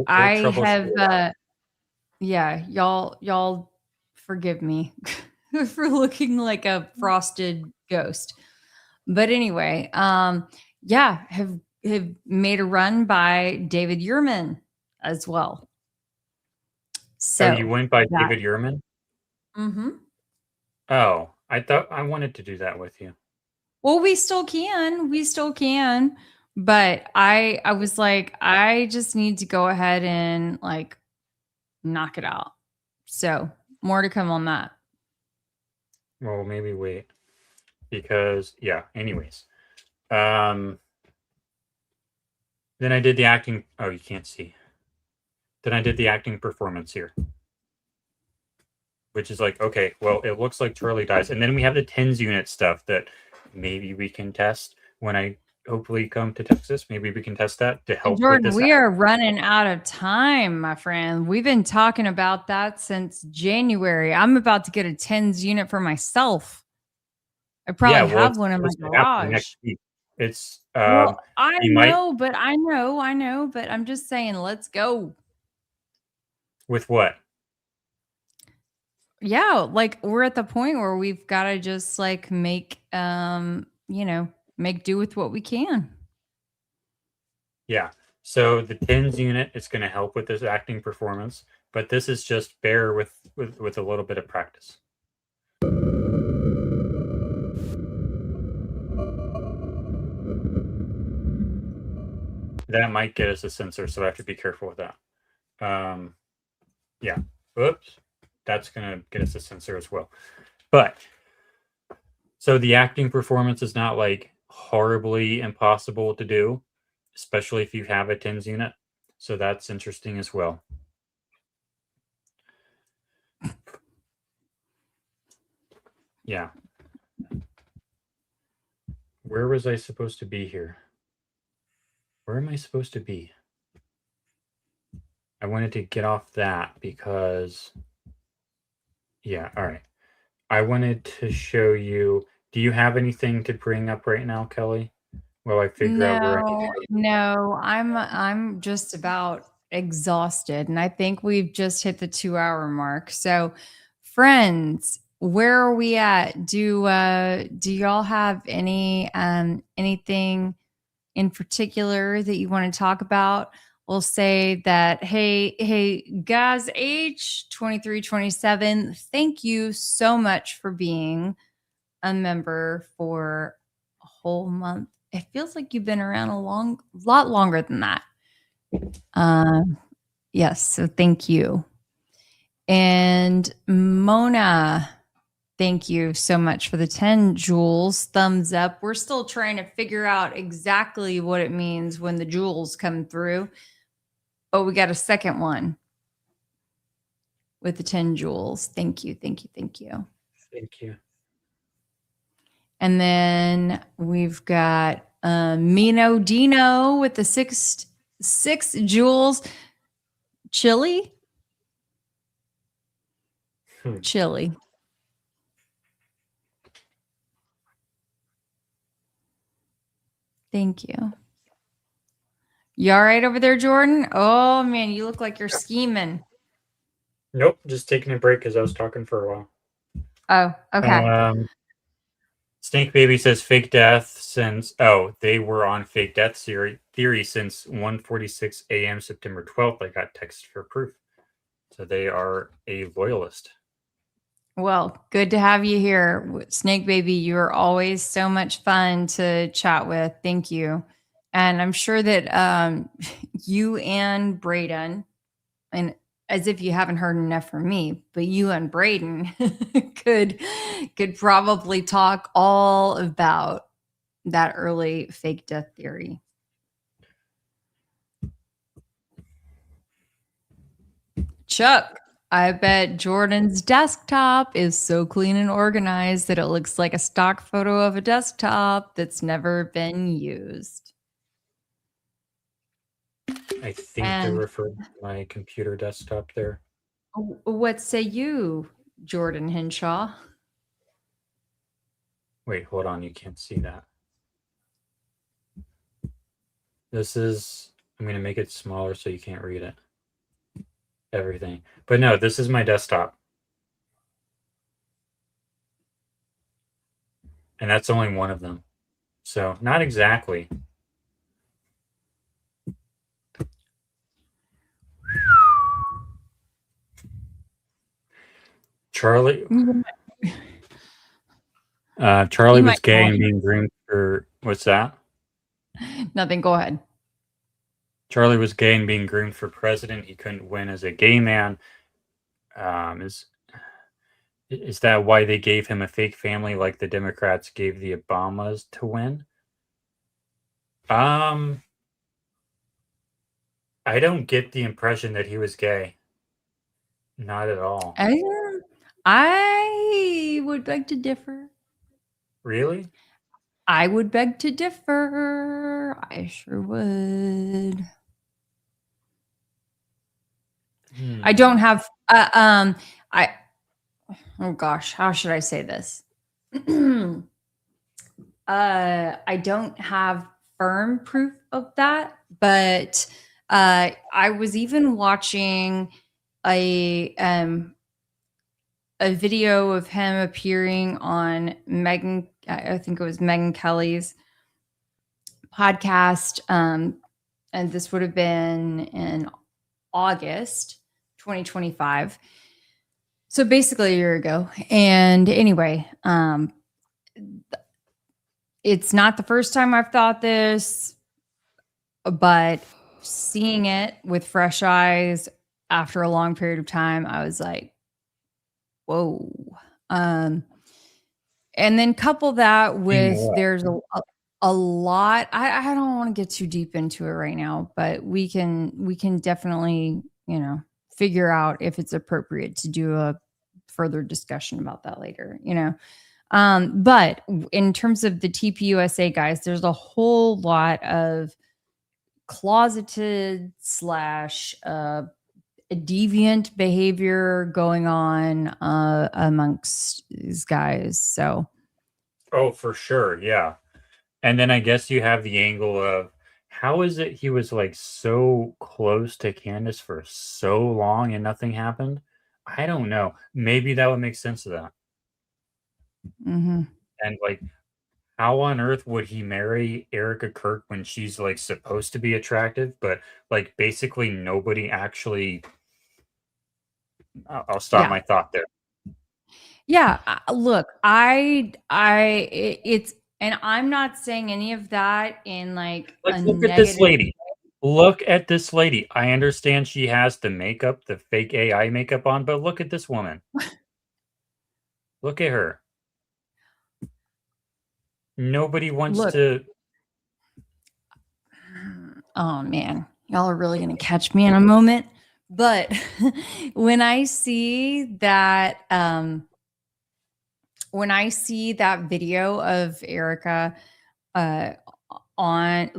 I have yeah, y'all forgive me for looking like a frosted ghost. But anyway, yeah, have made a run by David Yurman as well. So you went by David Yurman? Mm-hmm. Oh, I thought I wanted to do that with you. Well, we still can. But I was like, I just need to go ahead and like knock it out. So more to come on that. Well, maybe wait. Because yeah, anyways. Then I did the acting. Oh, you can't see. Then I did the acting performance here. Which is like, okay, well, it looks like Charlie dies. And then we have the TENS unit stuff that maybe we can test when I hopefully come to Texas. Maybe we can test that to help Jordan, with this. we are running out of time, my friend. We've been talking about that since January. I'm about to get a TENS unit for myself. I probably have one in my garage. Next week. It's well, I know, but I'm just saying, let's go. With what? Yeah, like we're at the point where we've got to just like make make do with what we can. Yeah. So the TENS unit is going to help with this acting performance, but this is just bear with a little bit of practice. That might get us a sensor, so I have to be careful with that. Yeah. Oops. That's going to get us a sensor as well. But so the acting performance is not like horribly impossible to do, especially if you have a TENS unit. So that's interesting as well. Yeah. Where was I supposed to be here? Where am I supposed to be? I wanted to get off that because, yeah, all right. I wanted to show you. Do you have anything to bring up right now, Kelly? While I figure out where I need to go. No, I'm just about exhausted, and I think we've just hit the 2-hour mark. So, friends, where are we at? Do y'all have anything in particular that you want to talk about? We'll say that, hey, guys, H2327, thank you so much for being a member for a whole month. It feels like you've been around a lot longer than that. Yes, so thank you. And Mona, thank you so much for the 10 joules. Thumbs up. We're still trying to figure out exactly what it means when the joules come through. Oh, we got a second one with the 10 joules. Thank you. Thank you. And then we've got Mino Dino with the six joules. Chili. Thank you. You all right over there, Jordan? Oh man, you look like you're scheming. Nope, just taking a break because I was talking for a while. Oh, okay. Snake Baby says fake death since they were on fake death theory since 1:46 a.m. September 12th. I got text for proof. So they are a loyalist. Well, good to have you here, Snake Baby. You're always so much fun to chat with. Thank you. And I'm sure that you and Braden, and as if you haven't heard enough from me, but you and Braden could probably talk all about that early fake death theory. Chuck, I bet Jordan's desktop is so clean and organized that it looks like a stock photo of a desktop that's never been used. I think they're And referring to my computer desktop there. what say you, Jordan Henshaw? Wait, hold on. You can't see that. This is, I'm going to make it smaller so you can't read it. Everything. But no, this is my desktop. And that's only one of them. So not exactly. Charlie Charlie was gay and being groomed for, what's that? Nothing, go ahead. Charlie was gay and being groomed for president. He couldn't win as a gay man. Is that why they gave him a fake family like the Democrats gave the Obamas to win? I don't get the impression that he was gay. Not at all. I would beg to differ. Really? I would beg to differ. I sure would. I don't have oh gosh, how should I say this? I don't have firm proof of that, but I was even watching a video of him appearing on I think it was Megyn Kelly's podcast, and this would have been in August 2025. So basically a year ago. And anyway, it's not the first time I've thought this, but seeing it with fresh eyes after a long period of time, I was like, whoa. And then couple that with there's a lot. I don't want to get too deep into it right now, but we can definitely, figure out if it's appropriate to do a further discussion about that later, but in terms of the TPUSA guys, there's a whole lot of closeted / deviant behavior going on amongst these guys. So, oh, for sure, yeah. And then I guess you have the angle of how is it he was like so close to Candace for so long and nothing happened? I don't know. Maybe that would make sense of that. Mm-hmm. And like, how on earth would he marry Erica Kirk when she's like supposed to be attractive, but like basically nobody actually. I'll stop my thought there. Yeah, look, it's, and I'm not saying any of that in like a look at this lady. Look at this lady. I understand she has the makeup, the fake AI makeup on, but look at this woman. Look at her. Nobody wants to. Oh man, y'all are really gonna catch me in a moment. But when I see that, video of Erica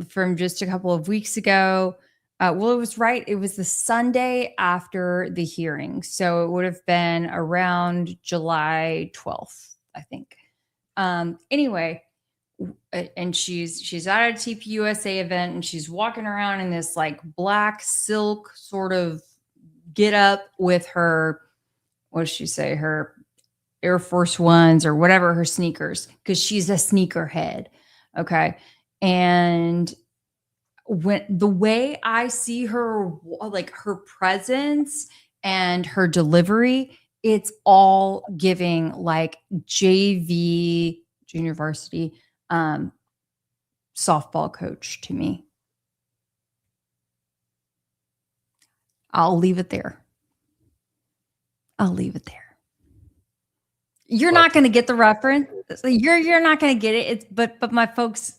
from just a couple of weeks ago, well, it was right. It was the Sunday after the hearing, so it would have been around July 12th, I think. Anyway, and she's at a TPUSA event, and she's walking around in this like black silk sort of get up with her, what does she say, her Air Force Ones or whatever, her sneakers, because she's a sneakerhead. Okay. And when the way I see her, like her presence and her delivery, it's all giving like JV, junior varsity, softball coach to me. I'll leave it there. You're not going to get the reference. You're not going to get it. But my folks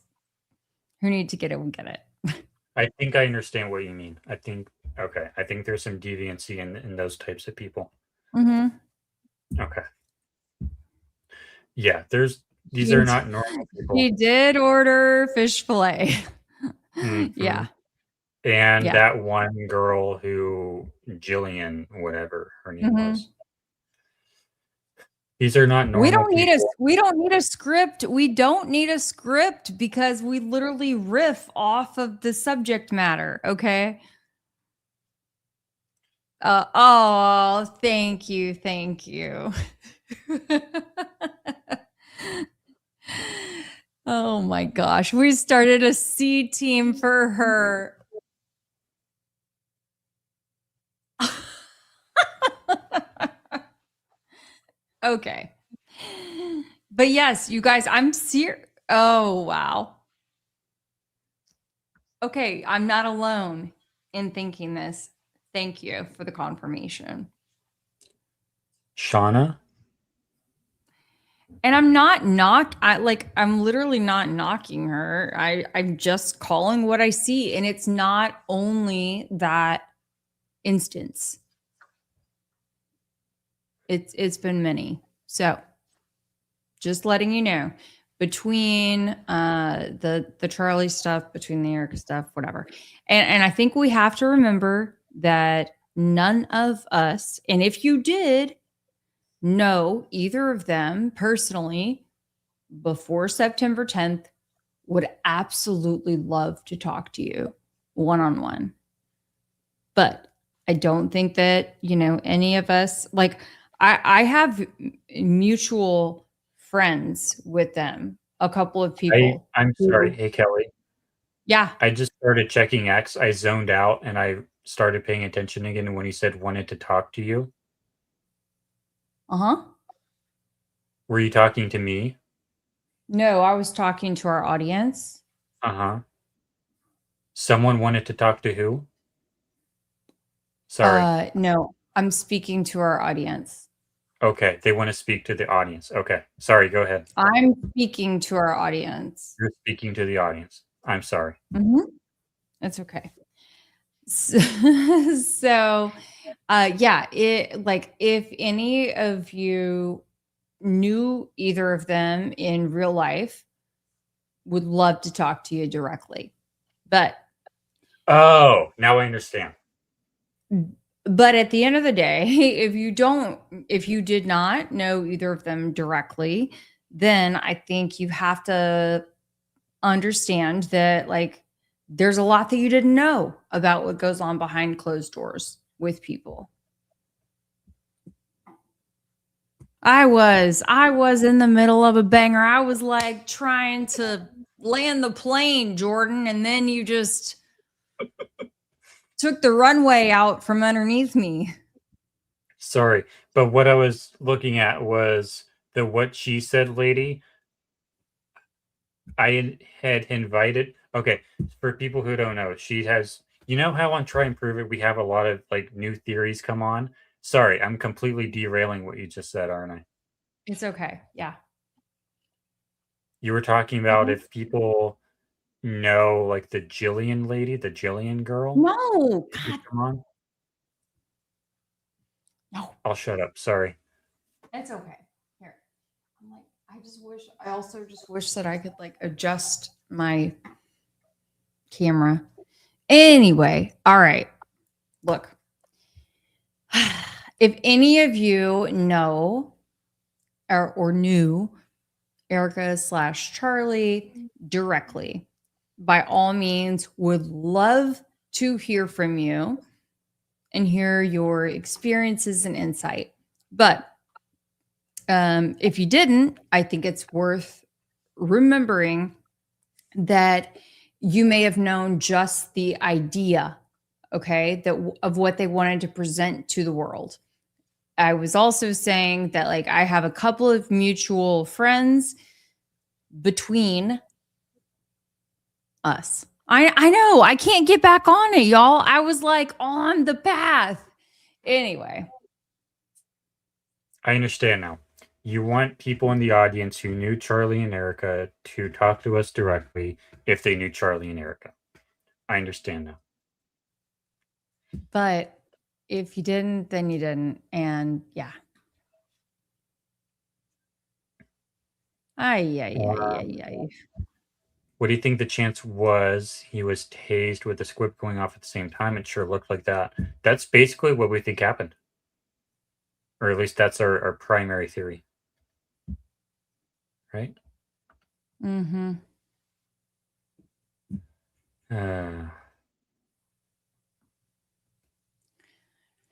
who need to get it will get it. I think I understand what you mean. I think there's some deviancy in those types of people. Mm-hmm. Okay. Yeah, these are not normal people. He did order fish fillet. Mm-hmm. Yeah. And Yeah. that one girl who, Jillian, whatever her name Mhm. was. These are not normal We don't need a people. we don't need a script. We don't need a script because we literally riff off of the subject matter, okay? Oh, thank you. Thank you. Oh my gosh. We started a C team for her. Okay. But yes, you guys, I'm serious. Oh, wow. Okay, I'm not alone in thinking this. Thank you for the confirmation. Shauna? And I'm literally not knocking her. I'm just calling what I see. And it's not only that instance. It's been many. So just letting you know, between the Charlie stuff, between the Erica stuff, whatever. And I think we have to remember that none of us, and if you did know either of them personally before September 10th, would absolutely love to talk to you one-on-one. But I don't think that, any of us, like, I have mutual friends with them, a couple of people. I'm sorry. Hey, Kelly. Yeah. I just started checking X. I zoned out and I started paying attention again when he said wanted to talk to you. Uh-huh. Were you talking to me? No, I was talking to our audience. Uh-huh. Someone wanted to talk to who? Sorry. No, I'm speaking to our audience. Okay, they want to speak to the audience. Okay. Sorry, go ahead. I'm speaking to our audience. You're speaking to the audience. I'm sorry. It's okay. So, yeah, if any of you knew either of them in real life, would love to talk to you directly. But Oh, now I understand. at the end of the day, if you did not know either of them directly, then I think you have to understand that, like, there's a lot that you didn't know about what goes on behind closed doors with people. I was in the middle of a banger. I was like trying to land the plane, Jordan, and then you just took the runway out from underneath me. Sorry, but what I was looking at was the what she said lady. I had invited. Okay, for people who don't know, she has. You know how on Try and Prove It we have a lot of like new theories come on. Sorry, I'm completely derailing what you just said, aren't I? It's okay. Yeah. You were talking about if people know like the Jillian lady, the Jillian girl. No. Come on. No. I'll shut up. Sorry. It's okay. Here. I'm like, I also just wish that I could like adjust my camera. Anyway, all right. Look. If any of you know or knew Erica / Charlie directly, by all means, would love to hear from you and hear your experiences and insight. But if you didn't, I think it's worth remembering that you may have known just the idea, okay, of what they wanted to present to the world. I was also saying that, like, I have a couple of mutual friends between us. I know I can't get back on it, y'all. I was like on the path. Anyway. I understand now. You want people in the audience who knew Charlie and Erica to talk to us directly if they knew Charlie and Erica. I understand now. But if you didn't, then you didn't. And yeah. Ay. What do you think the chance was he was tased with the squib going off at the same time? It sure looked like that. That's basically what we think happened. Or at least that's our primary theory. Right? Mm-hmm.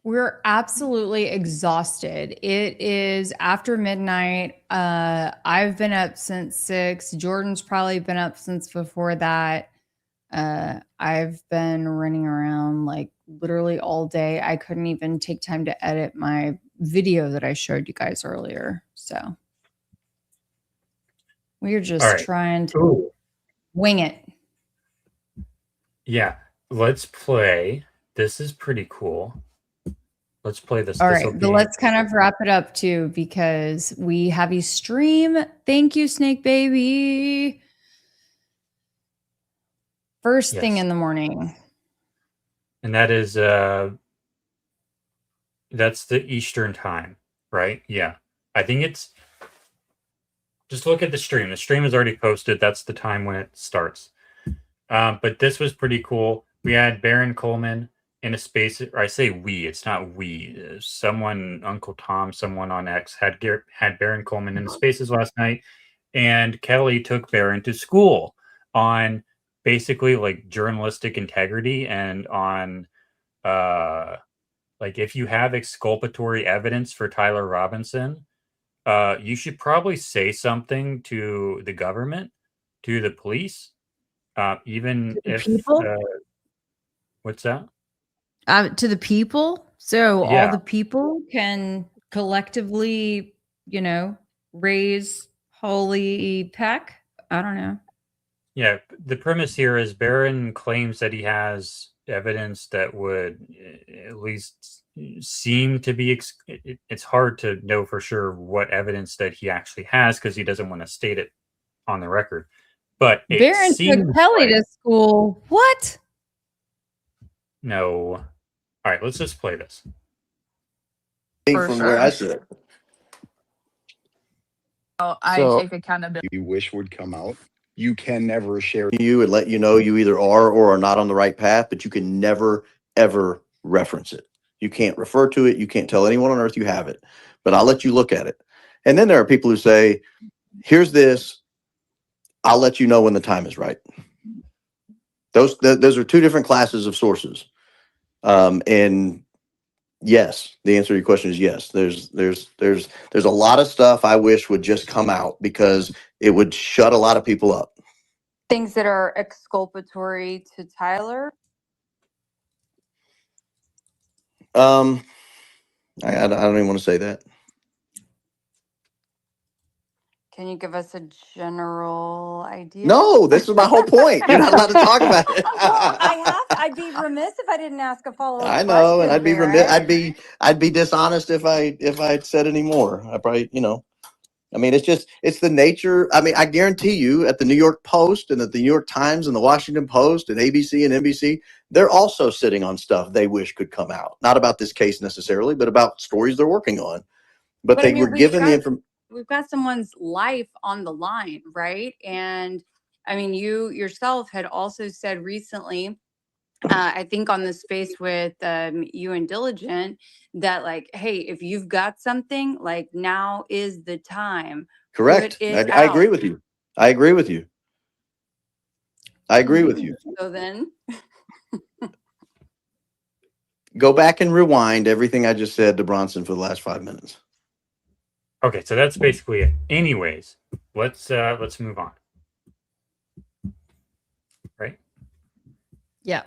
We're absolutely exhausted. It is after midnight. I've been up since 6. Jordan's probably been up since before that. I've been running around like literally all day. I couldn't even take time to edit my video that I showed you guys earlier. So we're just trying to wing it. Yeah, let's play. This is pretty cool. Let's play this. All right, but let's kind of wrap it up too, because we have a stream. Thank you, Snake Baby. First thing in the morning. And that is that's the Eastern time, right? Yeah. I think it's just look at the stream. The stream is already posted. That's the time when it starts. But this was pretty cool. We had Baron Coleman in a space, or I say we, it's not we. Someone, Uncle Tom, someone on X had Baron Coleman in the spaces last night, and Kelly took Baron to school on basically like journalistic integrity and on like if you have exculpatory evidence for Tyler Robinson, you should probably say something to the government, to the police, even if what's that? To the people, so Yeah. all the people can collectively, raise holy peck. I don't know. Yeah, the premise here is Barron claims that he has evidence that would at least seem to be. It's hard to know for sure what evidence that he actually has because he doesn't want to state it on the record. But it Barron seems took Kelly to school. What? No. All right, let's just play this. From where I sit. I take accountability. You wish would come out. You can never share you and let you know you either are or are not on the right path, but you can never, ever reference it. You can't refer to it. You can't tell anyone on earth you have it, but I'll let you look at it. And then there are people who say, here's this. I'll let you know when the time is right. Those are two different classes of sources. And yes, the answer to your question is yes. There's a lot of stuff I wish would just come out because it would shut a lot of people up. Things that are exculpatory to Tyler. I don't even want to say that. Can you give us a general idea? No, this is my whole point. You're not allowed to talk about it. I'd be remiss if I didn't ask a follow-up. I know, and I'd be question, remiss. I'd be dishonest if I'd said any more. I probably, I mean, it's the nature. I mean, I guarantee you at the New York Post and at the New York Times and the Washington Post and ABC and NBC, they're also sitting on stuff they wish could come out. Not about this case necessarily, but about stories they're working on. But they were given the information. We've got someone's life on the line, right? And I mean, you yourself had also said recently, I think on the space with you and Diligent, that like, hey, if you've got something, like now is the time. Correct. I agree with you. I agree with you. So then go back and rewind everything I just said to Bronson for the last 5 minutes. Okay, so that's basically it. Anyways, let's move on. Right? Yeah.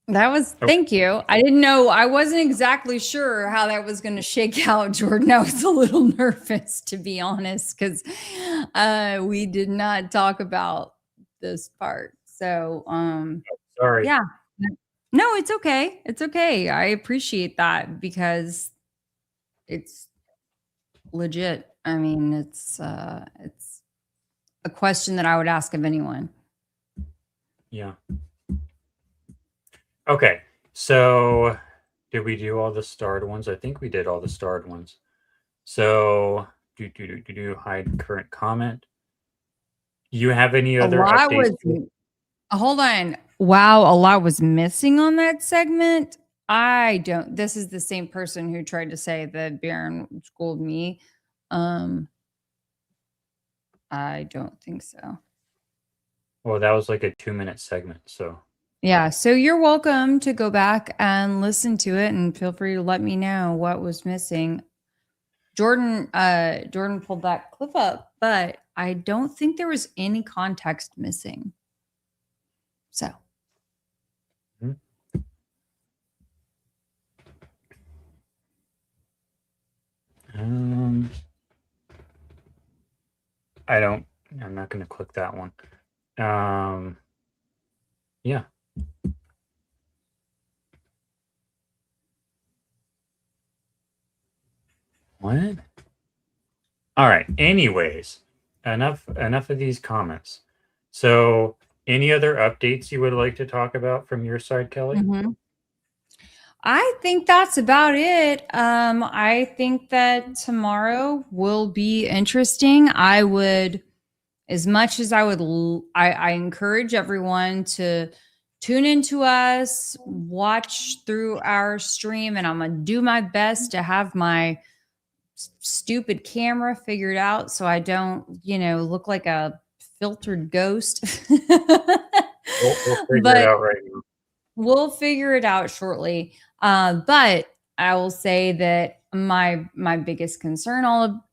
That was, thank you. I didn't know, I wasn't exactly sure how that was going to shake out, Jordan. I was a little nervous, to be honest, because we did not talk about this part. So, sorry. Yeah. No, it's okay. It's okay. I appreciate that because it's legit. I mean, it's a question that I would ask of anyone. Yeah. Okay, so did we do all the starred ones? I think we did all the starred ones. So do hide current comment. You have any A other lot updates? was hold on. Wow, a lot was missing on that segment. I don't. This is the same person who tried to say that Baron schooled me. I don't think so. Well, that was like a 2-minute segment, so. Yeah, so you're welcome to go back and listen to it, and feel free to let me know what was missing. Jordan pulled that clip up, but I don't think there was any context missing. So. I'm not going to click that one. Yeah. What? All right. Anyways, enough of these comments. So, any other updates you would like to talk about from your side, Kelly? Mm-hmm. I think that's about it. I think that tomorrow will be interesting. I would, as much as I would, I encourage everyone to tune into us, watch through our stream, and I'm going to do my best to have my stupid camera figured out so I don't, look like a filtered ghost. We'll figure it out right now. We'll figure it out shortly. But I will say that my biggest concern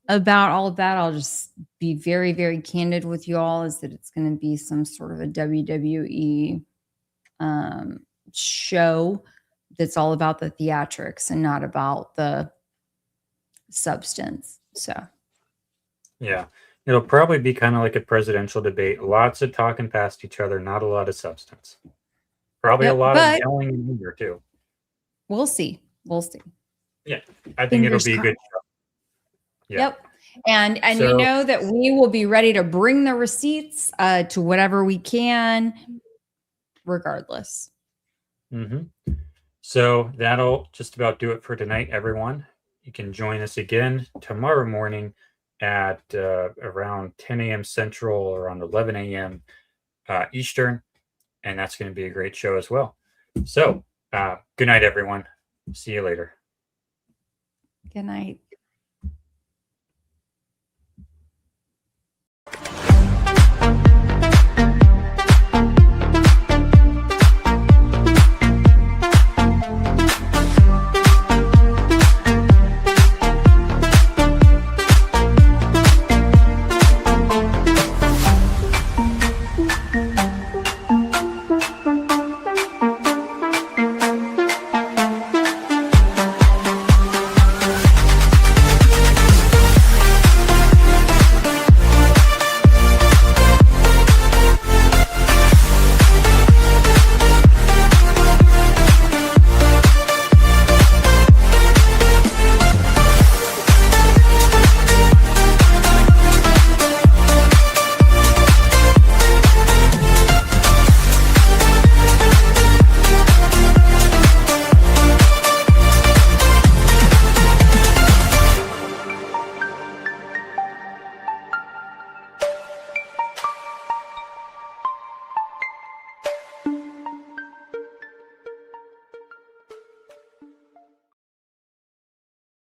about all of that, I'll just be very, very candid with you all, is that it's going to be some sort of a WWE show that's all about the theatrics and not about the substance. So yeah, it'll probably be kind of like a presidential debate. Lots of talking past each other, not a lot of substance. Probably a lot of yelling and anger too. We'll see. Yeah, I think it'll be a good show. Yeah. Yep. And so, you know that we will be ready to bring the receipts to whatever we can, regardless. Mm-hmm. So that'll just about do it for tonight, everyone. You can join us again tomorrow morning at around 10 a.m. Central or around 11 a.m. Eastern. And that's going to be a great show as well. So good night, everyone. See you later. Good night.